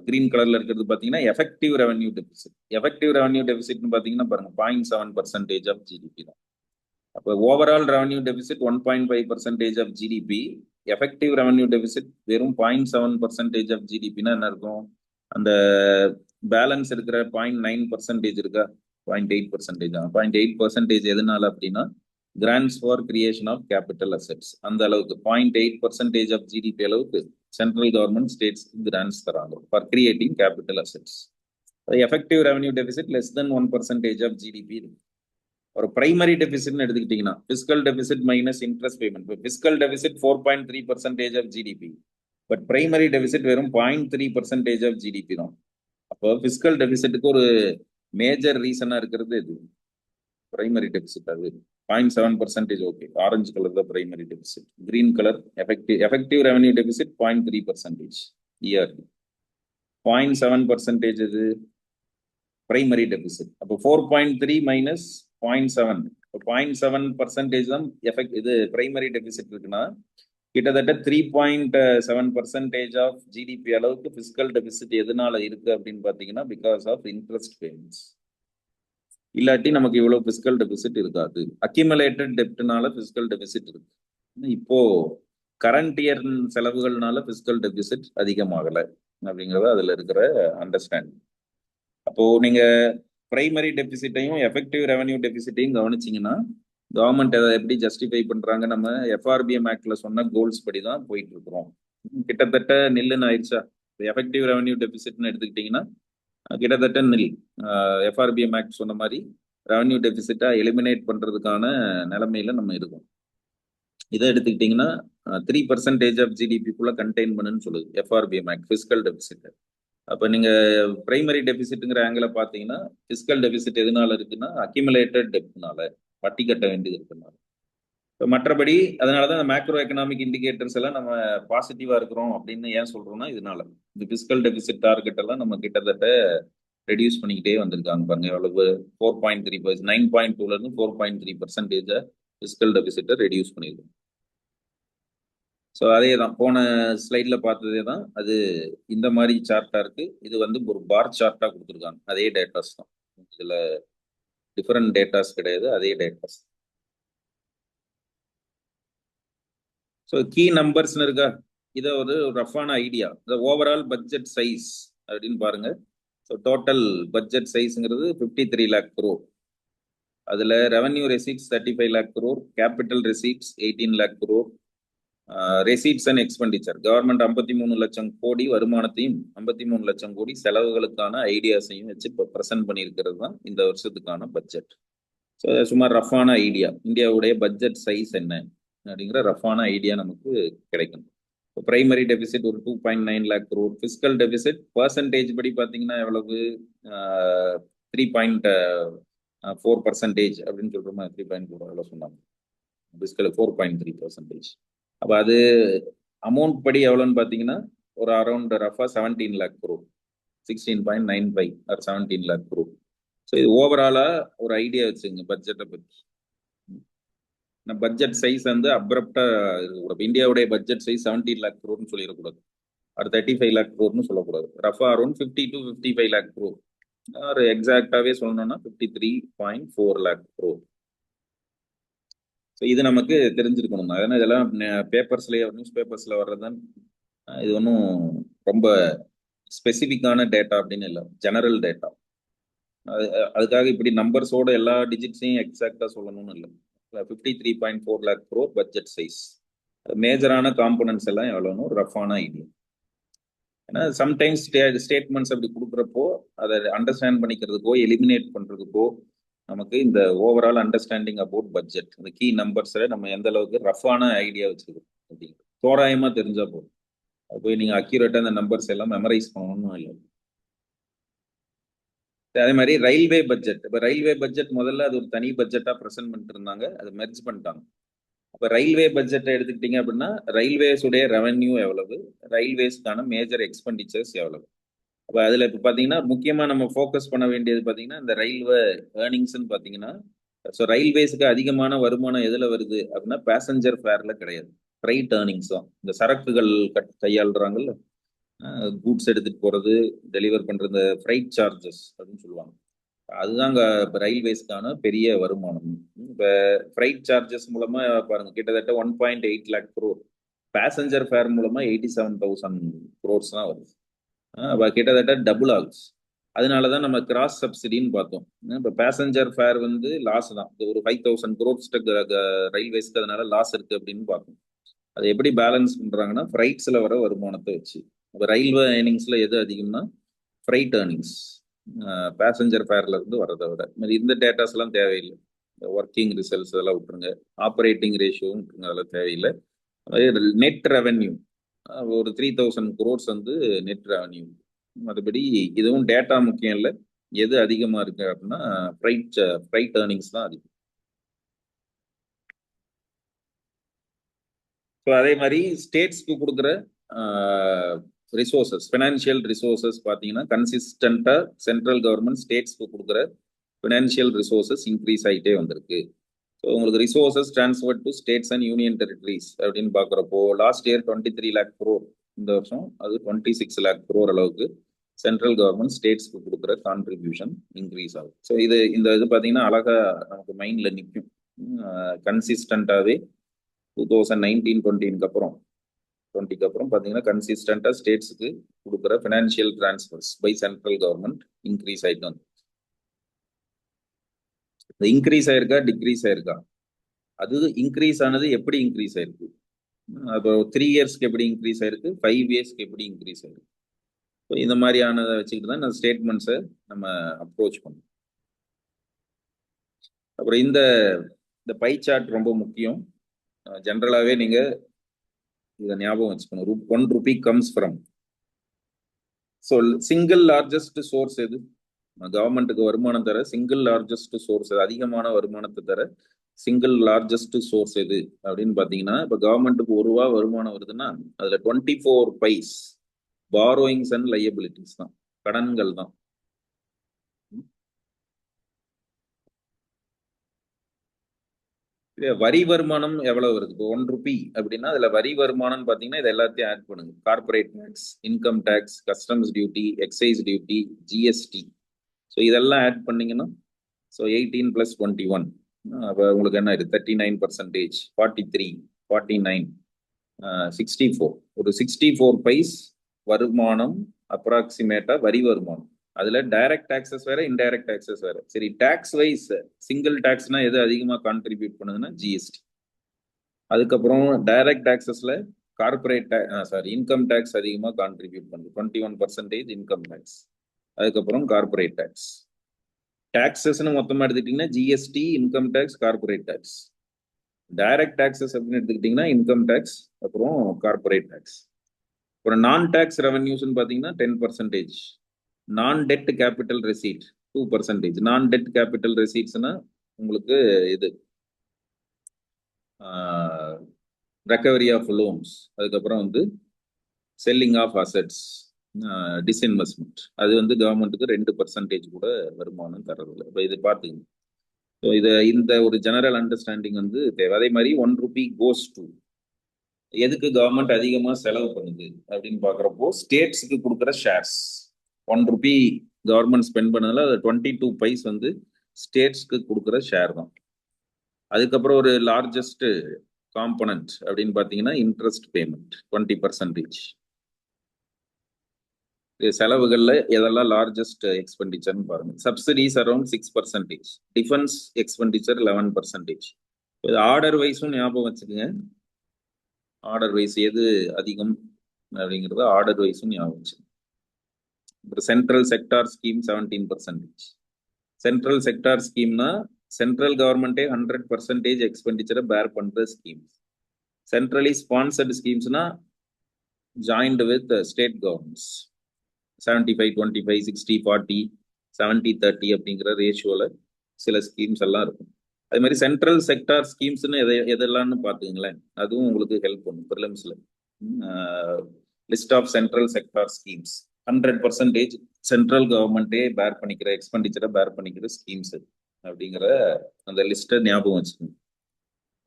கிரீன் கலர்ல இருக்கிறது பாத்தீங்கன்னா effective revenue deficit. Effective revenue டெபிசிட்னு பாத்தீங்கன்னா பாருங்க 0.7% ஆஃப் ஜிடிபி தான். அப்போ overall revenue deficit 1.5% of GDP, effective revenue deficit வெறும் 0.7% ஆஃப் ஜிடிபின்னா என்ன இருக்கும், அந்த பேலன்ஸ் இருக்கிற 0.9% இருக்கா, 0.8% தான். 0.8% எதனால அப்படின்னா grants for creation of capital assets. அந்த அளவுக்கு 0.8% ஆஃப் ஜிடிபி அளவுக்கு சென்ட்ரல் கவர்மெண்ட் ஸ்டேட்ஸ் கிராண்ட்ஸ் தராங்க for creating capital assets. Effective revenue deficit less than 1% of GDP. ஒரு பிரைமரி டெபிசிட்னு எடுத்துக்கிட்டீங்கன்னா fiscal deficit minus interest payment. இப்போ fiscal deficit 4.3% of GDP, but primary deficit வெறும் 0.3% of GDP தான். அப்போ fiscal டெபிசிட்டுக்கு ஒரு major ரீசனா இருக்கிறது இது பிரைமரி டெபிசிட். அது 0.7%. ஓகே, ஆரஞ்சு கலர் தான் primary deficit, green colour effective revenue deficit 0.3% yearly. 0.7% இது பிரைமரி டெபிசிட். அப்போ 4.3 மைனஸ் 0.7, 0.7% தான் எஃபெக்ட். இது பிரைமரி டெபிசிட் இருக்குன்னா கிட்டத்தட்ட 3.7% ஆஃப் ஜிடிபி அளவுக்கு பிஸ்கல் டெபிசிட் எதனால இருக்கு அப்படின்னு பாத்தீங்கன்னா பிகாஸ் ஆஃப் இன்ட்ரெஸ்ட் பேமெண்ட்ஸ். இல்லாட்டி நமக்கு இவ்வளவு பிஸ்கல் டெபிசிட் இருக்காது. அக்யூமுலேட்டட் டெப்ட்னால பிஸ்கல் டெபிசிட் இருக்கு. இப்போ கரண்ட் இயர் செலவுகள்னால பிஸ்கல் டெபிசிட் அதிகமாகலை அப்படிங்கறது அதுல இருக்கிற அண்டர்ஸ்டாண்டிங். அப்போ நீங்க பிரைமரி டெபிசிட்டையும் எஃபெக்டிவ் ரெவன்யூ டெபிசிட்டையும் கவனிச்சிங்கன்னா கவர்மெண்ட் அதை எப்படி ஜஸ்டிஃபை பண்றாங்க, நம்ம எஃப்ஆர்பிஎம் ஆக்ட்ல சொன்ன கோல்ஸ் படி தான் போயிட்டு இருக்கிறோம். கிட்டத்தட்ட நில்லுன்னு ஆயிடுச்சா. எஃபெக்டிவ் ரெவன்யூ டெபிசிட்னு எடுத்துக்கிட்டீங்கன்னா கிட்டத்தட்ட நில். எஃப்ஆர்பிஎம் ஆக்ட் சொன்ன மாதிரி ரெவன்யூ டெபிசிட்டா எலிமினேட் பண்றதுக்கான நிலைமையில நம்ம இருக்கோம். இதை எடுத்துக்கிட்டீங்கன்னா 3% ஆஃப் ஜிடிபிக்குள்ள கண்டெயின் பண்ணுன்னு சொல்லுது எஃப்ஆர்பிஎம் ஆக்ட் பிஸ்கல் டெபிசிட். அப்ப நீங்க பிரைமரி டெபிசிட்ங்கிற ஆங்கில பாத்தீங்கன்னா பிஸ்கல் டெபிசிட் எதனால இருக்குன்னா அக்யூமுலேட்டட் டெப்ட்னால, வட்டி கட்ட வேண்டியது இருக்குனால. மற்றபடி அதனாலதான் மேக்ரோ எக்கனாமிக் இண்டிகேட்டர்ஸ் எல்லாம் நம்ம பாசிட்டிவா இருக்கிறோம் அப்படின்னு ஏன் சொல்றோம்னா இதனால இந்த பிஸ்கல் டெபிசிட் டார்கெட் எல்லாம் நம்ம கிட்டத்தட்ட ரெடியூஸ் பண்ணிக்கிட்டே வந்திருக்காங்க. பாருங்க எவ்வளவு 4.3%, 9.2ல இருந்து 4.3% பிஸ்கல் டெபிசிட்டை ரெடியூஸ் பண்ணிருக்கோம். ஸோ அதே தான் போன ஸ்லைட்ல பார்த்ததே தான். அது இந்த மாதிரி சார்ட்டா இருக்கு. இது வந்து ஒரு பார் சார்ட்டா கொடுத்துருக்காங்க. அதே டேட்டாஸ் தான், இதுல டிஃபரெண்ட் டேட்டாஸ் கிடையாது, அதே டேட்டாஸ். ஸோ கீ நம்பர்ஸ்னு இருக்கா, இதை ஒரு ரஃபான ஐடியா. இந்த ஓவரால் பட்ஜெட் சைஸ் அப்படின்னு பாருங்க. ஸோ டோட்டல் பட்ஜெட் சைஸ்ங்கிறது 53 lakh crore. அதுல revenue receipts 35 lakh crore, capital receipts 18 lakh crore, receipts and expenditure government 53 லட்சம் கோடி வருமானத்தையும் 53 லட்சம் கோடி செலவுகளுக்கான ஐடியாஸையும் வச்சு இப்போ ப்ரெசென்ட் பண்ணியிருக்கிறது தான் இந்த வருஷத்துக்கான பட்ஜெட். ஸோ சுமார் ரஃபான ஐடியா, இந்தியாவுடைய பட்ஜெட் சைஸ் என்ன அப்படிங்கிற ரஃபான ஐடியா நமக்கு கிடைக்கும். இப்போ பிரைமரி டெபிசிட் ஒரு 2.9 lakh crore, fiscal deficit percentage படி பார்த்தீங்கன்னா எவ்வளவு 3.4% அப்படின்னு சொல்றோமா, 3.4 எவ்வளோ சொன்னாங்க, பிஸ்கல் 4.3%. அப்போ அது அமௌண்ட் படி எவ்வளோன்னு பார்த்தீங்கன்னா ஒரு அரௌண்ட் ரஃபா 17 lakh crore, 16.95 or 17 lakh crore. So இது ஓவராலா ஒரு ஐடியா வச்சுங்க பட்ஜெட்டை பற்றி. பட்ஜெட் சைஸ் வந்து அப்ரப்டா இருக்கக்கூடாது. இந்தியாவுடைய பட்ஜெட் சைஸ் 17 lakh crore சொல்லிடக்கூடாது, அது 35 lakh crore சொல்லக்கூடாது. ரஃபா அரௌண்ட் 50 to 55 lakh crore, ஒரு எக்ஸாக்டாவே சொல்லணும்னா 53.4 lakh crore. ஸோ இது நமக்கு தெரிஞ்சிருக்கணும். அதனால இதெல்லாம் பேப்பர்ஸ்லேயே நியூஸ் பேப்பர்ஸ்ல வர்றதுதான். இது ஒன்றும் ரொம்ப ஸ்பெசிஃபிக்கான டேட்டா அப்படின்னு இல்லை, ஜெனரல் டேட்டா. அதுக்காக இப்படி நம்பர்ஸோட எல்லா டிஜிட்ஸையும் எக்ஸாக்டா சொல்லணும்னு இல்லை. 53.4 lakh crore பட்ஜெட் சைஸ். மேஜரான காம்போனன்ட்ஸ் எல்லாம் எவ்வளோன்னு ரஃபான ஐடியா. ஏன்னா சம்டைம்ஸ் ஸ்டேட்மெண்ட்ஸ் அப்படி கொடுக்குறப்போ அதை அண்டர்ஸ்டாண்ட் பண்ணிக்கிறதுக்கோ எலிமினேட் பண்றதுக்கோ நமக்கு இந்த ஓவரால் அண்டர்ஸ்டாண்டிங் அபவுட் பட்ஜெட், இந்த கீ நம்பர்ஸ்ல நம்ம எந்த அளவுக்கு ரஃபான ஐடியா வச்சிருக்கோம் அப்படிங்கிறது தோராயமா தெரிஞ்சா போதும். அது போய் நீங்க அக்யூரேட்டா அந்த நம்பர்ஸ் எல்லாம் மெமரைஸ் பண்ணணும்னு இல்லை. அதே மாதிரி ரயில்வே பட்ஜெட். இப்போ ரயில்வே பட்ஜெட் முதல்ல அது ஒரு தனி பட்ஜெட்டா ப்ரெசென்ட் பண்ணிட்டு இருந்தாங்க, அதை மெர்ஜ் பண்ணிட்டாங்க. இப்போ ரயில்வே பட்ஜெட்டை எடுத்துக்கிட்டீங்க அப்படின்னா ரயில்வேஸ் உடைய ரெவன்யூ எவ்வளவு, ரயில்வேஸ்க்கான மேஜர் எக்ஸ்பெண்டிச்சர்ஸ் எவ்வளவு. அப்போ அதில் இப்போ பார்த்தீங்கன்னா முக்கியமாக நம்ம ஃபோக்கஸ் பண்ண வேண்டியது பார்த்தீங்கன்னா இந்த ரயில்வே ஏர்னிங்ஸ்ன்னு பார்த்தீங்கன்னா, ஸோ ரயில்வேஸுக்கு அதிகமான வருமானம் எதில் வருது அப்படின்னா பேசஞ்சர் ஃபேரில் கிடையாது, ஃப்ரைட் ஏர்னிங்ஸ் தான். இந்த சரக்குகள் கையாளுறாங்கல்ல, கூட்ஸ் எடுத்துகிட்டு போகிறது, டெலிவர் பண்ணுற இந்த ஃப்ரைட் சார்ஜஸ் அப்படின்னு சொல்லுவாங்க, அதுதான் இப்போ ரயில்வேஸ்க்கான பெரிய வருமானம். இப்போ ஃப்ரைட் சார்ஜஸ் மூலமாக பாருங்க கிட்டத்தட்ட 1.8 lakh crore, பேசஞ்சர் ஃபேர் மூலமாக 87,000 crores தான் வருது. கிட்டத்தட்ட டபுள் ஆகுது. அதனாலதான் நம்ம கிராஸ் சப்சிடின்னு பார்த்தோம். இப்போ பேசஞ்சர் ஃபேர் வந்து லாஸ் தான். இது ஒரு 5000 crores ரயில்வேஸ்க்கு அதனால லாஸ் இருக்கு அப்படின்னு பார்க்கணும். அதை எப்படி பேலன்ஸ் பண்றாங்கன்னா ஃப்ரைட்ஸ்ல வர வருமானத்தை வச்சு. இப்போ ரயில்வே ஏர்னிங்ஸ்ல எது அதிகம்னா ஃப்ரைட் ஏர்னிங்ஸ், பேசஞ்சர் ஃபேர்ல இருந்து வரதை விட. இந்த டேட்டாஸ் எல்லாம் தேவையில்லை. ஒர்க்கிங் ரிசல்ட்ஸ் அதெல்லாம் விட்டுருங்க, ஆப்ரேட்டிங் ரேஷியோவும் விட்டுருங்க, அதெல்லாம் தேவையில்லை. நெட் ரெவென்யூ ஒரு 3000 crores வந்து நெட் ரெவென்யூ. மற்றபடி இதுவும் டேட்டா முக்கியம் இல்லை. எது அதிகமா இருக்கு அப்படின்னா ஃப்ரைட் ஏர்னிங்ஸ் தான் அதிகம். ஸோ அதே மாதிரி ஸ்டேட்ஸ்க்கு கொடுக்குற ரிசோர்சஸ், ஃபினான்ஷியல் ரிசோர்சஸ் பார்த்தீங்கன்னா கன்சிஸ்டண்டா சென்ட்ரல் கவர்மெண்ட் ஸ்டேட்ஸ்க்கு கொடுக்குற ஃபினான்ஷியல் ரிசோர்சஸ் இன்க்ரீஸ் ஆகிட்டே வந்திருக்கு. ஸோ உங்களுக்கு resources transfer to states and union territories அப்படின்னு பார்க்குறப்போ லாஸ்ட் இயர் 23 lakh crore, இந்த வருஷம் அது 26 lakh crore அளவுக்கு சென்ட்ரல் கவர்மெண்ட் ஸ்டேட்ஸ்க்கு கொடுக்குற கான்ட்ரிபியூஷன் இன்க்ரீஸ் ஆகும். ஸோ இந்த இது பார்த்தீங்கன்னா அழகா நமக்கு மைண்ட்ல நிற்கும். கன்சிஸ்டண்டாகவே 2019-20 அப்புறம் 20க்கு அப்புறம் பார்த்தீங்கன்னா கன்சிஸ்டண்டா ஸ்டேட்ஸுக்கு கொடுக்குற financial transfers by central government increase ஆகிட்டு வந்து இன்க்ரீஸ் ஆயிருக்கா டிக்ரீஸ் ஆயிருக்கா? அது இன்க்ரீஸ் ஆனது எப்படி இன்க்ரீஸ் ஆயிருக்கு? அப்போ 3 இயர்ஸ்க்கு எப்படி இன்க்ரீஸ் ஆயிருக்கு, 5 இயர்ஸ்க்கு எப்படி இன்க்ரீஸ் ஆயிருக்கு? இந்த மாதிரியானதை வச்சுக்கிட்டு தான் ஸ்டேட்மெண்ட்ஸை நம்ம அப்ரோச் பண்ணணும். அப்புறம் இந்த பை சார்ட் ரொம்ப முக்கியம். ஜென்ரலாகவே நீங்க இதை ஞாபகம் வச்சுக்கணும். 1 rupee comes from. So single largest source எது? கவர்மெண்ட்டுக்கு வருமானம் தர சிங்கிள் லார்ஜஸ்ட் சோர்ஸ், அதிகமான வருமானத்தை தர சிங்கிள் லார்ஜஸ்ட் சோர்ஸ் எது அப்படின்னு பாத்தீங்கன்னா, இப்ப கவர்மெண்ட்டுக்கு ₹1 வருமானம் வருதுன்னா அதுல 24 பைஸ் பாரோயிங்ஸ் அண்ட் லையபிலிட்டிஸ் தான், கடன்கள் தான். வரி வருமானம் எவ்வளவு வருது? இப்போ 1 rupee அப்படின்னா அதுல வரி வருமானம் பாத்தீங்கன்னா இது எல்லாத்தையும் ஆட் பண்ணுங்க. Corporate tax, income tax, customs duty, excise duty, GST. So இதெல்லாம் ஆட் பண்ணீங்கன்னா ஸோ 18 + 21 அப்போ உங்களுக்கு என்ன இது 39%, 43, 49, 64. ஒரு 64 பைஸ் வருமானம் அப்ராக்சிமேட்டா வரி வருமானம். அதுல டைரக்ட் டாக்ஸஸ் வேற, இன்டைரக்ட் டாக்ஸஸ் வேற. சரி, டாக்ஸ் வைஸ் சிங்கிள் டாக்ஸ்னா எது அதிகமா கான்ட்ரிபியூட் பண்ணுதுன்னா ஜிஎஸ்டி. அதுக்கப்புறம் டைரக்ட் டாக்ஸஸ்ல கார்பரேட் இன்கம் டேக்ஸ் அதிகமா கான்ட்ரிபியூட் பண்ணுது, 21% இன்கம் டேக்ஸ். அதுக்கப்புறம் கார்பரேட் டேக்ஸ். டாக்ஸஸ்ன்னு மொத்தமா எடுத்துக்கிட்டீங்கன்னா GST, income tax, corporate tax. Direct taxes அப்படின்னு எடுத்துக்கிட்டீங்கன்னா இன்கம் டேக்ஸ், அப்புறம் கார்பரேட் டேக்ஸ். அப்புறம் நான் டேக்ஸ் ரெவன்யூஸ்ன்னு பார்த்தீங்கன்னா 10%. நான் டெட் கேபிட்டல் ரெசீட் 2%. நான் டெட் கேபிட்டல் ரெசீட்ஸ்னா உங்களுக்கு இது ரெக்கவரி ஆஃப் லோன்ஸ், அதுக்கப்புறம் வந்து செல்லிங் ஆஃப் அசெட்ஸ், டிஸ்இன்வெஸ்ட்மெண்ட். அது வந்து கவர்மெண்ட்டுக்கு 2% கூட வருமானம் தரதில்லை. இப்போ இது பார்த்துக்கணும். ஸோ இந்த ஒரு ஜெனரல் அண்டர்ஸ்டாண்டிங் வந்து தேவை. அதே மாதிரி 1 rupee கோஸ் டு எதுக்கு கவர்மெண்ட் அதிகமாக செலவு பண்ணுது அப்படின்னு பார்க்குறப்போ ஸ்டேட்ஸுக்கு கொடுக்குற ஷேர்ஸ். 1 rupee கவர்மெண்ட் ஸ்பெண்ட் பண்ணதுல 22 பைஸ் வந்து ஸ்டேட்ஸ்க்கு கொடுக்குற ஷேர் தான். அதுக்கப்புறம் ஒரு லார்ஜஸ்ட் காம்பனன்ட் அப்படின்னு பார்த்தீங்கன்னா இன்ட்ரெஸ்ட் பேமெண்ட் 20%. செலவுகள்ல எதெல்லாம் லார்ஜஸ்ட் எக்ஸ்பெண்டிச்சர்னு பாருங்க. Subsidies around 6%, defence expenditure 11%. Order வைஸும் ஞாபகம் வச்சுக்கோங்க. ஆர்டர் வைஸ் எது அதிகம் அப்படிங்கிறத ஆர்டர் வைஸும் ஞாபகம் வச்சுக்கோங்க. Central sector scheme 17%. Central sector ஸ்கீம்னா சென்ட்ரல் கவர்மெண்டே 100% எக்ஸ்பெண்டிச்சரை பேர் பண்ற ஸ்கீம். சென்ட்ரலி ஸ்பான்சர்டு ஸ்கீம்ஸ்னா ஜாயின்ட் வித் ஸ்டேட் கவர்மெண்ட்ஸ் 75-25, 60-40, 70-30 அப்படிங்கிற ரேஷியோல சில ஸ்கீம்ஸ் எல்லாம் இருக்கும். அதே மாதிரி சென்ட்ரல் செக்டார் ஸ்கீம்ஸ்னு எதெல்லாம்னு பார்த்துங்களேன், அதுவும் உங்களுக்கு ஹெல்ப் பண்ணும் ப்ரிலிம்ஸ்ல. List of central sector schemes 100% central கவர்மெண்டே பேர் பண்ணிக்கிற எக்ஸ்பெண்டிச்சரை பேர் பண்ணிக்கிற ஸ்கீம்ஸ் அப்படிங்கிற அந்த லிஸ்ட்டை ஞாபகம் வச்சுக்கோங்க.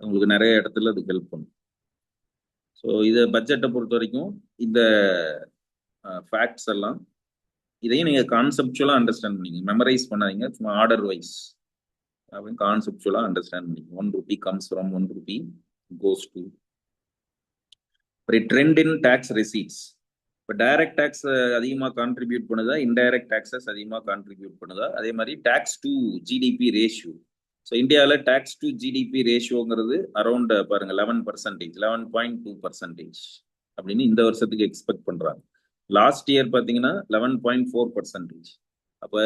உங்களுக்கு நிறைய இடத்துல அது ஹெல்ப் பண்ணும். ஸோ இதை பட்ஜெட்டை பொறுத்த வரைக்கும் இந்த ஃபேக்ட்ஸ் எல்லாம் இதையும் நீங்க கான்செப்சுவலா அண்டர்ஸ்டாண்ட் பண்ணிங்க, மெமரைஸ் பண்ணாதீங்க. சும்மா ஆர்டர் வைஸ் அப்படின்னு கான்செப்சுவலா அண்டர்ஸ்டாண்ட் பண்ணிங்க. 1 rupee comes from, 1 rupee goes to. Trend in tax receipts. இப்போ டைரக்ட் டேக்ஸ் அதிகமாக கான்ட்ரிபியூட் பண்ணுதா, இன்டைரக்ட் டேக்ஸஸ் அதிகமாக கான்ட்ரிபியூட் பண்ணுதா, அதே மாதிரி tax to GDP ratio. So இந்தியாவில் டேக்ஸ் டு ஜிடிபி ரேஷியோங்கிறது அரௌண்ட் பாருங்க 11%, 11.2% அப்படின்னு இந்த வருஷத்துக்கு எக்ஸ்பெக்ட் பண்றாங்க. லாஸ்ட் இயர் பார்த்தீங்கன்னா 11.4%. அப்போ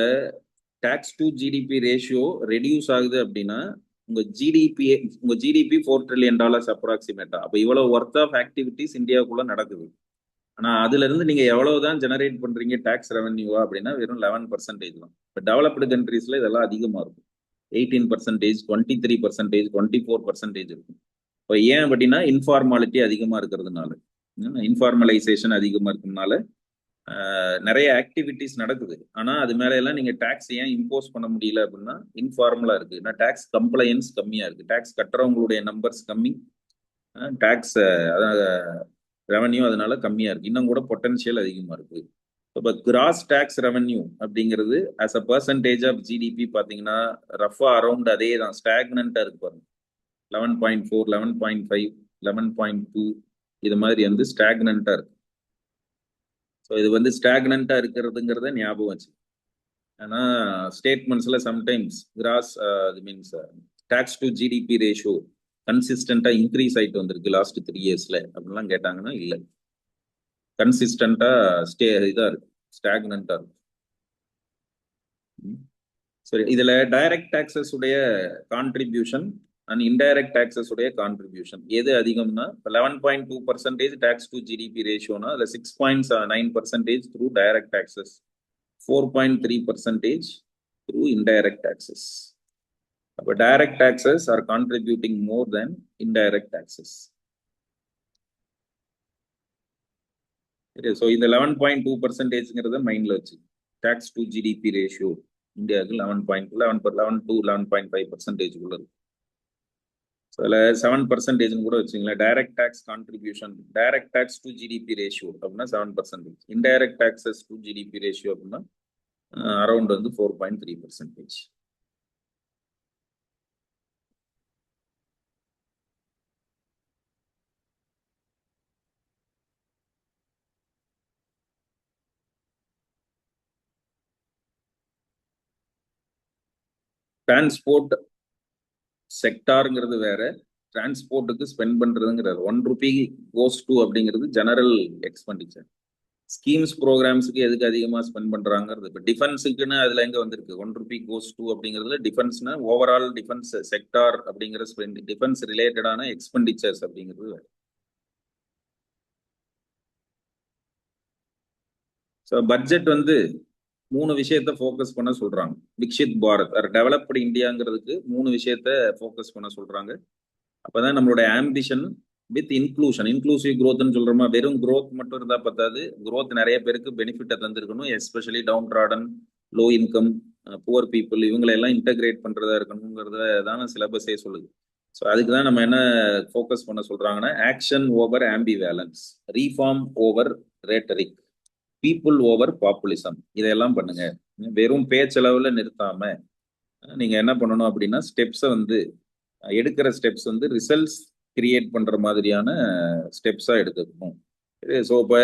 tax to GDP ratio reduce ஆகுது அப்படின்னா உங்க ஜிடிபி $4 trillion அப்ராக்சிமேட்டா. அப்போ இவ்வளவு ஒர்த் ஆஃப் ஆக்டிவிட்டிஸ் இந்தியாவுக்குள்ள நடக்குது. ஆனா அதுல இருந்து நீங்க எவ்வளவுதான் ஜெனரேட் பண்றீங்க டாக்ஸ் ரெவன்யூவா அப்படின்னா வெறும் 11% தான். இப்போ டெவலப்டு கண்ட்ரீஸ்ல இதெல்லாம் அதிகமா இருக்கும். 18%, 23%, 24% இருக்கும். இப்போ ஏன் அப்படின்னா இன்ஃபார்மாலிட்டி அதிகமா இருக்கிறதுனால, இன்ஃபார்மலைசேஷன் அதிகமா இருக்கிறதுனால நிறைய ஆக்டிவிட்டிஸ் நடக்குது. ஆனா அது மேல எல்லாம் நீங்க டாக்ஸ் ஏன் இம்போஸ் பண்ண முடியல அப்படின்னா இன்ஃபார்மலா இருக்கு. ஏன்னா டாக்ஸ் கம்ப்ளையன்ஸ் கம்மியா இருக்கு, டாக்ஸ் கட்டுறவங்களுடைய நம்பர்ஸ் கம்மி, டாக்ஸ் ரெவன்யூ அதனால கம்மியா இருக்கு. இன்னும் கூட பொட்டன்ஷியல் அதிகமா இருக்கு. இப்போ கிராஸ் டாக்ஸ் ரெவன்யூ அப்படிங்கிறது as a percentage of GDP பார்த்தீங்கன்னா ரஃபா அரௌண்ட் அதே தான், ஸ்டாக்னண்டா இருக்கு பாருங்க. 11.4, 11.5, 11.2 இது மாதிரி வந்து ஸ்டாக்னண்டா இருக்கு. ஸோ இது வந்து ஸ்டாக்னண்டா இருக்கிறதுங்கிறத ஞாபகம் வச்சு. ஆனா ஸ்டேட்மெண்ட்ஸ்ல sometimes gross means tax to GDP ratio கன்சிஸ்டண்டா இன்க்ரீஸ் ஆயிட்டு வந்திருக்கு லாஸ்ட் 3 இயர்ஸ்ல அப்படிலாம் கேட்டாங்கன்னா இல்லை, கன்சிஸ்டண்டா இதா இருக்கு, ஸ்டாக்னண்டா இருக்கு. சரி, இதுல டைரக்ட் டாக்ஸஸ் உடைய கான்ட்ரிபியூஷன் அண்ட் இன்டைரக்ட் டாக்ஸஸ் உடைய கான்ட்ரிபியூஷன் எது அதிகம்னா 11.2% டாக்ஸ் டு ஜிடிபி ரேஷியோனா அதுல 6.9% through direct taxes, 4.3% through indirect taxes. அப்போ டைரக்ட் டாக்ஸஸ் ஆர் கான்ட்ரிபியூட்டிங் மோர் தென் இன்டைரக்ட் டாக்ஸஸ். ஸோ இந்த 11.2%ங்கிறத மைண்ட்ல வச்சு டாக்ஸ் டு ஜிடிபி ரேஷியோ இந்தியாவுக்கு 11 to 11.5%குள்ள இருக்கு. ஸோ அதில் 7% கூட வச்சுங்களேன். Direct tax contribution, direct tax to GDP ratio அப்படின்னா 7%, indirect taxes to GDP ratio அப்படின்னா அரௌண்ட் வந்து 4.3%. டிரான்ஸ்போர்ட் செக்டாருங்கிறது வேற, டிரான்ஸ்போர்ட்டுக்கு ஸ்பெண்ட் பண்றதுங்கிறது 1 rupee கோஸ் டு அப்படிங்கிறது ஜெனரல் எக்ஸ்பெண்டிச்சர். ஸ்கீம்ஸ் ப்ரோக்ராம்ஸுக்கு எதுக்கு அதிகமாக ஸ்பெண்ட் பண்றாங்கிறது இப்போ டிஃபென்ஸுக்குன்னு அதுல எங்க வந்திருக்கு 1 rupee கோஸ் டு அப்படிங்கிறதுல டிஃபென்ஸ்னா ஓவரால் டிஃபென்ஸ் செக்டார் அப்படிங்கிற ஸ்பெண்ட், டிஃபென்ஸ் ரிலேட்டடான எக்ஸ்பெண்டிச்சர்ஸ் அப்படிங்கிறது வேற. ஸோ பட்ஜெட் வந்து 3 விஷயத்த ஃபோக்கஸ் பண்ண சொல்றாங்க. விக்ஷித் பாரத் ஆர் டெவலப்டு இந்தியாங்கிறதுக்கு 3 விஷயத்த ஃபோக்கஸ் பண்ண சொல்றாங்க. அப்பதான் நம்மளோட ஆம்பிஷன் வித் இன்க்ளூஷன், இன்க்ளூசிவ் க்ரோத்னு சொல்றோமா, வெறும் க்ரோத் மட்டும் இருந்தா பத்தாது, க்ரோத் நிறைய பேருக்கு பெனிஃபிட்டை தந்திருக்கணும். Especially downtrodden, low income, poor people integrate எல்லாம் இன்டகிரேட் பண்றதா இருக்கணுங்கிறத தானே சிலபஸே சொல்லுது. ஸோ அதுக்கு தான் நம்ம என்ன ஃபோக்கஸ் பண்ண சொல்றாங்கன்னா action over ambivalence, reform over rhetoric, people over populism, இதெல்லாம் பண்ணுங்க. வெறும் பேச்சளவுல நிறுத்தாம நீங்க என்ன பண்ணணும் அப்படின்னா ஸ்டெப்ஸை வந்து எடுக்கிற ஸ்டெப்ஸ் வந்து ரிசல்ட்ஸ் கிரியேட் பண்ற மாதிரியான ஸ்டெப்ஸா எடுத்துக்கணும். ஸோ இப்போ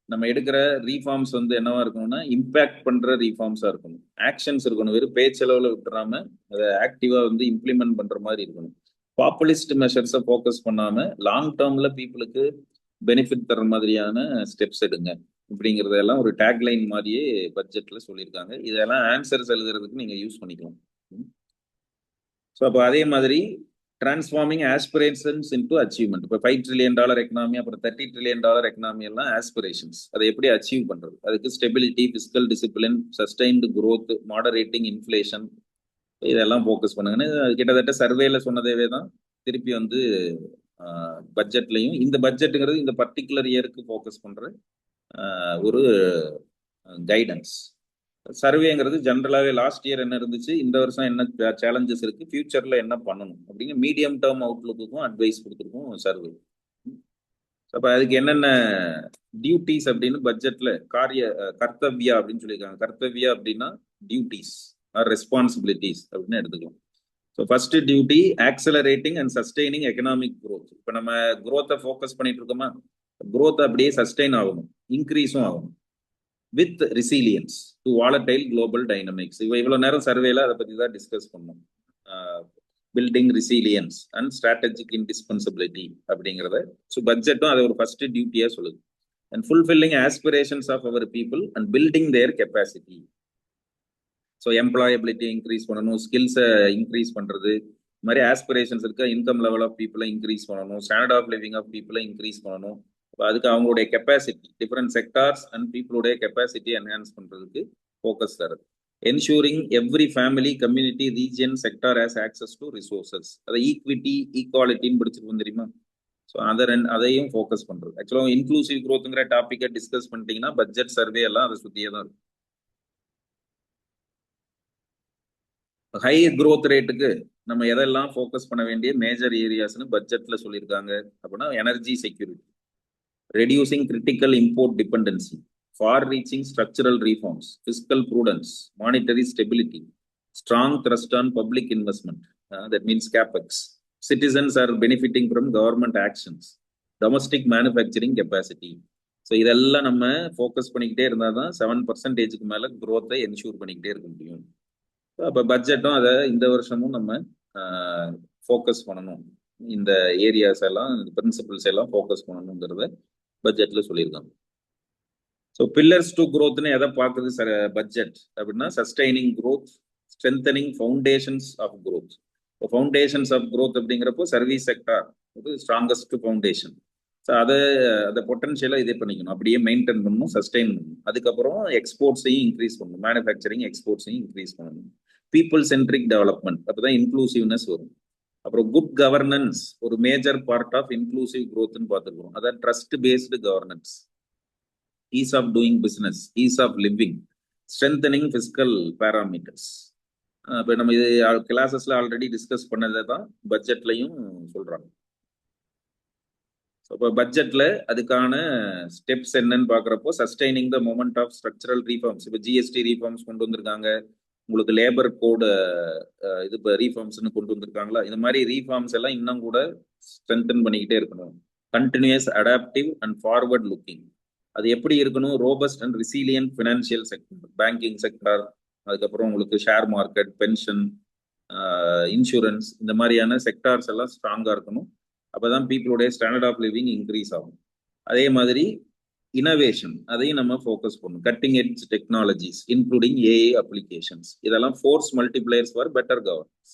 நம்ம எடுக்கிற ரீஃபார்ம்ஸ் வந்து என்னவா இருக்கணும்னா இம்பாக்ட் பண்ற ரீஃபார்ம்ஸா இருக்கணும், ஆக்ஷன்ஸ் இருக்கணும். வெறும் பேச்சளவுல விட்டுறாம அதை ஆக்டிவா வந்து இம்ப்ளிமெண்ட் பண்ற மாதிரி இருக்கணும். பாப்புலிஸ்ட் மெஷர்ஸை ஃபோக்கஸ் பண்ணாம லாங் டேர்ம்ல பீப்புளுக்கு பெனிஃபிட் தர மாதிரியான ஸ்டெப்ஸ் எடுங்க அப்படிங்கிறதெல்லாம் ஒரு டேக்லைன் மாதிரியே பட்ஜெட்ல சொல்லியிருக்காங்க. இதெல்லாம் ஆன்சர்ஸ் எழுதுறதுக்கு நீங்க யூஸ் பண்ணிக்கலாம். ஸோ அப்போ அதே மாதிரி டிரான்ஸ்ஃபார்மிங் ஆஸ்பிரேஷன்ஸ் இன்டு அச்சீவ்மெண்ட். இப்போ $5 trillion எக்கனாமி, அப்புறம் $30 trillion எக்கனாமி எல்லாம் ஆஸ்பிரேஷன்ஸ். அதை எப்படி அச்சீவ் பண்றது, அதுக்கு stability, physical discipline, sustained growth, moderating inflation, இதெல்லாம் ஃபோக்கஸ் பண்ணுங்கன்னு கிட்டத்தட்ட சர்வேல சொன்னதேவே தான் திருப்பி வந்து பட்ஜெட்லையும். இந்த பட்ஜெட்டுங்கிறது இந்த பர்டிகுலர் இயருக்கு ஃபோக்கஸ் பண்ற ஒரு கைடன்ஸ். சர்வேங்கிறது ஜென்ரலாகவே லாஸ்ட் இயர் என்ன இருந்துச்சு, இந்த வருஷம் என்ன சேலஞ்சஸ் இருக்கு, ஃபியூச்சர்ல என்ன பண்ணணும் அப்படிங்கிற மீடியம் டேர்ம் அவுட்லுக்கும் அட்வைஸ் கொடுத்துருக்கோம் சர்வே. அப்போ அதுக்கு என்னென்ன டியூட்டிஸ் அப்படின்னு பட்ஜெட்ல கர்த்தவ்யா அப்படின்னு சொல்லியிருக்காங்க. கர்த்தவ்யா அப்படின்னா டியூட்டிஸ் ஆர் ரெஸ்பான்சிபிலிட்டிஸ் அப்படின்னு எடுத்துக்கலாம். So first duty accelerating and sustaining economic growth. இப்போ நம்ம க்ரோத்தை ஃபோக்கஸ் பண்ணிட்டு இருக்கோமா, growth அப்படியே சஸ்டெயின் ஆகணும், இன்க்ரீஸும் ஆகணும் with resilience to volatile global dynamics. இவ்வளவு நேரம் சர்வேல அதை பத்தி தான் டிஸ்கஸ் பண்ணோம். Building resilience and strategic indispensability அப்படிங்கிறத. ஸோ பட்ஜெட்டும் அதை ஒரு ஃபர்ஸ்ட் டியூட்டியா சொல்லுது. And fulfilling aspirations of our people and building their capacity. So employability increase பண்ணணும், ஸ்கில்ஸை இன்க்ரீஸ் பண்றது, இந்த மாதிரி ஆஸ்பிரேஷன்ஸ் இருக்க இன்கம் லெவல் ஆஃப் பீப்புளை இன்க்ரீஸ் பண்ணணும், ஸ்டாண்டர்ட் ஆஃப் லிவிங் ஆஃப் பீப்புளை இன்க்ரீஸ் பண்ணணும். அதுக்கு அவங்களுடைய capacity, different sectors and பீப்புளுடைய capacity enhance பண்றதுக்கு ஃபோக்கஸ் தருது. Ensuring every family, community, region, sector has access to resources. அதை ஈக்விட்டி, ஈக்வாலிட்டின்னு படிச்சிருக்கோம் தெரியுமா? ஸோ அதையும் ஃபோக்கஸ் பண்றது. ஆக்சுவலாக இன்க்ளூசிவ் க்ரோத்துங்கிற டாப்பிக்கை டிஸ்கஸ் பண்ணிட்டீங்கன்னா பட்ஜெட் சர்வே எல்லாம் அதை சுற்றியே தான் இருக்கும். ஹை க்ரோத் ரேட்டுக்கு நம்ம எதெல்லாம் ஃபோக்கஸ் பண்ண வேண்டிய மேஜர் ஏரியாஸ்னு பட்ஜெட்ல சொல்லியிருக்காங்க அப்படின்னா, energy security, reducing critical import dependency, far-reaching structural reforms, fiscal prudence, monetary stability, strong thrust on public investment, that means capex. Citizens are benefiting from government actions, domestic manufacturing capacity. So இதெல்லாம் நம்ம focus பண்ணிக்கிட்டே இருந்தால் தான் 7% மேலே க்ரோத்தை ensure பண்ணிக்கிட்டே இருக்க முடியும். அப்போ பட்ஜெட்டும் அதை இந்த வருஷமும் நம்ம ஃபோக்கஸ் பண்ணணும், இந்த ஏரியாஸ் எல்லாம், இந்த பிரின்சிபிள்ஸ் எல்லாம் ஃபோக்கஸ் பண்ணணுங்கிறத பட்ஜெட்ல சொல்லியிருக்காங்க. ஸோ பில்லர்ஸ் டு க்ரோத்னு எதை பார்க்குது சார் பட்ஜெட் அப்படின்னா, sustaining growth, strengthening foundations of growth. இப்போ ஃபவுண்டேஷன்ஸ் ஆஃப் க்ரோத் அப்படிங்கிறப்போ சர்வீஸ் செக்டார் ஒரு ஸ்ட்ராங்கஸ்ட் ஃபவுண்டேஷன். ஸோ அதை பொட்டன்ஷியலாக இதே பண்ணிக்கணும், அப்படியே மெயின்டைன் பண்ணணும், சஸ்டைன் பண்ணணும். அதுக்கப்புறம் எக்ஸ்போர்ட்ஸையும் இன்க்ரீஸ் பண்ணணும், மேனுஃபேக்சரிங் எக்ஸ்போர்ட்ஸையும் இன்க்ரீஸ் பண்ணணும். பீப்புள் சென்ட்ரிக் டெவலப்மெண்ட், அப்போதான் இன்க்ளூசிவ்னஸ் வரும். அப்புறம் குட் கவர்னன்ஸ் ஒரு மேஜர் பார்ட் ஆஃப் இன்க்ளூசிவ் க்ரோத்னு பார்த்துருக்கோம். அதான் trust based governance, ease of doing business, ease of living, strengthening fiscal parameters. இப்போ நம்ம இது கிளாஸஸ்ல ஆல்ரெடி டிஸ்கஸ் பண்ணதை தான் பட்ஜெட்லையும் சொல்றாங்க. இப்போ பட்ஜெட்ல அதுக்கான ஸ்டெப்ஸ் என்னன்னு பார்க்குறப்போ, sustaining the momentum of structural reforms. இப்போ ஜிஎஸ்டி ரீஃபார்ம்ஸ் கொண்டு வந்திருக்காங்க, உங்களுக்கு லேபர் கோடு இது இப்போ ரீஃபார்ம்ஸ்னு கொண்டு வந்திருக்காங்களா, இந்த மாதிரி ரீஃபார்ம்ஸ் எல்லாம் இன்னும் கூட ஸ்ட்ரென்தன் பண்ணிக்கிட்டே இருக்கணும். Continuous, adaptive and forward looking. அது எப்படி இருக்கணும்? Robust and resilient financial sector, banking sector, அதுக்கப்புறம் உங்களுக்கு ஷேர் மார்க்கெட், பென்ஷன், இன்சூரன்ஸ், இந்த மாதிரியான செக்டார்ஸ் எல்லாம் ஸ்ட்ராங்காக இருக்கணும். அப்போதான் பீப்புளுடைய ஸ்டாண்டர்ட் ஆஃப் லிவிங் இன்க்ரீஸ் ஆகும். அதே மாதிரி இனோவேஷன், அதையும் நம்ம ஃபோக்கஸ் பண்ணணும். Cutting edge technologies including AI applications, இதெல்லாம் force multipliers for better governance.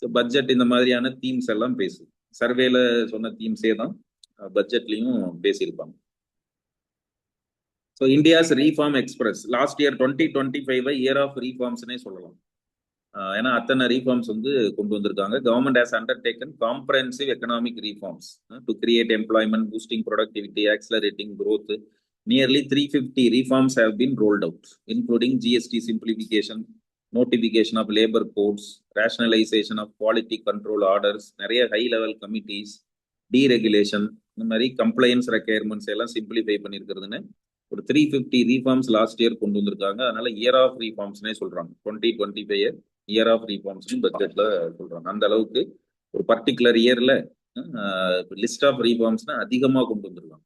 So budget இந்த மாதிரியான தீம்ஸ் எல்லாம் பேசுது. சர்வேல சொன்ன தீம்ஸே தான் பட்ஜெட்லையும் பேசியிருப்பாங்க. So India's reform express, last year 2025 year of ரீஃபார்ம்ஸ்னே சொல்லலாம். ஏன்னா அத்தனை ரீஃபார்ம்ஸ் வந்து கொண்டு வந்திருக்காங்க. Government has undertaken comprehensive economic reforms to create employment, boosting productivity, accelerating growth. Nearly 350 reforms have been rolled out, including GST simplification, notification of labor codes, rationalization of quality control orders, நிறைய high level committees, deregulation, இந்த மாதிரி compliance requirements எல்லாம் simplify பண்ணியிருக்கிறதுன்னு ஒரு 350 reforms last year கொண்டு வந்திருக்காங்க. அதனால year of ரீஃபார்ம்ஸ்னே சொல்றாங்க. 2025 year of reforms பட்ஜெட்ல சொல்றாங்க. அந்த அளவுக்கு ஒரு பர்டிகுலர் இயர்ல லிஸ்ட் ஆஃப் ரீஃபார்ம்ஸ்னா அதிகமாக கொண்டு வந்திருக்காங்க.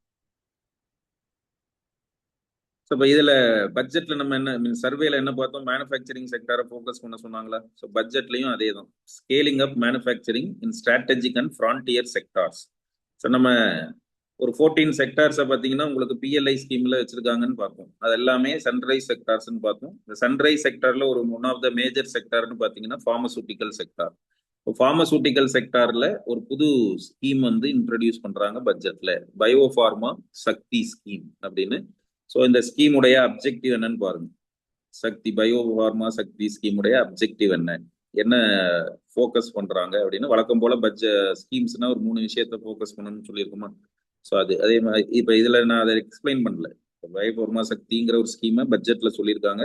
ஸோ இப்போ இதில் பட்ஜெட்ல நம்ம என்ன சர்வேல என்ன பார்த்தோம்? மேனுஃபேக்சரிங் செக்டரை ஃபோக்கஸ் பண்ண சொன்னாங்களா? ஸோ பட்ஜெட்லையும் அதே தான், scaling up manufacturing in strategic and frontier sectors. So நம்ம ஒரு 14 செக்டார்ஸை பார்த்தீங்கன்னா உங்களுக்கு பிஎல்ஐ ஸ்கீம்ல வச்சிருக்காங்கன்னு பார்த்தோம். அது எல்லாமே சன்ரைஸ் செக்டார்ஸ்ன்னு பார்த்தோம். இந்த சன்ரைஸ் செக்டார்ல ஒரு ஒன் ஆஃப் த மேஜர் செக்டார்னு பார்த்தீங்கன்னா ஃபார்மசூட்டிக்கல் செக்டார். இப்போ ஃபார்மசூட்டிக்கல் செக்டார்ல ஒரு புது ஸ்கீம் வந்து இன்ட்ரடியூஸ் பண்றாங்க பட்ஜெட்ல, பயோஃபார்மா சக்தி ஸ்கீம் அப்படின்னு. ஸோ இந்த ஸ்கீமுடைய அப்ஜெக்டிவ் என்னன்னு பாருங்க. சக்தி பயோஃபார்மா சக்தி ஸ்கீமுடைய அப்ஜெக்டிவ் என்ன ஃபோக்கஸ் பண்றாங்க அப்படின்னு. வழக்கம் போல ஸ்கீம்ஸ்னா ஒரு 3 விஷயத்த ஃபோக்கஸ் பண்ணணும்னு சொல்லியிருக்கோமா? ஸோ அதே மாதிரி இப்போ இதில் நான் அதை எக்ஸ்பிளைன் பண்ணல. பயோஃபார்மா சக்திங்கிற ஒரு ஸ்கீமை பட்ஜெட்ல சொல்லியிருக்காங்க.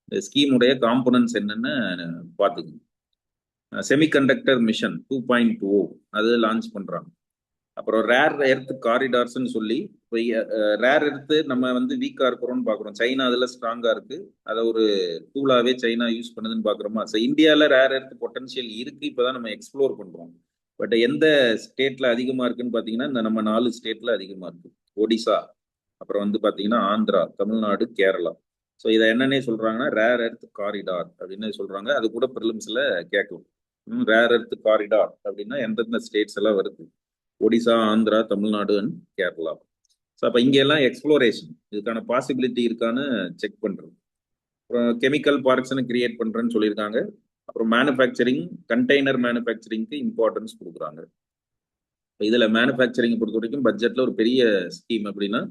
இந்த ஸ்கீமுடைய காம்பனன்ட்ஸ் என்னன்னு பார்த்துக்கணும். செமிகண்டக்டர் மிஷன் 2.0 அது லான்ச் பண்றாங்க. அப்புறம் ரேர் எர்த் காரிடார்ஸ்ன்னு சொல்லி, ரேர் எர்த்து நம்ம வந்து வீக்கா இருக்கிறோம்னு பாக்குறோம். சைனா அதுல ஸ்ட்ராங்கா இருக்கு, அதை ஒரு டூலாவே சைனா யூஸ் பண்ணுதுன்னு பாக்குறோமா? ஸோ இந்தியாவில் ரேர் எர்த் பொட்டன்ஷியல் இருக்கு, இப்போதான் நம்ம எக்ஸ்ப்ளோர் பண்றோம். பட் எந்த ஸ்டேட்ல அதிகமா இருக்குன்னு பாத்தீங்கன்னா இந்த நம்ம 4 ஸ்டேட்ல அதிகமா இருக்கு. ஒடிசா, அப்புறம் வந்து பாத்தீங்கன்னா ஆந்திரா, தமிழ்நாடு, கேரளா. ஸோ இதை என்னன்னே சொல்றாங்கன்னா ரேர் எர்த் காரிடார் அப்படின்னு சொல்றாங்க. அது கூட ப்ரிலிம்ஸ்ல கேட்கும். ரேர் எர்த் காரிடார் அப்படின்னா எந்தெந்த ஸ்டேட்ஸ் எல்லாம் வருது? ஒடிசா, ஆந்திரா, தமிழ்நாடு அண்ட் கேரளா. ஸோ அப்போ இங்க எல்லாம் எக்ஸ்ப்ளோரேஷன் இதுக்கான பாசிபிலிட்டி இருக்கான்னு செக் பண்றது. அப்புறம் கெமிக்கல் பார்க்ஸ்னு கிரியேட் பண்றேன்னு சொல்லியிருக்காங்க. அப்புறம் மேனுஃபேக்சரிங், கண்டெய்னர் மேனுஃபேக்சரிங்க்கு இம்பார்ட்டன்ஸ் கொடுக்குறாங்க. இதுல மேனுஃபேக்சரிங் பொறுத்த வரைக்கும் பட்ஜெட்ல ஒரு பெரிய ஸ்கீம் அப்படின்னா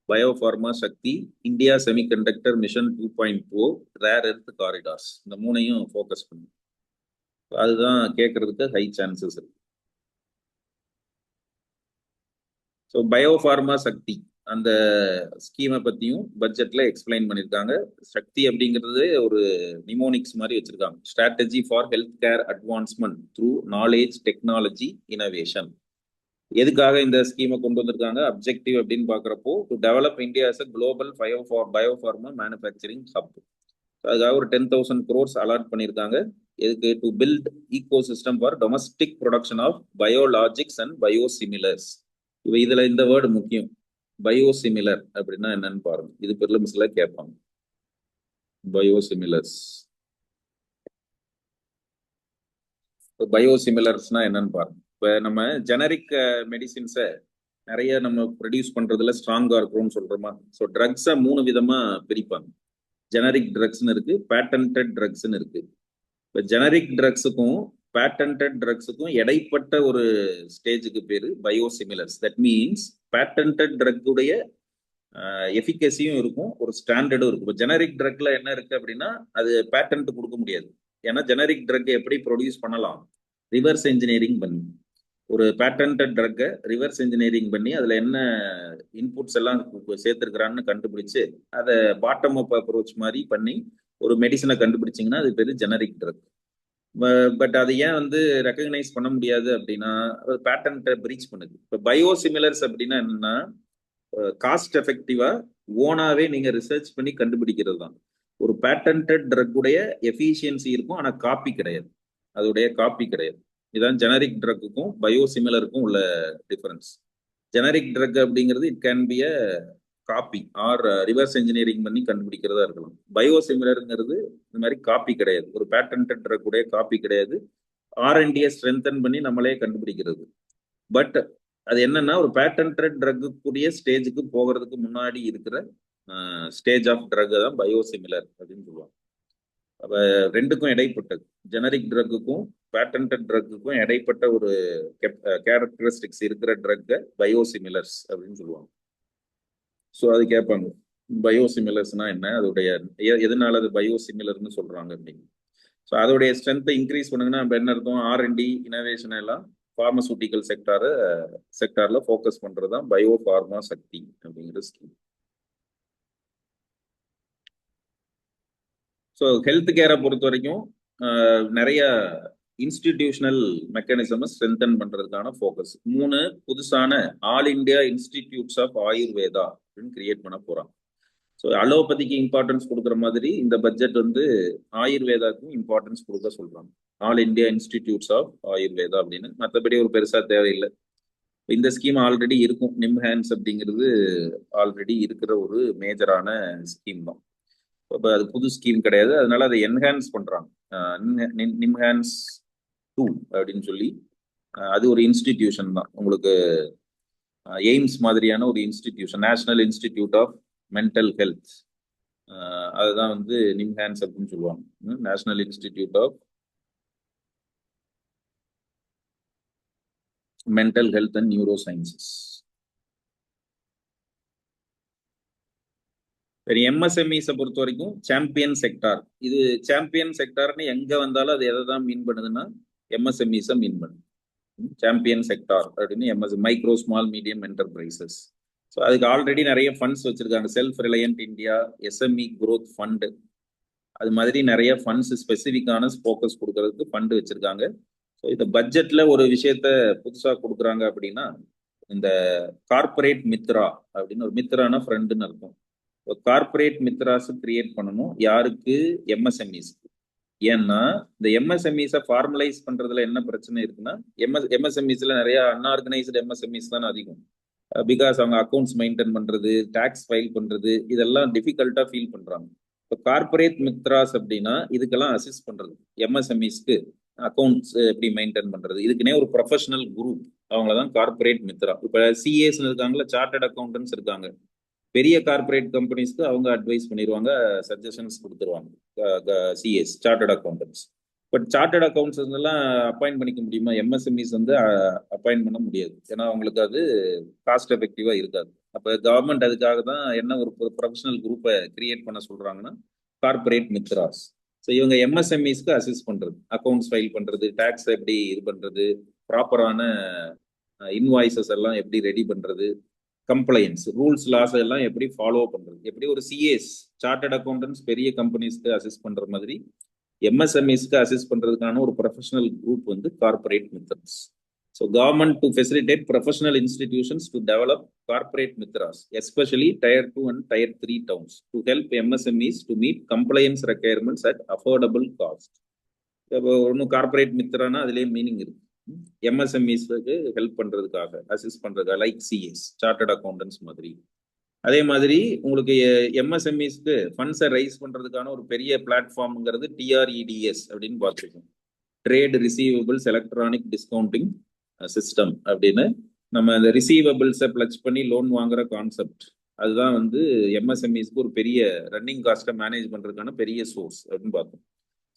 biopharma Shakti, India semiconductor mission 2.0, rare earth corridors, இந்த மூணையும் ஃபோக்கஸ் பண்ணி அதுதான் கேட்கறதுக்கு ஹை சான்சஸ் இருக்கு. ஸோ பயோஃபார்மா சக்தி அந்த ஸ்கீமை பத்தியும் பட்ஜெட்ல எக்ஸ்பிளைன் பண்ணியிருக்காங்க. சக்தி அப்படிங்கிறது ஒரு நிமோனிக்ஸ் மாதிரி வச்சிருக்காங்க. Strategy for health care advancement through knowledge technology innovation. எதுக்காக இந்த ஸ்கீமை கொண்டு வந்திருக்காங்க? அப்ஜெக்டிவ் அப்படின்னு பாக்குறப்போ to develop India as a global biopharma manufacturing hub. அதுக்காக ஒரு 10,000 crores அலாட் பண்ணியிருக்காங்க. எதுக்கு? To build ecosystem for domestic production of biologics and biosimilars. இதுல இந்த வேர்டு முக்கியம். பயோசிமிலர் அப்படின்னா என்னன்னு பாருங்க. இது ப்ரிலிம்ஸ்ல கேட்பாங்க. பயோசிமிலர்ஸ், பயோசிமிலர்ஸ்னா என்னன்னு பாருங்க. இப்போ நம்ம ஜெனரிக் மெடிசின்ஸை நிறைய நம்ம ப்ரொடியூஸ் பண்றதுல ஸ்ட்ராங்கா இருக்கிறோம்னு சொல்றோமா? ஸோ ட்ரக்ஸை 3 விதமா பிரிப்பாங்க. ஜெனரிக் ட்ரக்ஸ்னு இருக்கு, பேட்டன்டட் ட்ரக்ஸ்னு இருக்கு. இப்போ ஜெனரிக் ட்ரக்ஸுக்கும் பேட்டன்டட் ட்ரக்ஸுக்கும் இடைப்பட்ட ஒரு ஸ்டேஜுக்கு பேரு பயோசிமிலர்ஸ். தட் மீன்ஸ் பேட்டன்டட் ட்ரக்குடைய எஃபிகசியும் இருக்கும், ஒரு ஸ்டாண்டர்டும் இருக்கும். இப்போ ஜெனரிக் ட்ரக்ல என்ன இருக்கு அப்படின்னா அது பேட்டன்ட் கொடுக்க முடியாது. ஏன்னா ஜெனரிக் ட்ரக் எப்படி ப்ரொடியூஸ் பண்ணலாம்? ரிவர்ஸ் இன்ஜினியரிங் பண்ணி ஒரு பேட்டன்டட் ட்ரக்கை ரிவர்ஸ் இன்ஜினியரிங் பண்ணி அதில் என்ன இன்புட்ஸ் எல்லாம் சேர்த்துருக்கிறான்னு கண்டுபிடிச்சு அதை பாட்டம் அப் அப்ரோச் மாதிரி பண்ணி ஒரு மெடிசனை கண்டுபிடிச்சிங்கன்னா அது பேர் ஜெனரிக் ட்ரக். பட் அது ஏன் வந்து ரெக்கக்னைஸ் பண்ண முடியாது அப்படின்னா பேட்டன்ட்டை பிரீச் பண்ணுது. இப்போ பயோசிமிலர்ஸ் அப்படின்னா என்னன்னா காஸ்ட் எஃபெக்டிவா ஓனாவே நீங்க ரிசர்ச் பண்ணி கண்டுபிடிக்கிறது தான். ஒரு பேட்டன்டட் ட்ரக்குடைய எஃபிஷியன்சி இருக்கும், ஆனால் காப்பி கிடையாது. அதோடைய காப்பி கிடையாது. இதான் ஜெனரிக் ட்ரக்குக்கும் பயோசிமிலருக்கும் உள்ள டிஃபரன்ஸ். ஜெனரிக் ட்ரக் அப்படிங்கிறது it can be a copy or reverse engineering பண்ணி கண்டுபிடிக்கிறதா இருக்கலாம். பயோசிமிலருங்கிறது இந்த மாதிரி காப்பி கிடையாது, ஒரு பேட்டன்டட் ட்ரக் உடைய காப்பி கிடையாது. R&D ஸ்ட்ரென்தன் பண்ணி நம்மளே கண்டுபிடிக்கிறது. பட் அது என்னன்னா ஒரு பேட்டன்டட் ட்ரக்குடைய ஸ்டேஜுக்கு போகிறதுக்கு முன்னாடி இருக்கிற ஸ்டேஜ் ஆஃப் ட்ரக் தான் பயோசிமிலர் அப்படின்னு சொல்லுவாங்க. அப்ப ரெண்டுக்கும் இடைப்பட்டது, ஜெனரிக் ட்ரக்குக்கும் பேட்டன்டட் ட்ரக்குக்கும் இடைப்பட்ட ஒரு கேரக்டரிஸ்டிக்ஸ் இருக்கிற ட்ரக்கை பயோசிமிலர்ஸ் அப்படின்னு சொல்லுவாங்க. ஸோ அது கேட்பாங்க பயோசிமிலர்ஸ்னா என்ன, அதோடைய எதனால அது பயோசிமிலர்னு சொல்றாங்க அப்படின்னு. ஸோ அதோடைய ஸ்ட்ரென்த்தை இன்க்ரீஸ் பண்ணுங்கன்னா நம்ம என்ன அர்த்தம்? R&D இனோவேஷன் எல்லாம் பார்மசூட்டிக்கல் செக்டார்ல ஃபோக்கஸ் பண்றது தான் பயோஃபார்மா சக்தி அப்படிங்கிற ஸ்கீம். ஸோ ஹெல்த் கேரை பொறுத்த வரைக்கும் நிறைய இன்ஸ்டிடியூஷனல் மெக்கானிசம் ஸ்ட்ரென்தன் பண்றதுக்கான ஃபோக்கஸ். 3 புதுசான all India institutes of Ayurveda அப்படின்னு கிரியேட் பண்ண போறாங்க. ஸோ அலோபதிக்கு இம்பார்ட்டன்ஸ் கொடுக்குற மாதிரி இந்த பட்ஜெட் வந்து ஆயுர்வேதாவுக்கும் இம்பார்ட்டன்ஸ் கொடுக்க சொல்றாங்க. All India institutes of Ayurveda அப்படின்னு. மற்றபடி ஒரு பெருசா தேவையில்லை. இந்த ஸ்கீம் ஆல்ரெடி இருக்கும். நிம்ஹான்ஸ் அப்படிங்கிறது ஆல்ரெடி இருக்கிற ஒரு மேஜரான ஸ்கீம் தான். இப்போ அது புது ஸ்கீம் கிடையாது, அதனால அதை என்ஹான்ஸ் பண்றாங்க. நிம்ஹான்ஸ் 2 அப்படின்னு சொல்லி அது ஒரு இன்ஸ்டிடியூஷன் தான். உங்களுக்கு எய்ம்ஸ் மாதிரியான ஒரு institution, National Institute of Mental Health, அதுதான் வந்து நிம்ஹான்ஸ் அப்படின்னு சொல்லுவாங்க. National Institute of Mental Health and Neuro Sciences. எம்எஸ்எம்இஸை பொறுத்த வரைக்கும் சாம்பியன் செக்டார். இது சாம்பியன் செக்டார்னு எங்க வந்தாலும் அது எதை தான் மீன் பண்ணுதுன்னா எம்எஸ்எம்இஸை மீன் பண்ணுது. சாம்பியன் செக்டார் அப்படின்னு micro small medium enterprises. So அதுக்கு ஆல்ரெடி நிறைய ஃபண்ட்ஸ் வச்சிருக்காங்க. Self reliant India, SME growth fund, அது மாதிரி நிறைய ஃபண்ட்ஸ் ஸ்பெசிஃபிக்கான ஃபோக்கஸ் கொடுக்கறதுக்கு ஃபண்டு வச்சிருக்காங்க. ஸோ இந்த பட்ஜெட்ல ஒரு விஷயத்த புதுசாக கொடுக்குறாங்க அப்படின்னா இந்த கார்பரேட் மித்ரா அப்படின்னு, ஒரு மித்ரானா ஃப்ரெண்டுன்னு இருக்கும். கார்பரேட் மித்ராஸ் கிரியேட் பண்ணணும். யாருக்கு? எம்எஸ்எம்இஸ்க்கு. ஏன்னா இந்த எம்எஸ்எம்இஸை ஃபார்மலைஸ் பண்றதுல என்ன பிரச்சனை இருக்குன்னா எம்எஸ்எம்இஸ்ல நிறைய அன்ஆர்கனைஸ்டு எம்எஸ்எம்இஸ் தான் அதிகம். பிகாஸ் அவங்க அக்கௌண்ட்ஸ் மெயின்டைன் பண்றது, டாக்ஸ் ஃபைல் பண்றது, இதெல்லாம் டிஃபிகல்ட்டா ஃபீல் பண்றாங்க. இப்போ கார்பரேட் மித்ராஸ் அப்படின்னா இதுக்கெல்லாம் அசிஸ்ட் பண்றது, எம்எஸ்எம்இஸ்க்கு அக்கௌண்ட்ஸ் எப்படி மெயின்டைன் பண்றது, இதுக்குன்னே ஒரு ப்ரொஃபஷனல் குரூப், அவங்கள தான் கார்பரேட் மித்ரா. இப்போ சிஏஸ் இருக்காங்களா, சார்ட்டர்ட் அக்கௌண்டன்ஸ் இருக்காங்க. பெரிய கார்பரேட் கம்பெனிஸ்க்கு அவங்க அட்வைஸ் பண்ணிடுவாங்க, சஜஷன்ஸ் கொடுத்துருவாங்க, CS chartered accountants. But chartered accounts எல்லாம் அப்பாயிண்ட் பண்ணிக்க முடியுமா? எம்எஸ்எம்இஸ் வந்து அப்பாயிண்ட் பண்ண முடியாது, ஏன்னா அவங்களுக்கு அது காஸ்ட் எஃபெக்டிவா இருக்காது. அப்போ கவர்மெண்ட் அதுக்காக தான் என்ன ஒரு ப்ரொஃபஷனல் குரூப்பை கிரியேட் பண்ண சொல்றாங்கன்னா கார்பரேட் மித்ராஸ். ஸோ இவங்க எம்எஸ்எம்இஸ்க்கு அசிஸ்ட் பண்றது, அக்கௌண்ட்ஸ் ஃபைல் பண்றது, டாக்ஸ் எப்படி இது பண்றது, ப்ராப்பரான இன்வாய்சஸ் எல்லாம் எப்படி ரெடி பண்றது, கம்ப்ளைன்ஸ், ரூல்ஸ், லாஸ் எல்லாம் எப்படி ஃபாலோ பண்றது, எப்படி ஒரு சிஏஸ் சார்ட்டர்ட் அக்கௌண்டன்ஸ் பெரிய கம்பெனிஸ்க்கு அசிஸ்ட் பண்ற மாதிரி எம்எஸ்எம்இஸ்க்கு அசிஸ்ட் பண்றதுக்கான ஒரு ப்ரொஃபஷனல் குரூப் வந்து corporate Mithras. So government to facilitate professional institutions to develop corporate Mithras, especially Tier 2 and Tier 3 towns, to help MSMEs to meet compliance requirements at affordable cost. இப்போ ஒன்றும் corporate மித்ரானா அதுலேயே meaning இருக்கு. எம்எஸ்எம்இஸ்க்கு help பண்றதுக்காக, assist பண்றதுக்காக, like CS chartered accountants மாதிரி. அதே மாதிரி உங்களுக்கு எம்எஸ்எம்இஸ்க்கு ஃபண்ட்ஸை ரைஸ் பண்றதுக்கான ஒரு பெரிய பிளாட்ஃபார்ம்ங்கிறது டிஆர்இடிஎஸ் அப்படின்னு பார்த்துருக்கோம், trade receivables electronic discounting system அப்படின்னு. நம்ம இந்த ரிசீவபிள்ஸை பிளச் பண்ணி லோன் வாங்குற கான்செப்ட், அதுதான் வந்து எம்எஸ்எம்இஸ்க்கு ஒரு பெரிய ரன்னிங் காஸ்ட்டை மேனேஜ் பண்றதுக்கான பெரிய சோர்ஸ் அப்படின்னு பார்த்தோம்.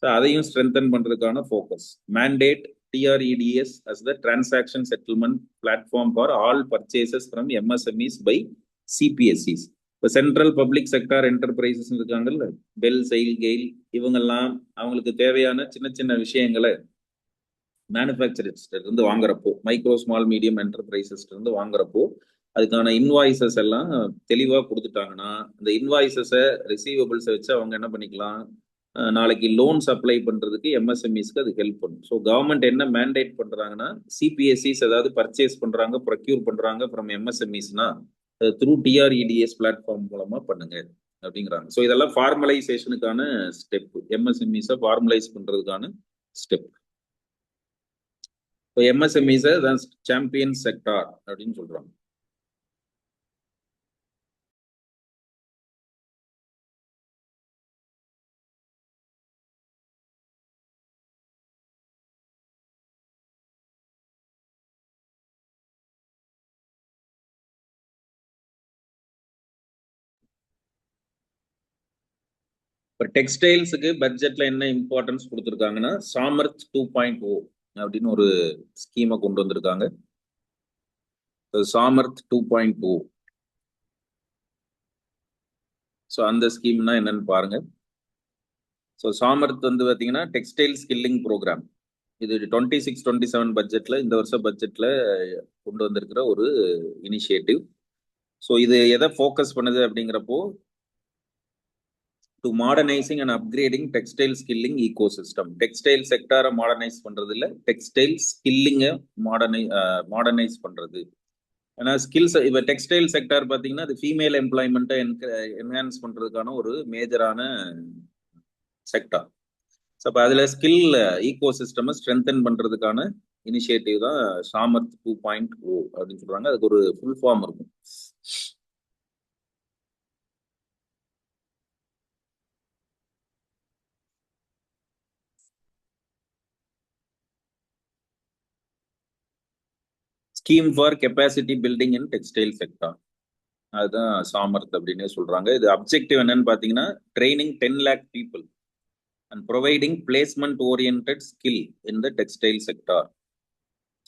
ஸோ அதையும் ஸ்ட்ரென்தன் பண்றதுக்கான focus. Mandate TREDS as the transaction settlement platform for all purchases from MSMEs by CPSEs. இப்போ சென்ட்ரல் பப்ளிக் செக்டார் என்டர்பிரைசஸ் இருக்காங்கல்ல, பெல், செயில், கெயில், இவங்கெல்லாம் அவங்களுக்கு தேவையான சின்ன சின்ன விஷயங்களை மேனுஃபேக்சரர்ஸ் இருந்து வாங்குறப்போ, மைக்ரோ ஸ்மால் மீடியம் என்டர்பிரைசஸ் இருந்து வாங்குறப்போ அதுக்கான இன்வாய்சஸ் எல்லாம் தெளிவாக கொடுத்துட்டாங்கன்னா, அந்த இன்வாய்சஸை ரிசீவபிள்ஸை வச்சு அவங்க என்ன பண்ணிக்கலாம், நாளைக்கு லோன்ஸ் அப்ளை பண்றதுக்கு எம்எஸ்எம்இஸ்க்கு அது ஹெல்ப் பண்ணும். ஸோ கவர்மெண்ட் என்ன மேண்டேட் பண்றாங்கன்னா, சிபிஎஸ்இஸ் ஏதாவது பர்ச்சேஸ் பண்றாங்க, ப்ரொக்யூர் பண்றாங்க ஃப்ரம் எம்எஸ்எம்இஸ்னா த்ரூ டிஆர்இடிஎஸ் பிளாட்ஃபார்ம் மூலமா பண்ணுங்க அப்படிங்கிறாங்க. ஸோ இதெல்லாம் ஃபார்மலைசேஷனுக்கான ஸ்டெப், எம்எஸ்எம்இஸை ஃபார்மலைஸ் பண்றதுக்கான ஸ்டெப். இப்போ எம்எஸ்எம்இஸை தான் சாம்பியன் செக்டார் அப்படின்னு சொல்றாங்க. இப்போ டெக்ஸ்டைல்ஸுக்கு பட்ஜெட்ல என்ன இம்பார்ட்டன்ஸ் கொடுத்துருக்காங்கன்னா, சாமர்த் 2.0 அப்படின்னு ஒரு ஸ்கீமை கொண்டு வந்திருக்காங்க. சாமர்த் 2.0. ஸோ அந்த ஸ்கீம்னா என்னன்னு பாருங்க. ஸோ சாமர்த் வந்து பார்த்தீங்கன்னா டெக்ஸ்டைல் ஸ்கில்லிங் ப்ரோக்ராம். இது 26-27 பட்ஜெட்ல, இந்த வருஷம் பட்ஜெட்ல கொண்டு வந்திருக்கிற ஒரு இனிஷியேட்டிவ். ஸோ இது எதை ஃபோக்கஸ் பண்ணுது அப்படிங்கிறப்போ, to modernising and upgrading textile skilling ecosystem. Textile செக்டாரை மாடர்னைஸ் பண்றது இல்லை, டெக்ஸ்டைல் ஸ்கில்லிங்கை மாடர்னைஸ் பண்றது. ஏன்னா ஸ்கில்ஸ், இப்போ டெக்ஸ்டைல் செக்டார் பார்த்தீங்கன்னா அது ஃபீமேல் எம்ப்ளாய்மெண்ட்டை என்ஹான்ஸ் பண்றதுக்கான ஒரு மேஜரான செக்டார். ஸோ அப்போ அதில் ஸ்கில் ஈகோசிஸ்டமை ஸ்ட்ரென்தன் பண்றதுக்கான இனிஷியேட்டிவ் தான் சாமர்த் 2.0 அப்படின்னு சொல்றாங்க. அதுக்கு ஒரு ஃபுல் ஃபார்ம் இருக்கும். Scheme for capacity building in textile sector, அதுதான் சாமர்த் அப்படின்னு சொல்றாங்க. இது அப்ஜெக்டிவ் என்னன்னு பார்த்தீங்கன்னா, training 10 lakh people and providing placement oriented skill in the textile sector.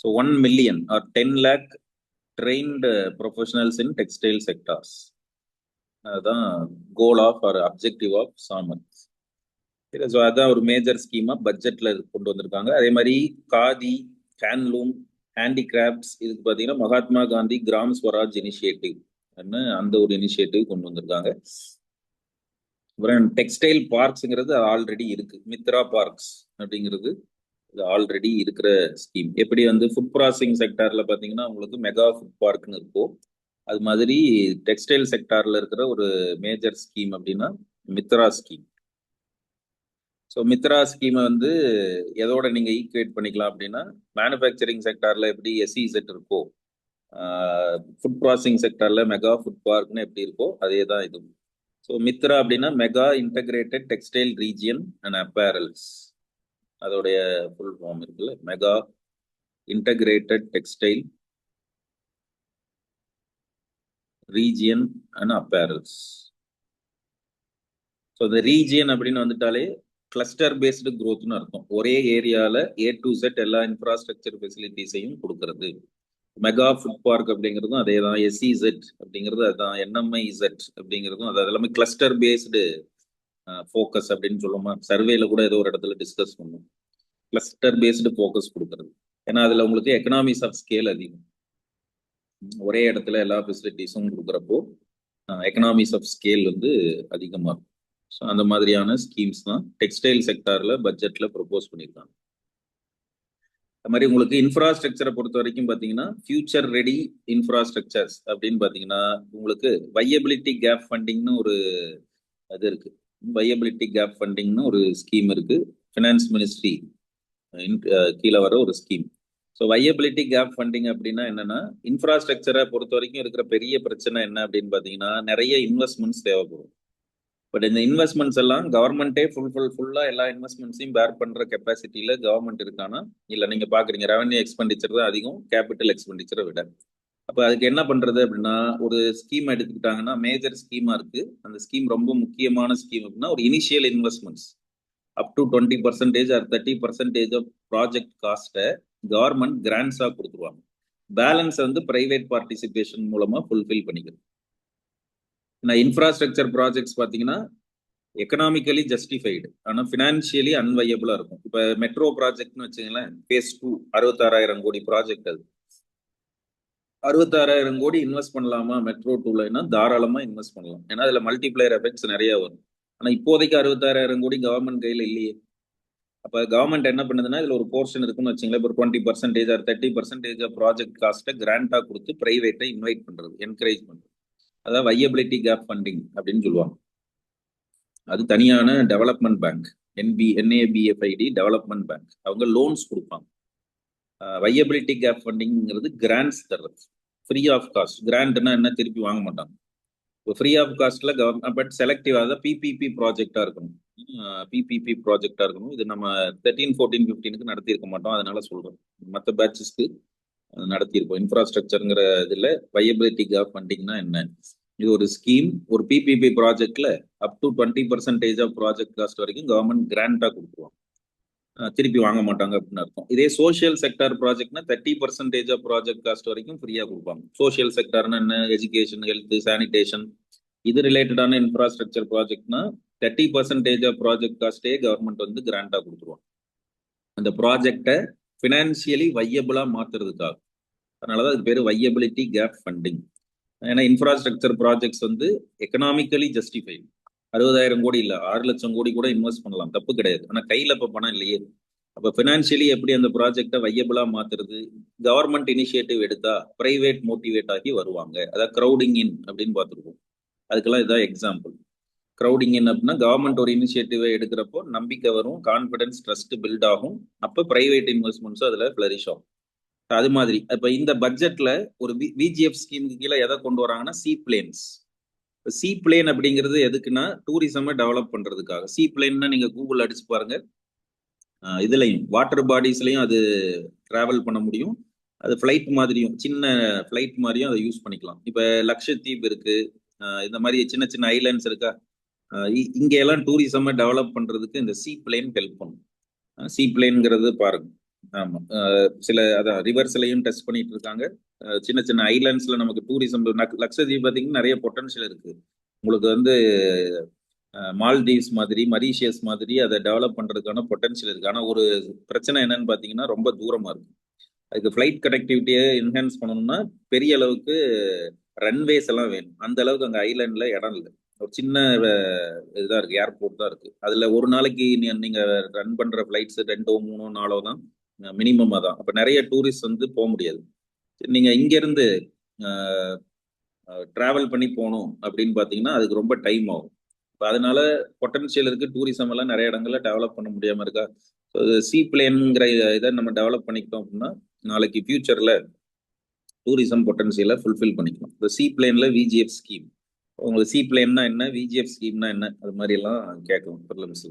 So 1 million or 10 lakh trained professionals in textile sectors. அதுதான் goal of or objective of Samarth. So அதான் ஒரு major schema பட்ஜெட்ல கொண்டு வந்திருக்காங்க. அதே மாதிரி காதி, ஹேண்ட்லூம், ஹேண்டிகிராஃப்ட்ஸ், இதுக்கு பார்த்தீங்கன்னா மகாத்மா காந்தி கிராம் ஸ்வராஜ் இனிஷியேட்டிவ் அந்த ஒரு இனிஷியேட்டிவ் கொண்டு வந்திருக்காங்க. அப்புறம் டெக்ஸ்டைல் பார்க்ஸ்ங்கிறது ஆல்ரெடி இருக்கு, மித்ரா பார்க்ஸ் அப்படிங்கிறது இது ஆல்ரெடி இருக்கிற ஸ்கீம். எப்படி வந்து ஃபுட் ப்ராசஸிங் செக்டார்ல பார்த்தீங்கன்னா உங்களுக்கு மெகா ஃபுட் பார்க்னு இருக்கும், அது மாதிரி டெக்ஸ்டைல் செக்டார்ல இருக்கிற ஒரு மேஜர் ஸ்கீம் அப்படின்னா மித்ரா ஸ்கீம். ஸோ மித்ரா ஸ்கீமை வந்து எதோட நீங்க ஈக்குவேட் பண்ணிக்கலாம் அப்படின்னா, மேனுஃபேக்சரிங் செக்டார்ல எப்படி எஸ்இசெட் இருக்கோ, ஃபுட் ப்ராசஸிங் செக்டார்ல மெகா ஃபுட் பார்க்னு எப்படி இருக்கோ அதே தான் இது. ஸோ மித்ரா அப்படின்னா mega integrated textile region and apparels, அதோடைய ஃபுல் ஃபார்ம் இருக்குல்ல, mega integrated textile region and apparels. So இந்த ரீஜியன் அப்படின்னு வந்துட்டாலே கிளஸ்டர் பேஸ்டு க்ரோத்னு அர்த்தம். ஒரே ஏரியாவில் A to Z எல்லா இன்ஃப்ராஸ்ட்ரக்சர் ஃபெசிலிட்டிஸையும் கொடுக்கறது. மெகா ஃபுட் பார்க் அப்படிங்கிறதும் அதே தான். SEZ அப்படிங்கிறது அதுதான். NMIZ அப்படிங்கிறதும் அது எல்லாமே கிளஸ்டர் பேஸ்டு ஃபோக்கஸ் அப்படின்னு சொல்லுமா, சர்வேல கூட ஏதோ ஒரு இடத்துல டிஸ்கஸ் பண்ணும். கிளஸ்டர் பேஸ்டு ஃபோக்கஸ் கொடுக்கறது. ஏன்னா அதில் உங்களுக்கு எக்கனாமிக்ஸ் ஆஃப் ஸ்கேல் அதிகம். ஒரே இடத்துல எல்லா ஃபெசிலிட்டிஸும் கொடுக்குறப்போ எக்கனாமிக்ஸ் ஆஃப் ஸ்கேல் வந்து அதிகமாக இருக்கும். ஸோ அந்த மாதிரியான ஸ்கீம்ஸ் தான் டெக்ஸ்டைல் செக்டாரில் பட்ஜெட்டில் ப்ரொபோஸ் பண்ணியிருக்காங்க. அது மாதிரி உங்களுக்கு இன்ஃப்ராஸ்ட்ரக்சரை பொறுத்த வரைக்கும் பார்த்தீங்கன்னா, ஃபியூச்சர் ரெடி இன்ஃப்ராஸ்ட்ரக்சர்ஸ் அப்படின்னு பார்த்தீங்கன்னா, உங்களுக்கு வையபிலிட்டி கேப் ஃபண்டிங்னு ஒரு இது இருக்கு. வையபிலிட்டி கேப் ஃபண்டிங்னு ஒரு ஸ்கீம் இருக்கு. ஃபினான்ஸ் மினிஸ்ட்ரி கீழே வர ஒரு ஸ்கீம். ஸோ வையபிலிட்டி கேப் ஃபண்டிங் அப்படின்னா என்னன்னா, இன்ஃப்ராஸ்ட்ரக்சரை பொறுத்த வரைக்கும் இருக்கிற பெரிய பிரச்சனை என்ன அப்படின்னு பார்த்தீங்கன்னா, நிறைய இன்வெஸ்ட்மெண்ட்ஸ் தேவைப்படும். பட் இந்த இன்வெஸ்ட்மெண்ட்ஸ் எல்லாம் கவர்மெண்ட்டே ஃபுல்லா எல்லா இன்வெஸ்ட்மெண்ட்ஸையும் பேர் பண்ற கெப்பாசிட்டியில கவர்மெண்ட் இருக்கானா இல்ல? நீங்க பாக்குறீங்க ரெவன்யூ எக்ஸ்பெண்டிச்சர் தான் அதிகம் கேபிட்டல் எக்ஸ்பெண்டிச்சரை விட. அப்ப அதுக்கு என்ன பண்றது அப்படின்னா, ஒரு ஸ்கீம் எடுத்துக்கிட்டாங்கன்னா, மேஜர் ஸ்கீமா இருக்கு. அந்த ஸ்கீம் ரொம்ப முக்கியமான ஸ்கீம் அப்படின்னா, ஒரு initial investments up to 20% or 30% of project காஸ்ட்டை கவர்மெண்ட் கிராண்ட்ஸா கொடுத்துருவாங்க. பேலன்ஸ் வந்து பிரைவேட் பார்ட்டிசிபேஷன் மூலமா ஃபுல்ஃபில் பண்ணிக்கிறது. இன்ஃப்ராஸ்ட்ரக்சர் ப்ராஜெக்ட்ஸ் பார்த்தீங்கன்னா எக்கனாமிக்கலி ஜஸ்டிஃபைடு, ஆனால் ஃபினான்ஷியலி அன்வையபிளா இருக்கும். இப்போ மெட்ரோ ப்ராஜெக்ட்னு வச்சுங்களேன், phase 2 66,000 கோடி ப்ராஜெக்ட். அது 66,000 கோடி இன்வெஸ்ட் பண்ணலாமா மெட்ரோ 2லன்னா? தாராளமா இன்வெஸ்ட் பண்ணலாம். ஏன்னா அதுல மல்டிப்ளையர் எஃபெக்ட்ஸ் நிறைய வரும். ஆனா இப்போதைக்கு 66,000 கோடி கவர்மெண்ட் கையில இல்லையே. அப்ப கவர்மெண்ட் என்ன பண்ணுதுன்னா, இதுல ஒரு போர்ஷன் இருக்குன்னு வச்சுங்களேன், இப்போ 20% ஆர் 30% ஆஃப் ப்ராஜெக்ட் காஸ்ட்டை கிராண்டா கொடுத்து பிரைவேட்டை இன்வைட் பண்றது, என்கரேஜ் பண்றது. அதாவது வையபிலிட்டி கேப் ஃபண்டிங் அப்படின்னு சொல்லுவாங்க. அது தனியான development bank, NABFID development bank, அவங்க லோன்ஸ் கொடுப்பாங்க. வையபிலிட்டி கேப் ஃபண்டிங்கிறது கிராண்ட்ஸ் தர்றது, ஃப்ரீ ஆஃப் காஸ்ட். கிராண்ட்னா என்ன? திருப்பி வாங்க மாட்டாங்க. இப்போ ஃப்ரீ ஆஃப் காஸ்ட்ல கவர்மெண்ட், பட் செலக்டிவ், அதாவது PPP ப்ராஜெக்டா இருக்கணும். PPP ப்ராஜெக்டா இருக்கணும். இது நம்ம 13, 14, 15க்கு நடத்தியிருக்க மாட்டோம், அதனால சொல்றோம். மற்ற பேட்சஸ்க்கு நடத்தியிருக்கோம். இன்ஃப்ராஸ்ட்ரக்சருங்கிற இதுல வையபிலிட்டி கேப் ஃபண்டிங்னா என்ன? இது ஒரு ஸ்கீம். ஒரு PPP ப்ராஜெக்ட்ல up to 20% of project cost வரைக்கும் கவர்மெண்ட் கிராண்டா கொடுத்துருவாங்க, திருப்பி வாங்க மாட்டாங்க அப்படின்னு அர்த்தம். இதே சோஷியல் செக்டார் ப்ராஜெக்ட்னா 30% ஆஃப் ப்ராஜெக்ட் காஸ்ட் வரைக்கும் ஃப்ரீயா கொடுப்பாங்க. சோஷியல் செக்டார்னா என்ன? எஜுகேஷன், ஹெல்த், சானிடேஷன், இது ரிலேட்டடான இன்ஃப்ராஸ்ட்ரக்சர் ப்ராஜெக்ட்னா 30% ஆஃப் ப்ராஜெக்ட் காஸ்டே கவர்மெண்ட் வந்து கிராண்டா கொடுத்துருவாங்க, அந்த ப்ராஜெக்டை ஃபினான்சியலி வையபிளா மாத்துறதுக்காக. அதனாலதான் அது பேரு வையபிலிட்டி கேப் ஃபண்டிங். ஏன்னா இன்ஃப்ராஸ்ட்ரக்சர் ப்ராஜெக்ட்ஸ் வந்து எக்கனாமிக்கலி ஜஸ்டிஃபைடு. 60,000 கோடி இல்ல, 6 லட்சம் கோடி கூட இன்வெஸ்ட் பண்ணலாம், தப்பு கிடையாது. ஆனா கையில இப்ப பணம் இல்லையே. அப்ப பினான்சியலி எப்படி அந்த ப்ராஜெக்டை வையபிளா மாத்துறது? கவர்மெண்ட் இனிஷியேட்டிவ் எடுத்தா பிரைவேட் மோட்டிவேட் ஆகி வருவாங்க. அதாவது கிரௌடிங் இன் அப்படின்னு பார்த்துருக்கோம். அதுக்கெல்லாம் இதான் எக்ஸாம்பிள். கிரௌடிங் இன் அப்படின்னா, கவர்மெண்ட் ஒரு இனிஷியேட்டிவை எடுக்கிறப்போ நம்பிக்கை வரும், கான்பிடன்ஸ், ட்ரஸ்ட் பில்ட் ஆகும். அப்ப பிரைவேட் இன்வெஸ்ட்மெண்ட்ஸும் அதுல ஃபிளரிஷ் ஆகும். அது மாதிரி இப்ப இந்த பட்ஜெட்ல ஒரு VGF ஸ்கீமுக்கு கீழே எதை கொண்டு வராங்கன்னா, சீ பிளேன்ஸ். சீ பிளேன் அப்படிங்கிறது எதுக்குன்னா, டூரிசமை டெவலப் பண்றதுக்காக. சீ பிளேன்னா நீங்க கூகுள் அடிச்சு பாருங்க, இதுலயும் வாட்டர் பாடிஸ்லயும் அது டிராவல் பண்ண முடியும். அது ஃபிளைட் மாதிரியும், சின்ன ஃபிளைட் மாதிரியும் அதை யூஸ் பண்ணிக்கலாம். இப்ப லக்ஷத்தீப் இருக்கு, இந்த மாதிரி சின்ன சின்ன ஐலாண்ட்ஸ் இருக்கா, இங்க எல்லாம் டூரிசமை டெவலப் பண்றதுக்கு இந்த சீ பிளேன் ஹெல்ப் பண்ணும். சீ பிளேன்ங்கிறது பாருங்க. ஆமா, சில அதான் ரிவர்ஸ்லயும் டெஸ்ட் பண்ணிட்டு இருக்காங்க. சின்ன சின்ன ஐலாண்ட்ஸ்ல நமக்கு டூரிசம், லக்ஷதீப் பார்த்தீங்கன்னா நிறைய பொட்டன்ஷியல் இருக்கு. உங்களுக்கு வந்து மால்தீவ்ஸ் மாதிரி, மரீஷியஸ் மாதிரி அதை டெவலப் பண்றதுக்கான பொட்டன்ஷியல் இருக்கு. ஆனா ஒரு பிரச்சனை என்னன்னு பாத்தீங்கன்னா, ரொம்ப தூரமா இருக்கு. அதுக்கு ஃபிளைட் கனெக்டிவிட்டியை என்ஹான்ஸ் பண்ணணும்னா பெரிய அளவுக்கு ரன்வேஸ் எல்லாம் வேணும். அந்த அளவுக்கு அங்க ஐலாண்ட்ல இடம் இல்லை. ஒரு சின்ன இதுதான் இருக்கு, ஏர்போர்ட் தான் இருக்கு. அதுல ஒரு நாளைக்கு நீங்க ரன் பண்ற ஃபிளைட்ஸ் 2, 3, 4 தான் மினிமம். தான். அப்ப நிறைய டூரிஸ்ட் வந்து போக முடியாது. நீங்க இங்க இருந்து டிராவல் பண்ணி போகணும் அப்படின்னு பாத்தீங்கன்னா அதுக்கு ரொம்ப டைம் ஆகும். அதனால பொட்டன்ஷியல் இருக்கு. டூரிசம் எல்லாம் நிறைய இடங்கள்ல டெவலப் பண்ண முடியாம இருக்கா. சீ பிளேன்ங்கிற இதை நம்ம டெவலப் பண்ணிக்கிட்டோம் அப்படின்னா நாளைக்கு ஃபியூச்சர்ல டூரிசம் பொட்டன்ஷியலை ஃபுல்ஃபில் பண்ணிக்கலாம். இந்த சி பிளேன்ல விஜிஎஃப் ஸ்கீம், உங்களுக்கு சி பிளேன்னா என்ன, விஜிஎஃப் ஸ்கீம்னா என்ன, அது மாதிரி எல்லாம் கேட்கலாம் ப்ரிலிம்ஸ்.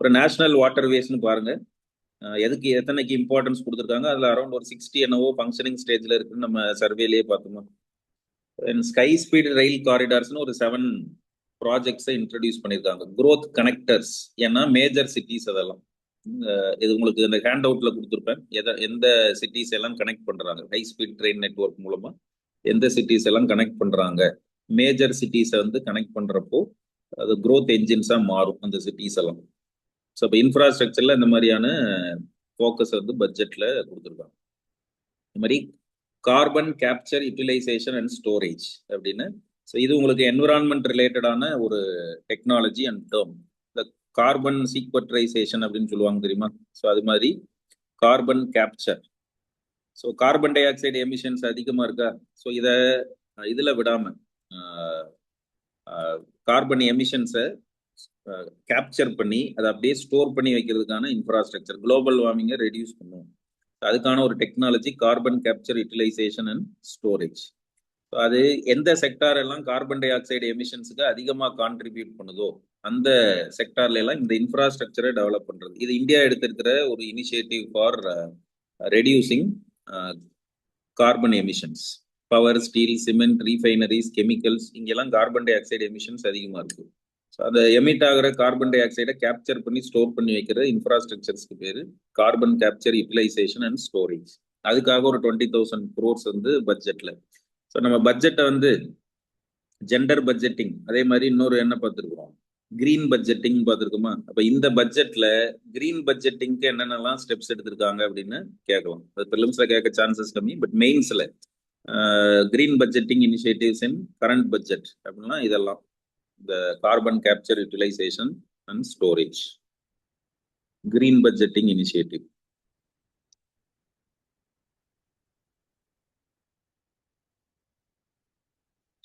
ஒரு நேஷனல் வாட்டர்வேஸ்னு பாருங்க, எதுக்கு எத்தனைக்கு இம்பார்ட்டன்ஸ் கொடுத்துருக்காங்க. அதில் அரௌண்ட் ஒரு 60 என்னவோ ஃபங்க்ஷனிங் ஸ்டேஜில் இருக்குன்னு நம்ம சர்வேலேயே பார்த்தோமா. ஸ்கை ஸ்பீட் ரயில் காரிடார்ஸ்னு ஒரு 7 ப்ராஜெக்ட்ஸை இன்ட்ரடியூஸ் பண்ணியிருக்காங்க. க்ரோத் கனெக்டர்ஸ், ஏன்னா மேஜர் சிட்டிஸ் அதெல்லாம். இது உங்களுக்கு இந்த ஹேண்ட் அவுட்ல கொடுத்துருப்பேன். எந்த சிட்டிஸ் எல்லாம் கனெக்ட் பண்றாங்க ஹை ஸ்பீட் ட்ரெயின் நெட்வொர்க் மூலமா, எந்த சிட்டிஸ் எல்லாம் கனெக்ட் பண்றாங்க. மேஜர் சிட்டிஸை வந்து கனெக்ட் பண்றப்போ அது க்ரோத் என்ஜின்ஸா மாறும் அந்த சிட்டிஸ் எல்லாம். ஸோ இப்போ இன்ஃப்ராஸ்ட்ரக்சர்ல இந்த மாதிரியான ஃபோக்கஸ் வந்து பட்ஜெட்ல கொடுத்துருக்காங்க. இந்த மாதிரி carbon capture utilisation and storage அப்படின்னு. ஸோ இது உங்களுக்கு என்விரான்மெண்ட் ரிலேட்டடான ஒரு டெக்னாலஜி அண்ட் டேர்ம். இந்த கார்பன் சீக்வெஸ்ட்ரைசேஷன் அப்படின்னு சொல்லுவாங்க தெரியுமா. ஸோ அது மாதிரி carbon capture. So carbon dioxide emissions அதிகமாக இருக்கா. ஸோ இதில் விடாமல் கார்பன் எமிஷன்ஸை கேப்சர் பண்ணி அதை அப்படியே ஸ்டோர் பண்ணி வைக்கிறதுக்கான இன்ஃப்ராஸ்ட்ரக்சர் குளோபல் வார்மிங்கை ரெடியூஸ் பண்ணும். அதுக்கான ஒரு technology carbon capture utilisation and storage. அது எந்த செக்டார் எல்லாம் கார்பன் டை ஆக்சைடு எமிஷன்ஸுக்கு அதிகமாக கான்ட்ரிபியூட் பண்ணுதோ அந்த செக்டார்ல எல்லாம் இந்த இன்ஃப்ராஸ்ட்ரக்சரை டெவலப் பண்றது. இது இந்தியா எடுத்திருக்கிற ஒரு initiative for reducing carbon emissions. Power, steel, cement, refineries, chemicals, இங்கெல்லாம் கார்பன் டை ஆக்சைடு எமிஷன்ஸ் அதிகமாக இருக்கு. ஸோ அந்த எமிட் ஆகிற கார்பன் டை ஆக்சைடை கேப்சர் பண்ணி ஸ்டோர் பண்ணி வைக்கிற இன்ஃப்ராஸ்ட்ரக்சர்ஸ்க்கு பேர் carbon capture utilisation and storage. அதுக்காக ஒரு 20,000 crores வந்து பட்ஜெட்ல. ஸோ நம்ம பட்ஜெட்டை வந்து ஜெண்டர் பட்ஜெட்டிங், அதே மாதிரி இன்னொரு என்ன பார்த்துருக்கோம், கிரீன் பட்ஜெட்டிங் பார்த்துருக்கோமா. அப்போ இந்த பட்ஜெட்ல கிரீன் பட்ஜெட்டிங்க்கு என்னென்னலாம் ஸ்டெப்ஸ் எடுத்திருக்காங்க அப்படின்னு கேட்கலாம். அது ப்ரிலிம்ஸ்ல கேட்க சான்சஸ் கம்மி, பட் மெயின்ஸ்ல green budgeting initiatives in current budget அப்படின்னா இதெல்லாம் இந்த carbon capture utilisation and storage, green budgeting initiative.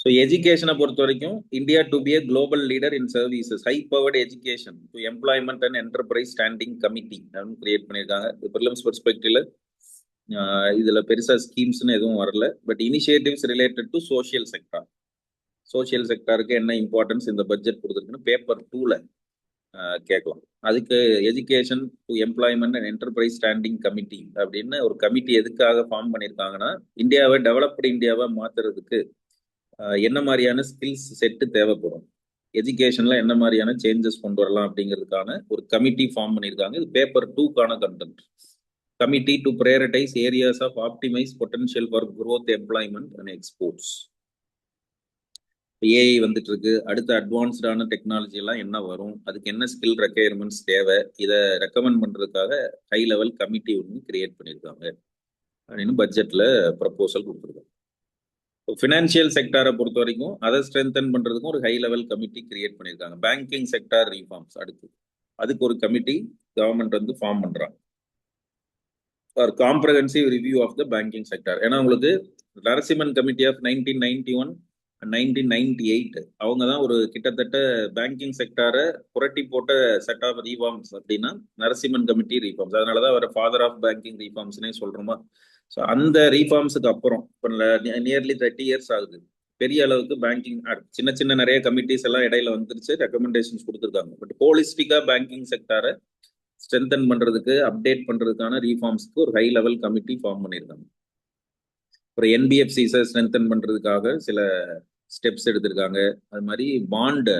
So எஜுகேஷனை பொறுத்த வரைக்கும் India to be a global leader in services, high powered education to employment and enterprise standing committee அப்படின்னு create பண்ணியிருக்காங்க. Prelims பெர்ஸ்பெக்டிவ்ல இதுல பெருசா ஸ்கீம்ஸ்னு எதுவும் வரல, but initiatives related to social sector. Social செக்டாருக்கு என்ன இம்பார்ட்டன்ஸ் இந்த பட்ஜெட் கொடுத்துருக்குன்னு பேப்பர் 2ல கேட்கலாம். அதுக்கு education to employment and enterprise standing committee அப்படின்னு ஒரு கமிட்டி எதுக்காக ஃபார்ம் பண்ணியிருக்காங்கன்னா இந்தியாவை டெவலப்டு இந்தியாவை மாத்துறதுக்கு என்ன மாதிரியான ஸ்கில்ஸ் செட்டு தேவைப்படும், எஜுகேஷன்ல என்ன மாதிரியான சேஞ்சஸ் கொண்டு வரலாம் அப்படிங்கிறதுக்கான ஒரு கமிட்டி ஃபார்ம் பண்ணியிருக்காங்க. இது பேப்பர் 2க்கான content. Committee to prioritise areas of optimise potential for growth, employment and exports. AI வந்துட்டு இருக்கு, அடுத்த அட்வான்ஸ்டான டெக்னாலஜி எல்லாம் என்ன வரும், அதுக்கு என்ன ஸ்கில் ரெக்யர்மெண்ட்ஸ் தேவை, இதை ரெக்கமெண்ட் பண்றதுக்காக ஹை லெவல் கமிட்டி ஒன்று கிரியேட் பண்ணியிருக்காங்க அப்படின்னு பட்ஜெட்ல ப்ரப்போசல் கொடுத்துருக்காங்க. ஃபினான்ஷியல் செக்டாரை பொறுத்த வரைக்கும் அதை ஸ்ட்ரென்தன் பண்றதுக்கும் ஒரு ஹை லெவல் கமிட்டி கிரியேட் பண்ணியிருக்காங்க. பேங்கிங் செக்டார் ரீஃபார்ம்ஸ் அதுக்கு ஒரு கமிட்டி கவர்மெண்ட் வந்து ஃபார்ம் பண்றாங்க. ஒரு comprehensive review of the banking sector. ஏன்னா உங்களுக்கு நரசிம்மன் கமிட்டி ஆஃப் 1991 1998 அவங்க தான் ஒரு கிட்டத்தட்ட பேங்கிங் செக்டாரை புரட்டி போட்ட செட் ஆஃப் ரீஃபார்ம்ஸ் அப்படின்னா நரசிம்மன் கமிட்டி ரீஃபார்ம்ஸ். அதனாலதான் அவர் ஃபாதர் ஆஃப் பேங்கிங் ரீஃபார்ம்ஸ்னே சொல்றோமா. ஸோ அந்த ரீஃபார்ம்ஸுக்கு அப்புறம் இப்போ நியர்லி 30 years ஆகுது, பெரிய அளவுக்கு பேங்கிங் சின்ன சின்ன நிறைய கமிட்டிஸ் எல்லாம் இடையில வந்துருச்சு, ரெக்கமெண்டேஷன்ஸ் கொடுத்துருக்காங்க. பட் ஹோலிஸ்டிக்கா பேங்கிங் செக்டாரை ஸ்ட்ரென்தன் பண்றதுக்கு அப்டேட் பண்றதுக்கான ரீஃபார்ம்ஸ்க்கு ஒரு ஹை லெவல் கமிட்டி ஃபார்ம் பண்ணியிருக்காங்க. ஒரு என்பிஎஃப்சிஸை ஸ்ட்ரென்தன் பண்றதுக்காக சில ஸ்டெப்ஸ் எடுத்திருக்காங்க. அது மாதிரி பாண்ட்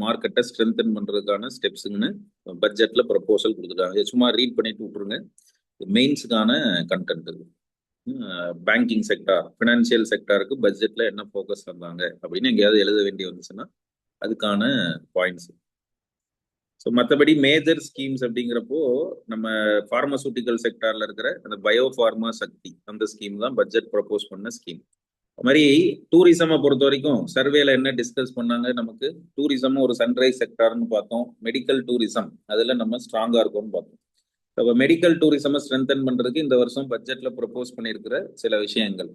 மார்க்கெட்டை ஸ்ட்ரென்தன் பண்றதுக்கான ஸ்டெப்ஸுங்கன்னு பட்ஜெட்ல ப்ரப்போசல் கொடுத்துருக்காங்க. சும்மா ரீட் பண்ணிட்டு விட்டுருங்க, மெயின்ஸுக்கான கண்டென்ட் இருக்கு. பேங்கிங் செக்டார், ஃபினான்ஷியல் செக்டாருக்கு பட்ஜெட்ல என்ன ஃபோக்கஸ் பண்ணாங்க அப்படின்னு எங்கேயாவது எழுத வேண்டி வந்துச்சுன்னா அதுக்கான பாயிண்ட்ஸ். ஸோ மற்றபடி மேஜர் ஸ்கீம்ஸ் அப்படிங்கிறப்போ நம்ம ஃபார்மசூட்டிக்கல் செக்டார்ல இருக்கிற அந்த பயோஃபார்மா சக்தி அந்த ஸ்கீம் தான் பட்ஜெட் ப்ரப்போஸ் பண்ண ஸ்கீம். அது மாதிரி டூரிசமை பொறுத்த வரைக்கும் சர்வேல என்ன டிஸ்கஸ் பண்ணாங்க, நமக்கு டூரிசம் ஒரு சன்ரைஸ் செக்டார்னு பார்த்தோம், மெடிக்கல் டூரிசம் அதுல நம்ம ஸ்ட்ராங்கா இருக்கோம்னு பார்த்தோம். இப்போ மெடிக்கல் டூரிசமை ஸ்ட்ரென்தன் பண்றதுக்கு இந்த வருஷம் பட்ஜெட்ல ப்ரப்போஸ் பண்ணியிருக்கிற சில விஷயங்கள்.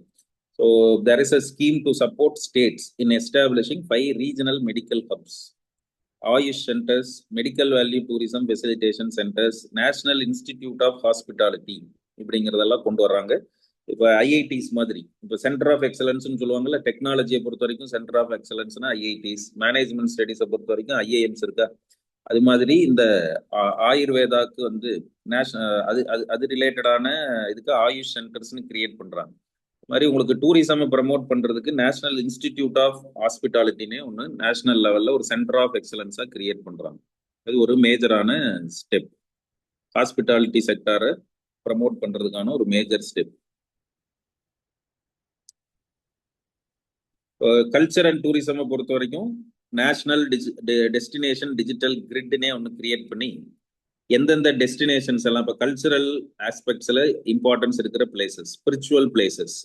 So there is a scheme to support states in establishing 5 regional medical hubs. AYUSH centres, medical value tourism facilitation centres, National Institute of Hospitality இப்படிங்கிறதெல்லாம் கொண்டு வர்றாங்க. இப்போ ஐஐடிஸ் மாதிரி இப்போ சென்டர் ஆஃப் எக்ஸலன்ஸ்னு சொல்லுவாங்கல்ல, டெக்னாலஜியை பொறுத்த வரைக்கும் சென்டர் ஆஃப் எக்ஸலன்ஸ்னா ஐஐடிஸ், மேனேஜ்மெண்ட் ஸ்டடீஸை பொறுத்த வரைக்கும் ஐஏஎம்ஸ் இருக்கா. அது மாதிரி இந்த ஆயுர்வேதாக்கு வந்து அது அது அது ரிலேட்டடான இதுக்கு ஆயுஷ் சென்டர்ஸ்னு கிரியேட் பண்றாங்க. மாதிரி உங்களுக்கு டூரிசம் ப்ரமோட் பண்றதுக்கு நேஷனல் இன்ஸ்டிடியூட் ஆஃப் ஹாஸ்பிட்டாலிட்டினே ஒன்று நேஷனல் லெவல்ல ஒரு சென்டர் ஆஃப் எக்ஸலன்ஸா கிரியேட் பண்றாங்க. அது ஒரு மேஜரான ஸ்டெப். ஹாஸ்பிட்டாலிட்டி செக்டாரை ப்ரமோட் பண்றதுக்கான ஒரு மேஜர் ஸ்டெப். கல்ச்சர் அண்ட் டூரிசமை பொறுத்த வரைக்கும் நேஷனல் டெஸ்டினேஷன் டிஜிட்டல் கிரிட்னே ஒன்று கிரியேட் பண்ணி எந்தெந்த டெஸ்டினேஷன்ஸ் எல்லாம் இப்போ கல்ச்சுரல் ஆஸ்பெக்ட்ஸில் இம்பார்ட்டன்ஸ் இருக்கிற பிளேசஸ், ஸ்பிரிச்சுவல் பிளேசஸ்,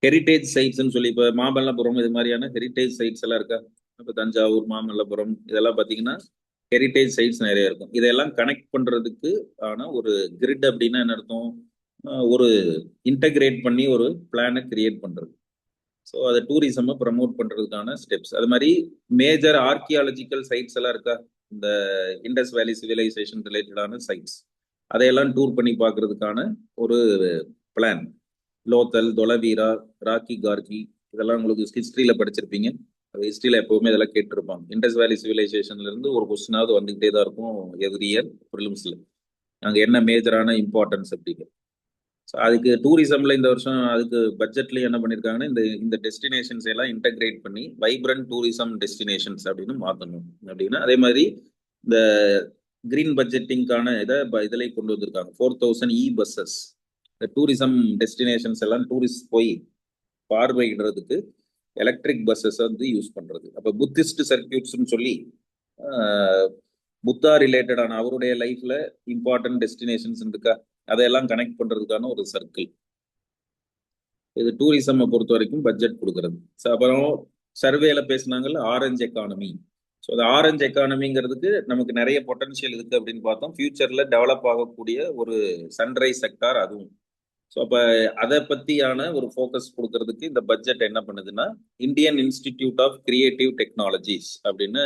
ஹெரிட்டேஜ் சைட்ஸ்ன்னு சொல்லி இப்போ மாமல்லபுரம் இது மாதிரியான ஹெரிட்டேஜ் சைட்ஸ் எல்லாம் இருக்கா. இப்போ தஞ்சாவூர், மாமல்லபுரம் இதெல்லாம் பார்த்தீங்கன்னா ஹெரிட்டேஜ் சைட்ஸ் நிறைய இருக்கும். இதெல்லாம் கனெக்ட் பண்ணுறதுக்கு ஆன ஒரு கிரிட் அப்படின்னா என்ன அர்த்தம், ஒரு இன்டகிரேட் பண்ணி ஒரு பிளானை கிரியேட் பண்ணுறது. ஸோ அதை டூரிசமை ப்ரமோட் பண்ணுறதுக்கான ஸ்டெப்ஸ். அது மாதிரி மேஜர் ஆர்கியாலஜிக்கல் சைட்ஸ் எல்லாம் இருக்கா, இந்த இண்டஸ் வேலி சிவிலைசேஷன் ரிலேட்டடான சைட்ஸ், அதையெல்லாம் டூர் பண்ணி பார்க்கறதுக்கான ஒரு பிளான். லோத்தல், தொலவீரா, ராக்கி கார்கி இதெல்லாம் உங்களுக்கு ஹிஸ்ட்ரியில் படிச்சிருப்பீங்க. அது ஹிஸ்ட்ரியில் எப்போவுமே இதெல்லாம் கேட்டிருப்பாங்க. இண்டஸ் வேலி சிவிலைசேஷன்லேருந்து ஒரு கொஸ்டினாவது வந்துகிட்டே தான் இருக்கும் எவ்ரி இயர் ப்ரிலிம்ஸில். அங்கே என்ன மேஜரான இம்பார்ட்டன்ஸ் அப்படிங்க. ஸோ அதுக்கு டூரிசம்ல இந்த வருஷம் அதுக்கு பட்ஜெட்லயும் என்ன பண்ணியிருக்காங்கன்னா இந்த டெஸ்டினேஷன்ஸ் எல்லாம் இன்டகிரேட் பண்ணி வைப்ரண்ட் டூரிசம் டெஸ்டினேஷன்ஸ் அப்படின்னு மாற்றணும் அப்படின்னா, அதே மாதிரி இந்த கிரீன் பட்ஜெட்டிங்கான இதில் கொண்டு வந்திருக்காங்க 4000 பஸ்ஸஸ். இந்த டூரிசம் டெஸ்டினேஷன்ஸ் எல்லாம் டூரிஸ்ட் போய் பார்வையிடுறதுக்கு எலக்ட்ரிக் பஸ்ஸஸ் வந்து யூஸ் பண்றது. அப்போ புத்திஸ்ட் சர்க்கியூட்ஸ்னு சொல்லி புத்தா ரிலேட்டடான அவருடைய லைஃப்ல இம்பார்ட்டன்ட் டெஸ்டினேஷன்ஸ் இருக்கா, அதையெல்லாம் கனெக்ட் பண்றதுக்கான ஒரு சர்க்கிள். இது டூரிசம் பொறுத்த வரைக்கும் பட்ஜெட் கொடுக்கறது. அப்புறம் சர்வேல பேசினாங்கல்ல ஆரஞ்சு எக்கானமி. ஸோ அந்த ஆரஞ்சு எக்கானமிங்கிறதுக்கு நமக்கு நிறைய பொட்டன்ஷியல் இருக்கு அப்படின்னு பார்த்தோம். ஃபியூச்சர்ல டெவலப் ஆகக்கூடிய ஒரு சன்ரைஸ் செக்டார் அதுவும். ஸோ அப்போ அதை பத்தியான ஒரு ஃபோக்கஸ் கொடுக்கறதுக்கு இந்த பட்ஜெட் என்ன பண்ணுதுன்னா Indian Institute of Creative Technologies அப்படின்னு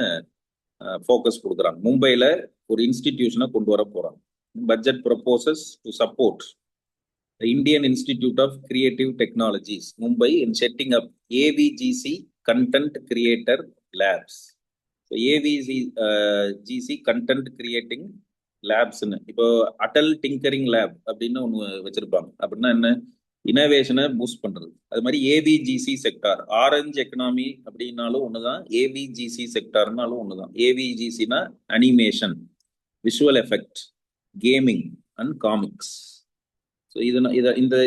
ஃபோக்கஸ் கொடுக்குறாங்க. மும்பையில் ஒரு இன்ஸ்டிடியூஷனை கொண்டு வர போறாங்க. Budget proposes to support the Indian Institute of Creative Technologies, Mumbai, in setting up AVGC Content Creator Labs. So AVGC Content Creating Labs. இப்போ அட்டல் டிங்கரிங் லேப் அப்படின்னு ஒன்று வச்சிருப்பாங்க. அப்படின்னா என்ன, இனோவேஷனை பூஸ்ட் பண்றது. அது மாதிரி ஏவிஜிசி செக்டார், ஆரஞ்சு எக்கனாமி அப்படின்னாலும் ஒண்ணுதான், ஏவிஜிசி செக்டார்னாலும் ஒண்ணுதான். ஏவிஜிசினா animation, visual effect, gaming and comics. So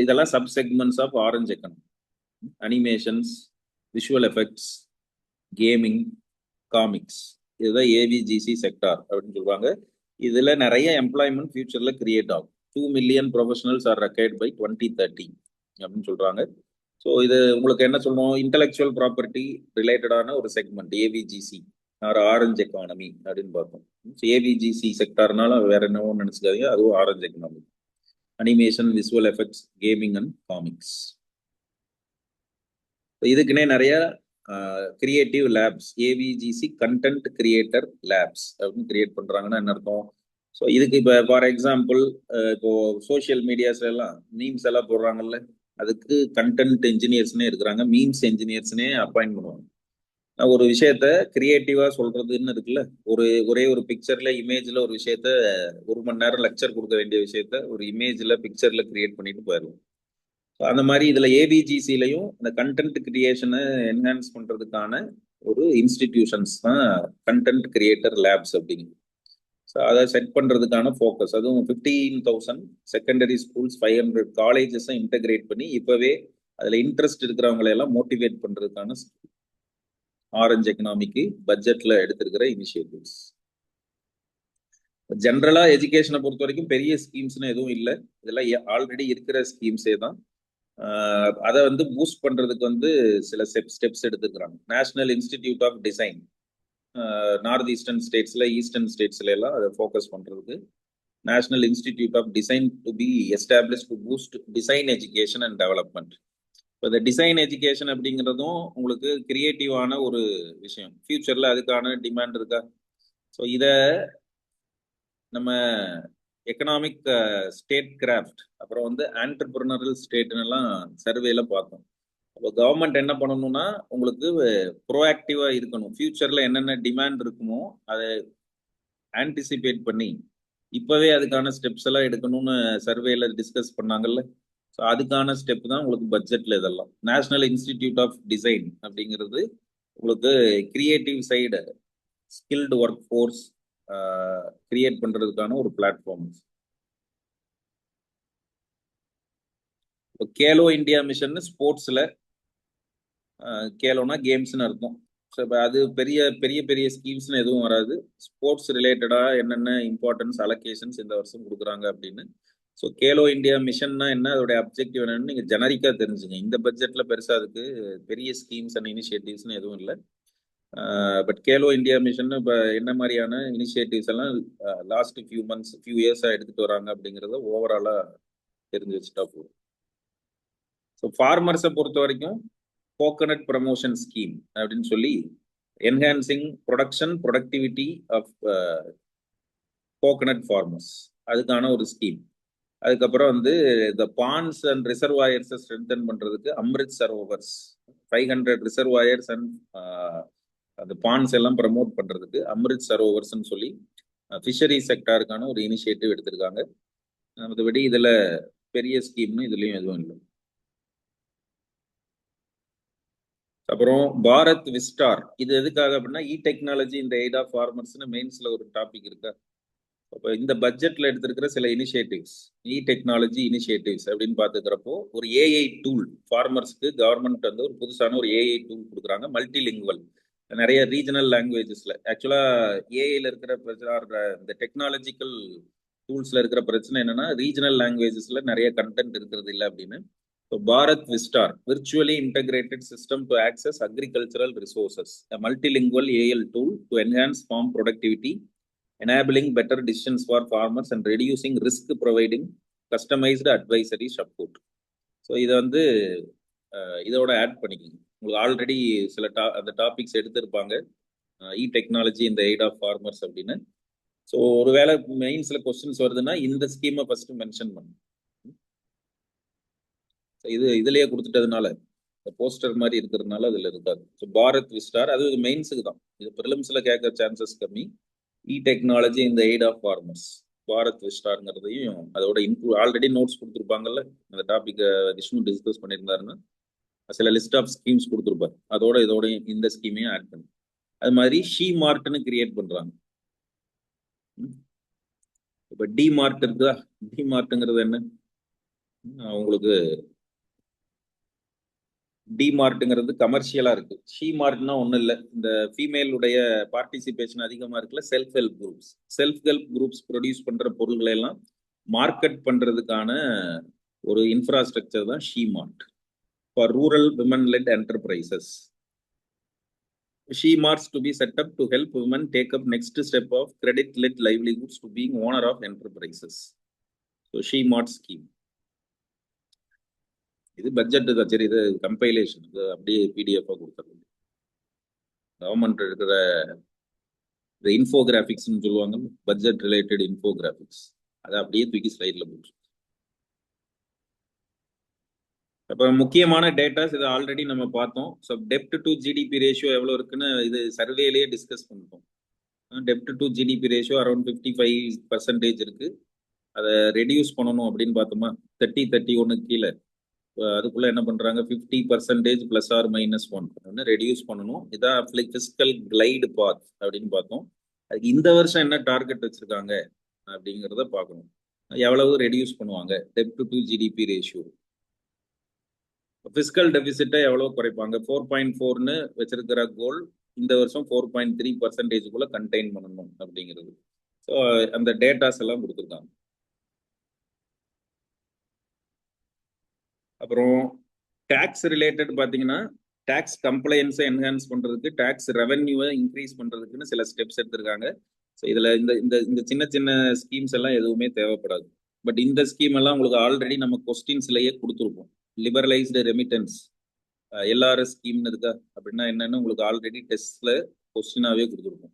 இதெல்லாம் sub segments of orange economy. Animations, visual effects, gaming, comics, இதுதான் ஏவிஜிசி செக்டார் அப்படின்னு சொல்லுவாங்க. இதுல நிறைய எம்ப்ளாய்மெண்ட் ஃபியூச்சர்ல கிரியேட் ஆகும். 2 million professionals are required by 2030 அப்படின்னு சொல்றாங்க. ஸோ இது உங்களுக்கு என்ன சொல்லணும், இன்டெலெக்சுவல் ப்ராப்பர்ட்டி ரிலேட்டடான ஒரு segment AVGC or orange economy அப்படின்னு பார்த்தோம். ஏவிஜிசி செக்டார்னால வேற என்னவோ நினைச்சுக்காதீங்க, அதுவும் orange economy. Animation, visual effects, gaming and comics. இதுக்குன்னே நிறைய creative labs, AVGC content creator labs அப்படின்னு கிரியேட் பண்றாங்கன்னா என்ன அர்த்தம். ஸோ இதுக்கு இப்போ ஃபார் எக்ஸாம்பிள் இப்போ சோசியல் மீடியாஸ்ல எல்லாம் மீம்ஸ் எல்லாம் போடுறாங்கல்ல, அதுக்கு கண்டென்ட் இன்ஜினியர்ஸ்னே இருக்கிறாங்க, மீம்ஸ் இன்ஜினியர்ஸ்னே அப்பாயிண்ட் பண்ணுவாங்க. ஒரு விஷயத்த கிரியேட்டிவா சொல்றதுன்னு இருக்குல்ல, ஒரே ஒரு பிக்சர்ல இமேஜ்ல ஒரு விஷயத்த 1 மணி நேரம் லெக்சர் கொடுக்க வேண்டிய விஷயத்த ஒரு இமேஜ்ல பிக்சர்ல கிரியேட் பண்ணிட்டு போயிடுவோம். அந்த மாதிரி இதுல ஏவிஜிசிலையும் இந்த கண்டென்ட் கிரியேஷனை என்ஹான்ஸ் பண்றதுக்கான ஒரு இன்ஸ்டிடியூஷன்ஸ் தான் கண்டென்ட் கிரியேட்டர் லேப்ஸ் அப்படிங்கிறது. ஸோ அதை செட் பண்றதுக்கான ஃபோக்கஸ். அதுவும் 15,000 செகண்டரி ஸ்கூல்ஸ், 500 காலேஜஸை இன்டகிரேட் பண்ணி இப்பவே அதுல இன்ட்ரெஸ்ட் இருக்கிறவங்களை எல்லாம் மோட்டிவேட் பண்றதுக்கான ஆரஞ்ச் எக்கனாமிக்கு பட்ஜெட்ல எடுத்திருக்கிற இனிஷியேட்டிவ்ஸ். ஜென்ரலா எஜுகேஷனை பொறுத்த வரைக்கும் பெரிய ஸ்கீம்ஸ்னு எதுவும் இல்லை, இதெல்லாம் ஆல்ரெடி இருக்கிற ஸ்கீம்ஸே தான். அதை வந்து பூஸ்ட் பண்றதுக்கு சில ஸ்டெப்ஸ் எடுத்துக்கிறாங்க. National Institute of Design north eastern ஸ்டேட்ஸ்ல, ஈஸ்டர்ன் ஸ்டேட்ஸ்ல எல்லாம் அதை ஃபோக்கஸ் பண்றதுக்கு National Institute of Design to be establish to boost design education and development. இப்போ இந்த டிசைன் எஜுகேஷன் அப்படிங்கிறதும் உங்களுக்கு கிரியேட்டிவான ஒரு விஷயம். ஃபியூச்சர்ல அதுக்கான டிமாண்ட் இருக்கா. ஸோ இதை நம்ம எக்கனாமிக் ஸ்டேட் கிராஃப்ட் அப்புறம் வந்து ஆண்டர்பிரினரல் ஸ்டேட்னு எல்லாம் சர்வேல பார்த்தோம். அப்போ கவர்மெண்ட் என்ன பண்ணணும்னா உங்களுக்கு ப்ரோஆக்டிவா இருக்கணும். ஃபியூச்சர்ல என்னென்ன டிமாண்ட் இருக்குமோ அதை ஆன்டிசிபேட் பண்ணி இப்பவே அதுக்கான ஸ்டெப்ஸ் எல்லாம் எடுக்கணும்னு சர்வேல டிஸ்கஸ் பண்ணாங்கல்ல. ஸோ அதுக்கான ஸ்டெப் தான் உங்களுக்கு பட்ஜெட்ல இதெல்லாம். நேஷனல் இன்ஸ்டிடியூட் ஆஃப் டிசைன் அப்படிங்கிறது உங்களுக்கு creative side skilled work force create பண்றதுக்கான ஒரு பிளாட்ஃபார்ம். கேலோ இந்தியா மிஷன் ஸ்போர்ட்ஸ்ல, கேலோனா கேம்ஸ்னு அர்த்தம். ஸோ இப்போ அது பெரிய பெரிய பெரிய ஸ்கீம்ஸ்னு எதுவும் வராது. ஸ்போர்ட்ஸ் ரிலேட்டடா என்னென்ன இம்பார்ட்டன்ஸ் அலோகேஷன்ஸ் இந்த வருஷம் கொடுக்குறாங்க அப்படின்னு. ஸோ கேலோ இந்தியா மிஷன்னா என்ன, அதோடைய அப்ஜெக்டிவ் என்னன்னு நீங்க ஜெனரிக்கா தெரிஞ்சுங்க. இந்த பட்ஜெட்ல பெருசா அதுக்கு பெரிய ஸ்கீம்ஸ் அண்ட் இனிஷியேட்டிவ்ஸ்னு எதுவும் இல்லை. பட் கேலோ இந்தியா மிஷன் இப்போ என்ன மாதிரியான இனிஷியேட்டிவ்ஸ் எல்லாம் லாஸ்ட் ஃபியூ இயர்ஸா எடுத்துட்டு வராங்க அப்படிங்கிறத ஓவராலா தெரிஞ்சு வச்சுட்டா போதும். ஸோ ஃபார்மர்ஸை பொறுத்த வரைக்கும் கோகனட் ப்ரமோஷன் ஸ்கீம் அப்படின்னு சொல்லி enhancing production productivity of coconut farmers, அதுக்கான ஒரு ஸ்கீம். அதுக்கப்புறம் வந்து இந்த பாண்ட்ஸ் அண்ட் ரிசர்வாயர்ஸை ஸ்ட்ரென்தன் பண்றதுக்கு அம்ரித் சரோவர்ஸ் 500 ரிசர்வாயர்ஸ் அண்ட் அந்த பாண்ட்ஸ் எல்லாம் ப்ரமோட் பண்றதுக்கு அம்ரித் சரோவர்ஸ்ன்னு சொல்லி ஃபிஷரி செக்டாருக்கான ஒரு இனிஷியேட்டிவ் எடுத்திருக்காங்க. மற்றபடி இதுல பெரிய ஸ்கீம்னு இதுலயும் எதுவும் இல்லை. அப்புறம் பாரத் விஸ்டார், இது எதுக்காக அப்படின்னா இ டெக்னாலஜி இந்த எய்ட் ஆஃப் ஃபார்மர்ஸ்னு மெயின்ஸ்ல ஒரு டாபிக் இருக்கா. அப்போ இந்த பட்ஜெட்ல எடுத்திருக்கிற சில இனிஷியேட்டிவ்ஸ், இ டெக்னாலஜி இனிஷியேட்டிவ்ஸ் அப்படின்னு பார்த்துக்கிறப்போ ஒரு ஏஐ டூல் ஃபார்மர்ஸ்க்கு கவர்மெண்ட் வந்து ஒரு புதுசான ஒரு ஏஐ டூல் கொடுக்குறாங்க. மல்டிலிங்குவல், நிறைய ரீஜனல் லாங்குவேஜஸ்ல. ஆக்சுவலா ஏஐல இருக்கிற பிரச்சனை, இந்த டெக்னாலஜிக்கல் டூல்ஸ்ல இருக்கிற பிரச்சனை என்னன்னா ரீஜனல் லாங்குவேஜஸ்ல நிறைய கண்டென்ட் இருக்கிறது இல்லை அப்படின்னு. So Bharat Vistar, virtually integrated system to access agricultural resources, a multilingual AL tool to enhance farm productivity, enabling better decisions for farmers and reducing risk, providing customized advisory support. So இதை வந்து இதோட add பண்ணிக்கோங்க. உங்களுக்கு already சில அந்த topics எடுத்திருப்பாங்க, இ technology இந்த eight of farmers அப்படின்னு. ஸோ ஒருவேளை மெயின்ஸ்ல கொஸ்டின்ஸ் வருதுன்னா இந்த ஸ்கீமை ஃபர்ஸ்ட் மென்ஷன் பண்ணுங்க. இது இதுலயே கொடுத்துட்டதுனால போஸ்டர் மாதிரி இருக்கிறதுனால அதுல இருக்காது. ஸோ பாரத் விஸ்டார் அது மெயின்ஸுக்கு தான், இது ப்ரிலிம்ஸ்ல கேட்க சான்சஸ் கம்மி. இ டெக்னாலஜி இந்த எய்ட் ஆஃப் ஃபார்மர்ஸ் பாரத் விஸ்டார்ங்கிறதையும் அதோட ஆல்ரெடி நோட்ஸ் கொடுத்துருப்பாங்கல்ல, அந்த டாபிக் விஷ்ணு டிஸ்கஸ் பண்ணியிருந்தாருன்னா சில லிஸ்ட் ஆஃப் ஸ்கீம்ஸ் கொடுத்துருப்பாரு, இதோட இந்த ஸ்கீமையும் ஆட் பண்ணி. அது மாதிரி ஷீ மார்ட்னு கிரியேட் பண்றாங்க. இப்ப டி மார்ட் இருக்குதா, டி மார்ட்ங்கிறது என்ன உங்களுக்கு, டிமார்ட்ங்கிறது கமர்ஷியலா இருக்கு. ஷீ மார்ட்னா ஒன்றும் இல்லை, இந்த ஃபீமேலுடைய பார்ட்டிசிபேஷன் அதிகமாக இருக்குல்ல, செல்ஃப் ஹெல்ப் குரூப்ஸ் ப்ரொடியூஸ் பண்ற பொருள்களை எல்லாம் மார்க்கெட் பண்றதுக்கான ஒரு இன்ஃப்ராஸ்ட்ரக்சர் தான் she mart for rural women led enterprises. She marts to be set up to help women take up next step of credit led livelihoods to being owner of enterprises. So she mart scheme இது budget தான். சரி, இது compilation, இது அப்படியே PDF கொடுத்துருங்க. Government இருக்கிற இந்த இன்ஃபோகிராபிக்ஸ்னு சொல்லுவாங்க, பட்ஜெட் ரிலேட்டட் இன்ஃபோகிராபிக்ஸ், அதை அப்படியே தூக்கி ஸ்லைட்ல போட்டு. அப்ப முக்கியமான டேட்டாஸ் இது ஆல்ரெடி நம்ம பார்த்தோம். So dept to GDP ratio எவ்வளோ இருக்குன்னு இது சர்வேலேயே டிஸ்கஸ் பண்ணிட்டோம். டெப்ட் டு ஜிடிபி ரேஷியோ அரௌண்ட் 55% இருக்கு. அதை ரெடியூஸ் பண்ணணும் அப்படின்னு பார்த்தோமா, 31 கீழே அதுக்குள்ள என்ன பண்றாங்க, 50% பிளஸ் ஆர் -1 ரெடியூஸ் பண்ணணும். இதான் ஃபிஸ்கல் கிளைடு பாத் அப்படின்னு பார்த்தோம். அதுக்கு இந்த வருஷம் என்ன டார்கெட் வச்சிருக்காங்க அப்படிங்கிறத பார்க்கணும். எவ்வளவு ரெடியூஸ் பண்ணுவாங்க டெப்ட் டு ஜிடிபி ரேஷியோ. பிஸ்கல் டெபிசிட்டை எவ்வளவு குறைப்பாங்க, 4.4ன்னு வச்சிருக்கிற கோல் இந்த வருஷம் 4.3%குள்ள கண்டெயின் பண்ணணும் அப்படிங்கிறது. ஸோ அந்த டேட்டாஸ் எல்லாம் கொடுத்துருக்காங்க. அப்புறம் டேக்ஸ் ரிலேட்டட் பார்த்தீங்கன்னா டேக்ஸ் கம்ப்ளைன்ஸை என்ஹான்ஸ் பண்றதுக்கு, டேக்ஸ் ரெவென்யூவை இன்க்ரீஸ் பண்றதுக்குன்னு சில ஸ்டெப்ஸ் எடுத்திருக்காங்க. ஸோ இதுல இந்த சின்ன சின்ன ஸ்கீம்ஸ் எல்லாம் எதுவுமே தேவைப்படாது. பட் இந்த ஸ்கீம் எல்லாம் உங்களுக்கு ஆல்ரெடி நம்ம கொஸ்டின்ஸ்லயே கொடுத்துருப்போம். லிபரலைஸ்டு ரெமிட்டன்ஸ் எல்ஆர்எஸ் ஸ்கீம்னு இருக்கா அப்படின்னா என்னன்னு உங்களுக்கு ஆல்ரெடி டெஸ்ட்ல கொஸ்டினாவே கொடுத்துருப்போம்.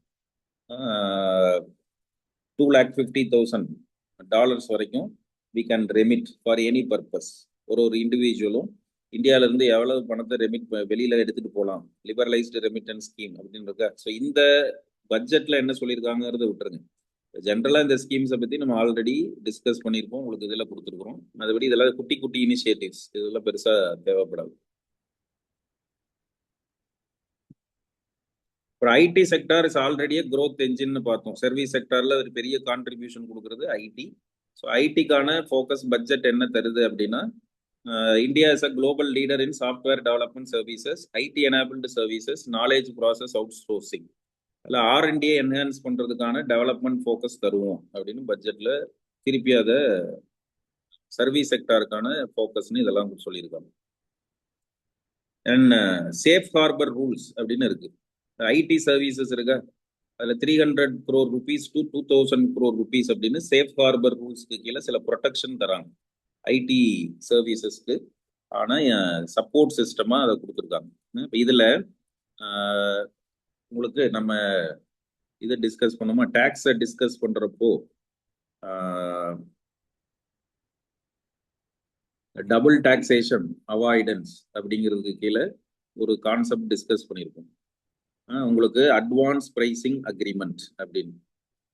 $250,000 வரைக்கும் we can remit for any purpose. ஒரு இண்டிவிஜுவலும் இந்தியால இருந்து எவ்வளவு பணத்தை ரெமிட் வெளியில எடுத்துட்டு போகலாம், லிபரலைஸ்டு ரெமிட்டன்ஸ் ஸ்கீம் அப்படின்றத. ஸோ இந்த பட்ஜெட்ல என்ன சொல்லியிருக்காங்கிறத விட்டுருங்க. ஜென்ரலா இந்த ஸ்கீம்ஸை பத்தி நம்ம ஆல்ரெடி டிஸ்கஸ் பண்ணியிருக்கோம், உங்களுக்கு இதெல்லாம் கொடுத்துருக்குறோம். மற்றபடி இதெல்லாம் குட்டி குட்டி இனிஷியேட்டிவ்ஸ், இதெல்லாம் பெருசா தேவைப்படாது. ஒரு IT sector is already growth engine பார்த்தோம். சர்வீஸ் செக்டார்ல ஒரு பெரிய கான்ட்ரிபியூஷன் கொடுக்கறது ஐடி. ஸோ ஐடிக்கான ஃபோக்கஸ் பட்ஜெட் என்ன தருது அப்படின்னா, India is a global leader in software development services, IT enabled services, knowledge process outsourcing. அதில் ஆர்என்டியை என்ஹான்ஸ் பண்ணுறதுக்கான டெவலப்மெண்ட் ஃபோக்கஸ் தருவோம் அப்படின்னு பட்ஜெட்டில் திருப்பி அதை சர்வீஸ் செக்டாருக்கான ஃபோக்கஸ்னு இதெல்லாம் சொல்லியிருக்காங்க. அண்ட் சேஃப் ஹார்பர் ரூல்ஸ் அப்படின்னு இருக்கு. ஐடி சர்வீசஸ் இருக்கா, அதில் 300 crore rupees to 2000 crore rupees அப்படின்னு சேஃப் ஹார்பர் ரூல்ஸ்க்கு கீழே சில ப்ரொடெக்ஷன் தராங்க ஐடி சர்வீசஸ்க்கு. ஆனால் சப்போர்ட் சிஸ்டமாக அதை கொடுத்துருக்காங்க. இப்போ இதில் உங்களுக்கு நம்ம இதை டிஸ்கஸ் பண்ணோமா, டேக்ஸை டிஸ்கஸ் பண்ணுறப்போ டபுள் டாக்ஸேஷன் அவாய்டன்ஸ் அப்படிங்கிறதுக்கு கீழே ஒரு கான்செப்ட் டிஸ்கஸ் பண்ணியிருக்கோம். உங்களுக்கு அட்வான்ஸ் ப்ரைசிங் அக்ரிமெண்ட் அப்படின்னு.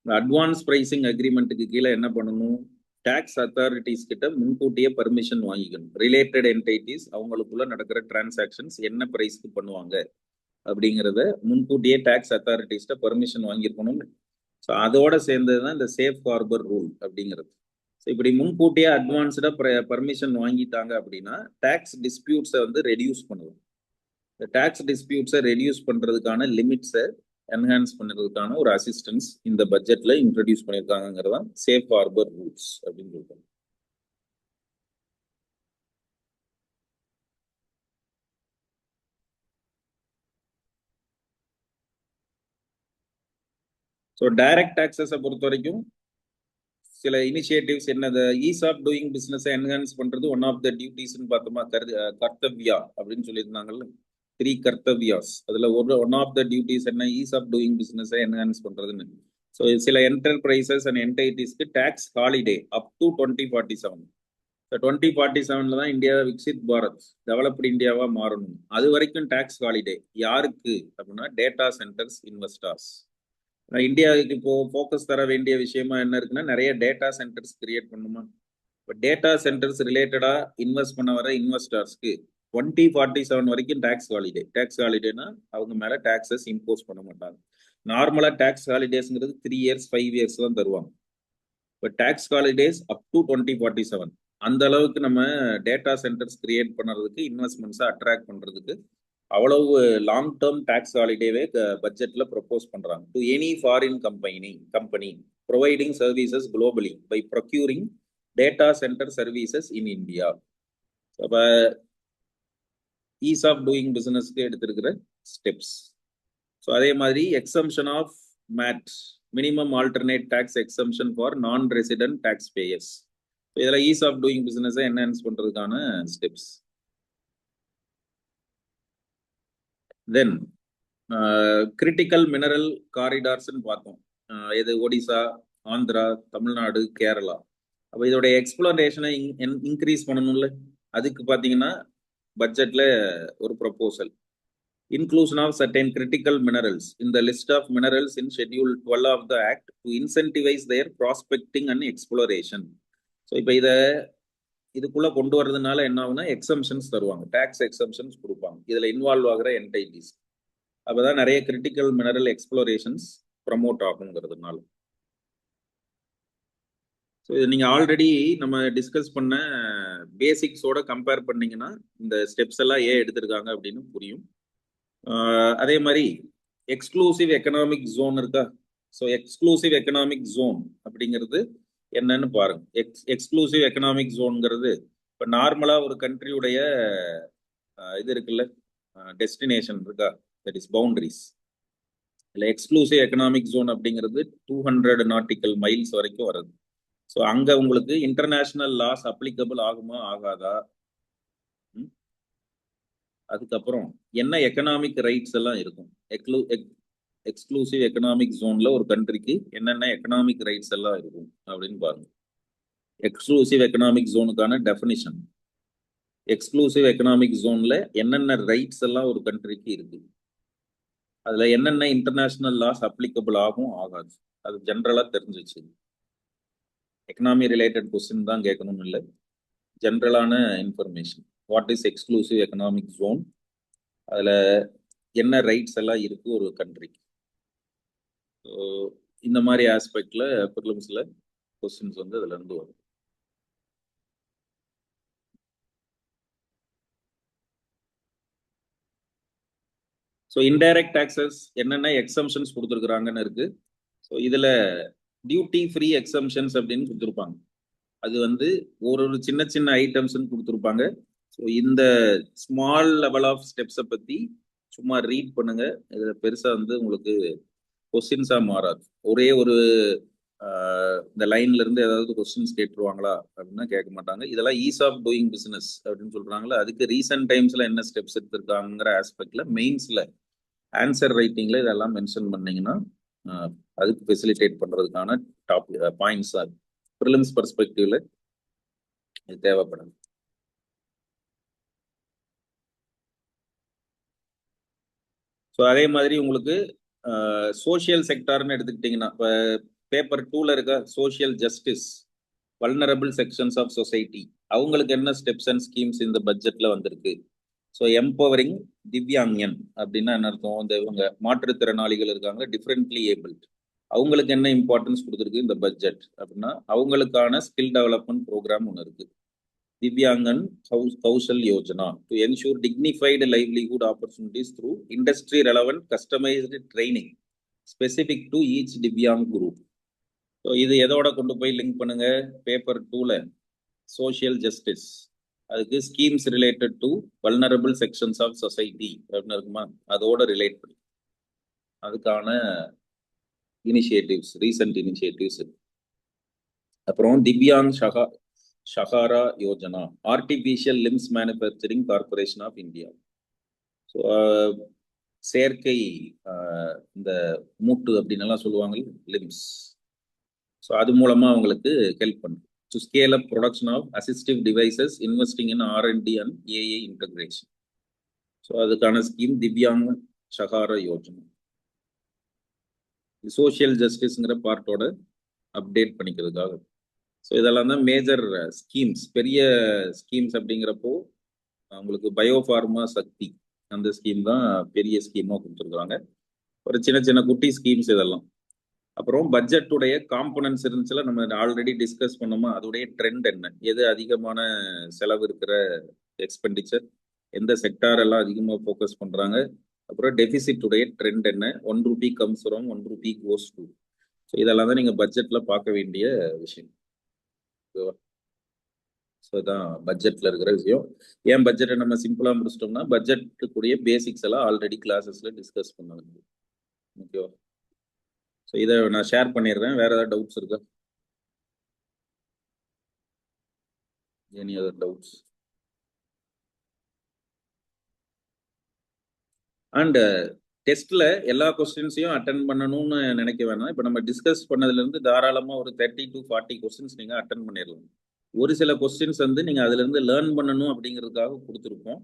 இந்த அட்வான்ஸ் ப்ரைசிங் அக்ரிமெண்ட்டுக்கு கீழே என்ன பண்ணணும், டேக்ஸ் அத்தாரிட்டிஸ் கிட்ட முன்கூட்டியே பர்மிஷன் வாங்கிக்கணும். ரிலேட்டட் என்டைட்டிஸ் அவங்களுக்குள்ள நடக்கிற டிரான்சாக்ஷன்ஸ் என்ன ப்ரைஸ்க்கு பண்ணுவாங்க அப்படிங்கிறத முன்கூட்டியே டேக்ஸ் அத்தாரிட்டிஸ்ட பர்மிஷன் வாங்கியிருக்கணும். ஸோ அதோட சேர்ந்தது தான் இந்த சேஃப் ஹார்பர் ரூல் அப்படிங்கிறது. ஸோ இப்படி முன்கூட்டியே அட்வான்ஸ்டாக பர்மிஷன் வாங்கிட்டாங்க அப்படின்னா டேக்ஸ் டிஸ்பியூட்ஸை வந்து ரெடியூஸ் பண்ணுவோம். இந்த டேக்ஸ் டிஸ்பியூட்ஸை ரெடியூஸ் பண்ணுறதுக்கான லிமிட்ஸை என்ஹான்ஸ் பண்ணுறதுக்கான ஒரு அசிஸ்டன்ஸ் இந்த பட்ஜெட்ல இன்ட்ரடியூஸ் பண்ணியிருக்காங்கிறது தான் சேஃப் ஹார்பர் ரூல்ஸ் அப்படின்னு சொல்றாங்க. ஸோ டைரக்ட் டாக்ஸஸை பொறுத்த வரைக்கும் சில இனிஷியேட்டிவ்ஸ் என்னது, ஈஸ் ஆஃப் டூயிங் பிஸ்னஸை என்ஹான்ஸ் பண்றது ஒன் ஆஃப் த டியூட்டிஸ்ன்னு பார்த்தோமா, கர்த்தவ்யா அப்படின்னு சொல்லியிருந்தாங்கல்ல, 3 கர்த்தவ்யாஸ். அதுல ஒன் ஆஃப் த டியூட்டிஸ் என்ன, ஈஸ் ஆஃப் டூயிங் பிஸ்னஸை என்ஹான்ஸ் பண்றதுன்னு. ஸோ சில என்டர்பிரைசஸ் அண்ட் என்டைட்டிஸ்க்கு டேக்ஸ் ஹாலிடே அப் டு 2047. இப்போ 2047 தான் இந்தியா விக்சித் பாரத் டெவலப்டு இந்தியாவா மாறணும். அது வரைக்கும் டேக்ஸ் ஹாலிடே யாருக்கு அப்படின்னா டேட்டா சென்டர்ஸ் இன்வெஸ்டர்ஸ். இந்தியாவுக்கு இப்போ ஃபோக்கஸ் தர வேண்டிய விஷயமா என்ன இருக்குன்னா, நிறைய டேட்டா சென்டர்ஸ் கிரியேட் பண்ணுமா. இப்போ டேட்டா சென்டர்ஸ் ரிலேட்டடா இன்வெஸ்ட் பண்ண வர இன்வெஸ்டர்ஸ்க்கு 2047 வரைக்கும் டேக்ஸ் ஹாலிடே. டேக்ஸ் ஹாலிடேனா அவங்க மேல டாக்ஸஸ் இம்போஸ் பண்ண மாட்டாங்க. நார்மலா டேக்ஸ் ஹாலிடேஸ்ங்கிறது 3 years 5 years தான் தருவாங்க. இப்போ டேக்ஸ் ஹாலிடேஸ் அப் டு 2047. அந்த அளவுக்கு நம்ம டேட்டா சென்டர்ஸ் கிரியேட் பண்ணுறதுக்கு, இன்வெஸ்ட்மெண்ட்ஸை அட்ராக்ட் பண்ணுறதுக்கு அவ்வளவு லாங் டேர்ம் டேக்ஸ் ஹாலிடேவே பட்ஜெட்ல ப்ரொபோஸ் பண்றாங்க. To any foreign company providing services globally by procuring data centre services in India. அப்போ ஈஸ் ஆஃப் டூயிங் பிசினஸ்க்கு எடுத்திருக்கிற ஸ்டெப்ஸ். ஸோ அதே மாதிரி exemption of MAT, minimum alternate tax exemption for non resident tax payers. இதெல்லாம் ease of doing பிசினஸை enhance பண்றதுக்கான steps. Then critical mineral காரிடார்ஸ்ன்னு பார்த்தோம். இது ஒடிசா, ஆந்திரா, தமிழ்நாடு, கேரளா. அப்போ இதோடைய எக்ஸ்ப்ளோரேஷனை இன்க்ரீஸ் பண்ணணும்ல, அதுக்கு பார்த்தீங்கன்னா பட்ஜெட்ல ஒரு proposal, inclusion of certain critical minerals in the list of minerals in schedule 12 of the act to incentivise their prospecting and exploration. So இப்போ இதுக்குள்ள கொண்டு வர்றதுனால என்ன ஆகுனா எக்ஸம்ஷன்ஸ் தருவாங்க, டேக்ஸ் எக்ஸம்ஷன்ஸ் கொடுப்பாங்க இதுல இன்வால்வ் ஆகிற என்டைட்டிஸ். அப்பதான் நிறைய கிரிட்டிக்கல் மினரல் எக்ஸ்ப்ளோரேஷன்ஸ் ப்ரமோட் ஆகுங்கிறதுனால. ஸோ இது நீங்க ஆல்ரெடி நம்ம டிஸ்கஸ் பண்ண பேசிக்ஸோட கம்பேர் பண்ணீங்கன்னா இந்த ஸ்டெப்ஸ் எல்லாம் ஏன் எடுத்திருக்காங்க அப்படின்னு புரியும். அதே மாதிரி எக்ஸ்க்ளூசிவ் எக்கனாமிக் ஜோன் இருக்கா. ஸோ எக்ஸ்க்ளூசிவ் எக்கனாமிக் ஜோன் அப்படிங்கிறது என்னன்னு பாருங்க. எக்ஸ்க்ளூசிவ் எக்கனாமிக் ஜோன்ங்கிறது இப்போ நார்மலா ஒரு கண்ட்ரியுடைய இது இருக்குல்ல, டெஸ்டினேஷன் இருக்கா, தட் இஸ் பவுண்டரிஸ். இல்லை எக்ஸ்க்ளூசிவ் எக்கனாமிக் ஜோன் அப்படிங்கிறது 200 nautical miles வரைக்கும் வருது. ஸோ அங்க உங்களுக்கு இன்டர்நேஷனல் லாஸ் அப்ளிகபிள் ஆகுமா ஆகாதா, அதுக்கப்புறம் என்ன எக்கனாமிக் ரைட்ஸ் எல்லாம் இருக்கும், எக்ஸ்க்ளூசிவ் எக்கனாமிக் ஜோன்ல ஒரு கண்ட்ரிக்கு என்னென்ன எக்கனாமிக் ரைட்ஸ் எல்லாம் இருக்கும் அப்படின்னு பாருங்க. எக்ஸ்க்ளூசிவ் எக்கனாமிக் ஜோனுக்கான டெஃபினிஷன், எக்ஸ்க்ளூசிவ் எக்கனாமிக் ஜோன்ல என்னென்ன ரைட்ஸ் எல்லாம் ஒரு கண்ட்ரிக்கு இருக்கு, அதுல என்னென்ன இன்டர்நேஷனல் லாஸ் அப்ளிகபிள் ஆகும் ஆகாது, அது ஜென்ரலா தெரிஞ்சிச்சு. எக்கனாமி ரிலேட்டட் கொஸ்டின் தான் கேட்கணும்னு இல்லை, ஜென்ரலான information. What is exclusive economic zone, அதுல என்ன ரைட்ஸ் எல்லாம் இருக்கு ஒரு கண்ட்ரிக்கு. இந்த மாதிரி ஆஸ்பெக்ட்ல ப்ரிலிம்ஸ்ல கொஸ்டின்ஸ் வந்து அதுல இருந்து வரும். ஸோ இன்டைரக்ட் டாக்ஸஸ் என்னென்ன எக்ஸம்ஷன்ஸ் கொடுத்துருக்குறாங்கன்னு இருக்கு. ஸோ இதுல டியூட்டி ஃப்ரீ எக்ஸம்ஷன்ஸ் அப்படின்னு கொடுத்துருப்பாங்க. அது வந்து ஒரு சின்ன சின்ன ஐட்டம்ஸ்ன்னு கொடுத்துருப்பாங்க. ஸோ இந்த ஸ்மால் லெவல் ஆஃப் ஸ்டெப்ஸை பத்தி சும்மா ரீட் பண்ணுங்க. இதுல பெருசா வந்து உங்களுக்கு கொஸ்டின்ஸா மாறாது. ஒரே ஒரு இந்த லைன்ல இருந்து ஏதாவது கொஸ்டின்ஸ் கேட்டுருவாங்களா அப்படின்னா கேட்க மாட்டாங்க. இதெல்லாம் ஈஸ் ஆஃப் டூயிங் பிசினஸ் அப்படின்னு சொல்றாங்களா, அதுக்கு ரீசன்ட் டைம்ஸ்ல என்ன ஸ்டெப்ஸ் எடுத்திருக்காங்கிற ஆஸ்பெக்ட்ல மெயின்ஸ்ல ஆன்சர் ரைட்டிங்ல இதெல்லாம் மென்ஷன் பண்ணீங்கன்னா அதுக்கு ஃபெசிலிட்டேட் பண்றதுக்கான டாப் பாயிண்ட்ஸ் ஆகும். ப்ரிலிம்ஸ் பெர்ஸ்பெக்டிவ்ல இது தேவைப்படும். ஸோ அதே மாதிரி உங்களுக்கு சோஷியல் செக்டார்னு எடுத்துக்கிட்டிங்கன்னா, இப்போ பேப்பர் 2ல இருக்க social justice, vulnerable sections of society, அவங்களுக்கு என்ன ஸ்டெப்ஸ் அண்ட் ஸ்கீம்ஸ் இந்த பட்ஜெட்ல வந்திருக்கு. ஸோ எம்பவரிங் திவ்யாங்கன் அப்படின்னா என்ன அர்த்தம், இந்த இவங்க மாற்றுத்திறனாளிகள் இருக்காங்க, டிஃப்ரெண்ட்லி ஏபிள்ட், அவங்களுக்கு என்ன இம்பார்ட்டன்ஸ் கொடுத்துருக்கு இந்த பட்ஜெட் அப்படின்னா, அவங்களுக்கான ஸ்கில் டெவலப்மெண்ட் ப்ரோக்ராம் ஒன்று இருக்கு, Divyangan Kaushal Yojana, to ensure dignified livelihood opportunities through industry relevant customised training specific to each divyang group. So இது எதோட கொண்டு போய் லிங்க் பண்ணுங்க, பேப்பர் 2ல சோஷியல் ஜஸ்டிஸ், அதுக்கு schemes related to vulnerable sections of society அப்படின்னு இருக்குமா, அதோட ரிலேட் பண்ணி அதுக்கான இனிஷியேட்டிவ்ஸ், ரீசன்ட் இனிஷியேட்டிவ்ஸ். அப்புறம் Divyang Sahara Yojana, artificial limbs manufacturing corporation of India. So செயற்கை இந்த மூட்டு அப்படின்னு எல்லாம் சொல்லுவாங்க, லிம்ஸ். ஸோ அது மூலமா அவங்களுக்கு ஹெல்ப் பண்ணும் to scale up production of assistive devices, investing in R&D and AI integration. So அதுக்கான ஸ்கீம் திவ்யாங் ஷஹாரா யோஜனா. சோஷியல் ஜஸ்டிஸ்ங்கிற பார்ட்டோட அப்டேட் பண்ணிக்கிறதுக்காக. ஸோ இதெல்லாம் தான் மேஜர் ஸ்கீம்ஸ், பெரிய ஸ்கீம்ஸ். அப்படிங்கிறப்போ உங்களுக்கு பயோஃபார்மா சக்தி அந்த ஸ்கீம் தான் பெரிய ஸ்கீமாக கொடுத்துருக்குறாங்க. ஒரு சின்ன சின்ன குட்டி ஸ்கீம்ஸ் இதெல்லாம். அப்புறம் பட்ஜெட்டுடைய காம்பனன்ட்ஸ் இருந்துச்சுல, நம்ம ஆல்ரெடி டிஸ்கஸ் பண்ணோமா, அதோடைய ட்ரெண்ட் என்ன, எது அதிகமான செலவு இருக்கிற எக்ஸ்பெண்டிச்சர், எந்த செக்டார் எல்லாம் அதிகமாக ஃபோக்கஸ் பண்ணுறாங்க, அப்புறம் டெபிசிட்டுடைய ட்ரெண்ட் என்ன, 1 Ruby comes from 1 Ruby goes to. So இதெல்லாம் தான் நீங்கள் பட்ஜெட்டில் பார்க்க வேண்டிய விஷயம். ஓகேவா? ஸோ இதான் பட்ஜெட்டில் இருக்கிற விஷயம். ஏன் பட்ஜெட்டை நம்ம சிம்பிளாக முடிச்சிட்டோம்னா, பட்ஜெட்டுக்குரிய பேசிக்ஸ் எல்லாம் ஆல்ரெடி கிளாஸஸில் டிஸ்கஸ் பண்ணணும். ஓகேவா? ஸோ இதை நான் ஷேர் பண்ணிடுறேன். வேற ஏதாவது டவுட்ஸ் இருக்கா? Any other doubts? அண்ட் டெஸ்ட்ல எல்லா கொஸ்டின்ஸையும் அட்டன் பண்ணணும்னு நினைக்க வேணாம். இப்போ நம்ம டிஸ்கஸ் பண்ணதுல இருந்து தாராளமா ஒரு 30 to 40 கொஸ்டின்ஸ் நீங்க அட்டன் பண்ணிடலாம். ஒரு சில கொஸ்டின்ஸ் வந்து நீங்க அதுல இருந்து லேர்ன் பண்ணணும் அப்படிங்கிறதுக்காக கொடுத்துருப்போம்.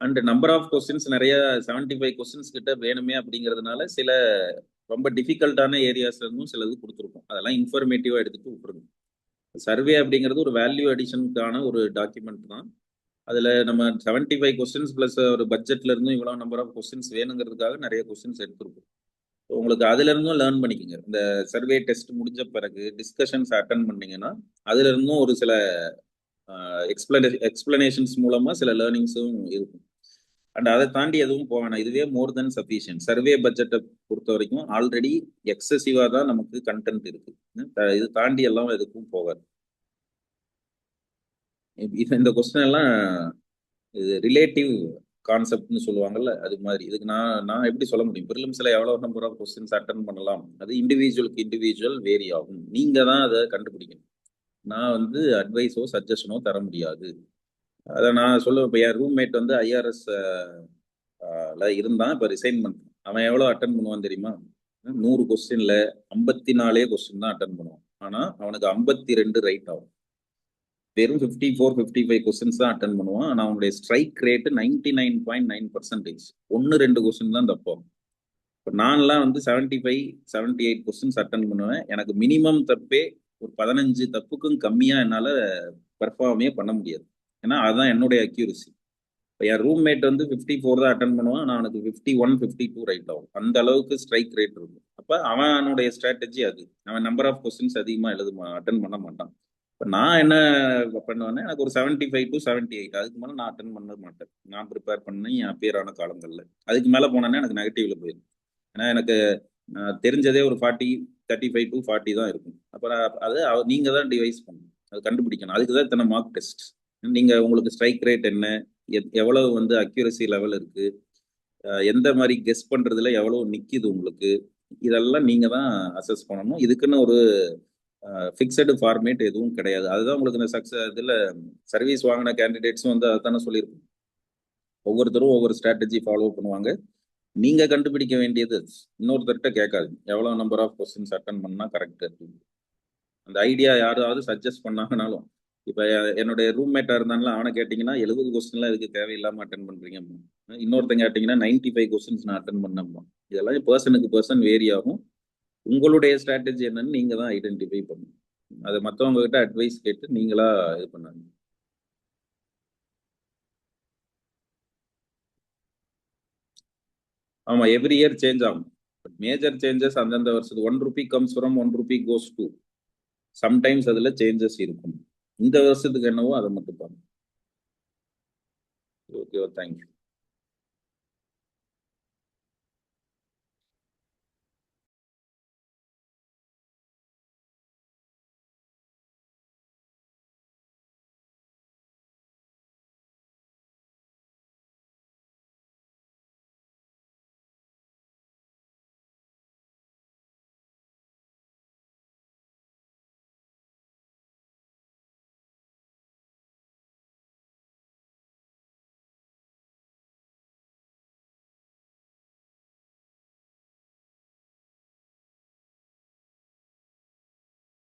அண்ட் நம்பர் ஆஃப் கொஸ்டின்ஸ் நிறைய 75 கொஸ்டின்ஸ் கிட்ட வேணுமே அப்படிங்கிறதுனால சில ரொம்ப டிஃபிகல்ட்டான ஏரியாஸ்ல இருந்தும் சிலது கொடுத்துருப்போம். அதெல்லாம் இன்ஃபர்மேட்டிவா எடுத்துட்டு விட்டுருங்க. சர்வே அப்படிங்கிறது ஒரு வேல்யூ அடிஷனுக்கான ஒரு டாக்குமெண்ட் தான். அதுல நம்ம 75 கொஸ்டின்ஸ் பிளஸ் ஒரு பட்ஜெட்ல இருந்தும் இவ்வளவு நம்பர் ஆஃப் கொஸ்டின்ஸ் வேணுங்கிறதுக்காக நிறைய கொஸ்டின்ஸ் எடுத்திருப்போம். உங்களுக்கு அதுல இருந்தும் லேர்ன் பண்ணிக்கோங்க. இந்த சர்வே டெஸ்ட் முடிஞ்ச பிறகு டிஸ்கஷன்ஸ் அட்டன் பண்ணீங்கன்னா அதுல இருந்தும் ஒரு சில எக்ஸ்பிளனேஷன்ஸ் மூலமா சில லேர்னிங்ஸும் இருக்கும். அண்ட் அதை தாண்டி எதுவும் போவேணாம். இதுவே மோர் தென் சஃபிஷியன்ட். சர்வே பட்ஜெட்டை பொறுத்த வரைக்கும் ஆல்ரெடி எக்ஸசிவா தான் நமக்கு கண்டென்ட் இருக்கு. இது தாண்டி எல்லாம் எதுக்கும் போகாது. இந்த கொஸ்டின் எல்லாம் இது ரிலேட்டிவ் கான்செப்ட்னு சொல்லுவாங்கல்ல, அது மாதிரி. இதுக்கு நான் எப்படி சொல்ல முடியும், ப்ரிலிம்ஸ்ல எவ்வளவு நம்பர் ஆஃப் கொஸ்டின்ஸ் அட்டன் பண்ணலாம், அது இண்டிவிஜுவலுக்கு இண்டிவிஜுவல் வேரி ஆகும். நீங்க தான் அதை கண்டுபிடிக்கணும். நான் வந்து அட்வைஸோ சஜஷனோ தர முடியாது. அதை நான் சொல்லுவேன். இப்போ என் ரூம்மேட் வந்து IRS இருந்தான், இப்போ ரிசைன் பண்ணிட்டான். அவன் எவ்வளவு அட்டன் பண்ணுவான் தெரியுமா? 100 கொஸ்டின்ல 54 கொஸ்டின் தான் அட்டன் பண்ணுவான். ஆனா அவனுக்கு 52 ரைட் ஆகும். வெறும் 54-55 கொஸ்டின்ஸ் தான் அட்டன் பண்ணுவான். ஆனா அவனுடைய ஸ்ட்ரைக் ரேட் 99.9%. 1-2 கொஸ்டின் தான் தப்போம். இப்போ நான்லாம் வந்து 75-78 கொஸ்டின்ஸ் அட்டன் பண்ணுவேன். எனக்கு மினிமம் தப்பே ஒரு 15 தப்புக்கும் கம்மியா என்னால பெர்ஃபார்மே பண்ண முடியாது. ஏன்னா அதுதான் என்னுடைய அக்யூரசி. இப்போ என் ரூம்மேட் வந்து 54 தான் அட்டன் பண்ணுவான். நான் அவனுக்கு 51-52 ரைட் ஆகும். அந்த அளவுக்கு ஸ்ட்ரைக் ரேட் இருக்கும். அப்போ அவனுடைய ஸ்ட்ராட்டஜி அது. அவன் நம்பர் ஆஃப் கொஸ்டின்ஸ் அதிகமாக அட்டன் பண்ண மாட்டான். இப்போ நான் என்ன பண்ணுவேன்னா, எனக்கு ஒரு 75-78 அதுக்கு மேலே நான் அட்டன் பண்ண மாட்டேன். நான் ப்ரிப்பேர் பண்ணி அப்பியர் ஆன காலங்களில் அதுக்கு மேலே போனேன்னா எனக்கு நெகட்டிவ்ல போயிடும். ஏன்னா எனக்கு தெரிஞ்சதே ஒரு 35-40 தான் இருக்கும். அப்புறம் அது நீங்க தான் டிவைஸ் பண்ணணும், அது கண்டுபிடிக்கணும். அதுக்கு தான் இத்தனை மார்க் டெஸ்ட். நீங்க உங்களுக்கு ஸ்ட்ரைக் ரேட் என்ன, எவ்வளவு வந்து அக்யூரசி லெவல் இருக்கு, எந்த மாதிரி கெஸ் பண்றதுல எவ்வளவு நிக்குது உங்களுக்கு, இதெல்லாம் நீங்க தான் அசஸ் பண்ணணும். இதுக்குன்னு ஒரு ஃபிக்ஸடு ஃபார்மேட் எதுவும் கிடையாது. அதுதான் உங்களுக்கு இந்த இதுல சர்வீஸ் வாங்கின கேண்டிடேட்ஸும் வந்து அதானே சொல்லியிருக்கோம். ஒவ்வொருத்தரும் ஒவ்வொரு ஸ்ட்ராட்டஜி ஃபாலோ பண்ணுவாங்க. நீங்க கண்டுபிடிக்க வேண்டியது இன்னொருத்தர்கிட்ட கேட்காது எவ்வளவு நம்பர் ஆஃப் கொஸ்டின்ஸ் அட்டன் பண்ணா கரெக்ட் அப்படின்னு. அந்த ஐடியா யாராவது சஜஸ்ட் பண்ணாங்கனாலும், இப்ப என்னுடைய ரூம்மேட்டா இருந்தாலும் அவனை கேட்டீங்கன்னா 70 கொஸ்டின்லாம் இதுக்கு தேவையில்லாம அட்டன் பண்றீங்க. இன்னொருத்தங்க கேட்டீங்கன்னா 95 கொஸ்டின்ஸ் நான் அட்டன் பண்ணேன். இதெல்லாம் பர்சனுக்கு பர்சன் வேரி ஆகும். உங்களுடைய ஸ்ட்ராட்டஜி என்னன்னு நீங்க தான் ஐடென்டிஃபை பண்ணணும். அதை மற்றவங்க கிட்ட அட்வைஸ் கேட்டு நீங்களா இது பண்ணாங்க. ஆமா, எவ்ரி இயர் சேஞ்ச் ஆகும். மேஜர் சேஞ்சஸ் அந்தந்த வருஷத்துக்கு 1 Ruby comes from 1 Ruby goes to. Sometimes அதுல சேஞ்சஸ் இருக்கும். இந்த வருஷத்துக்கு என்னவோ அதை மட்டும் பாருங்க. Okay, thank you.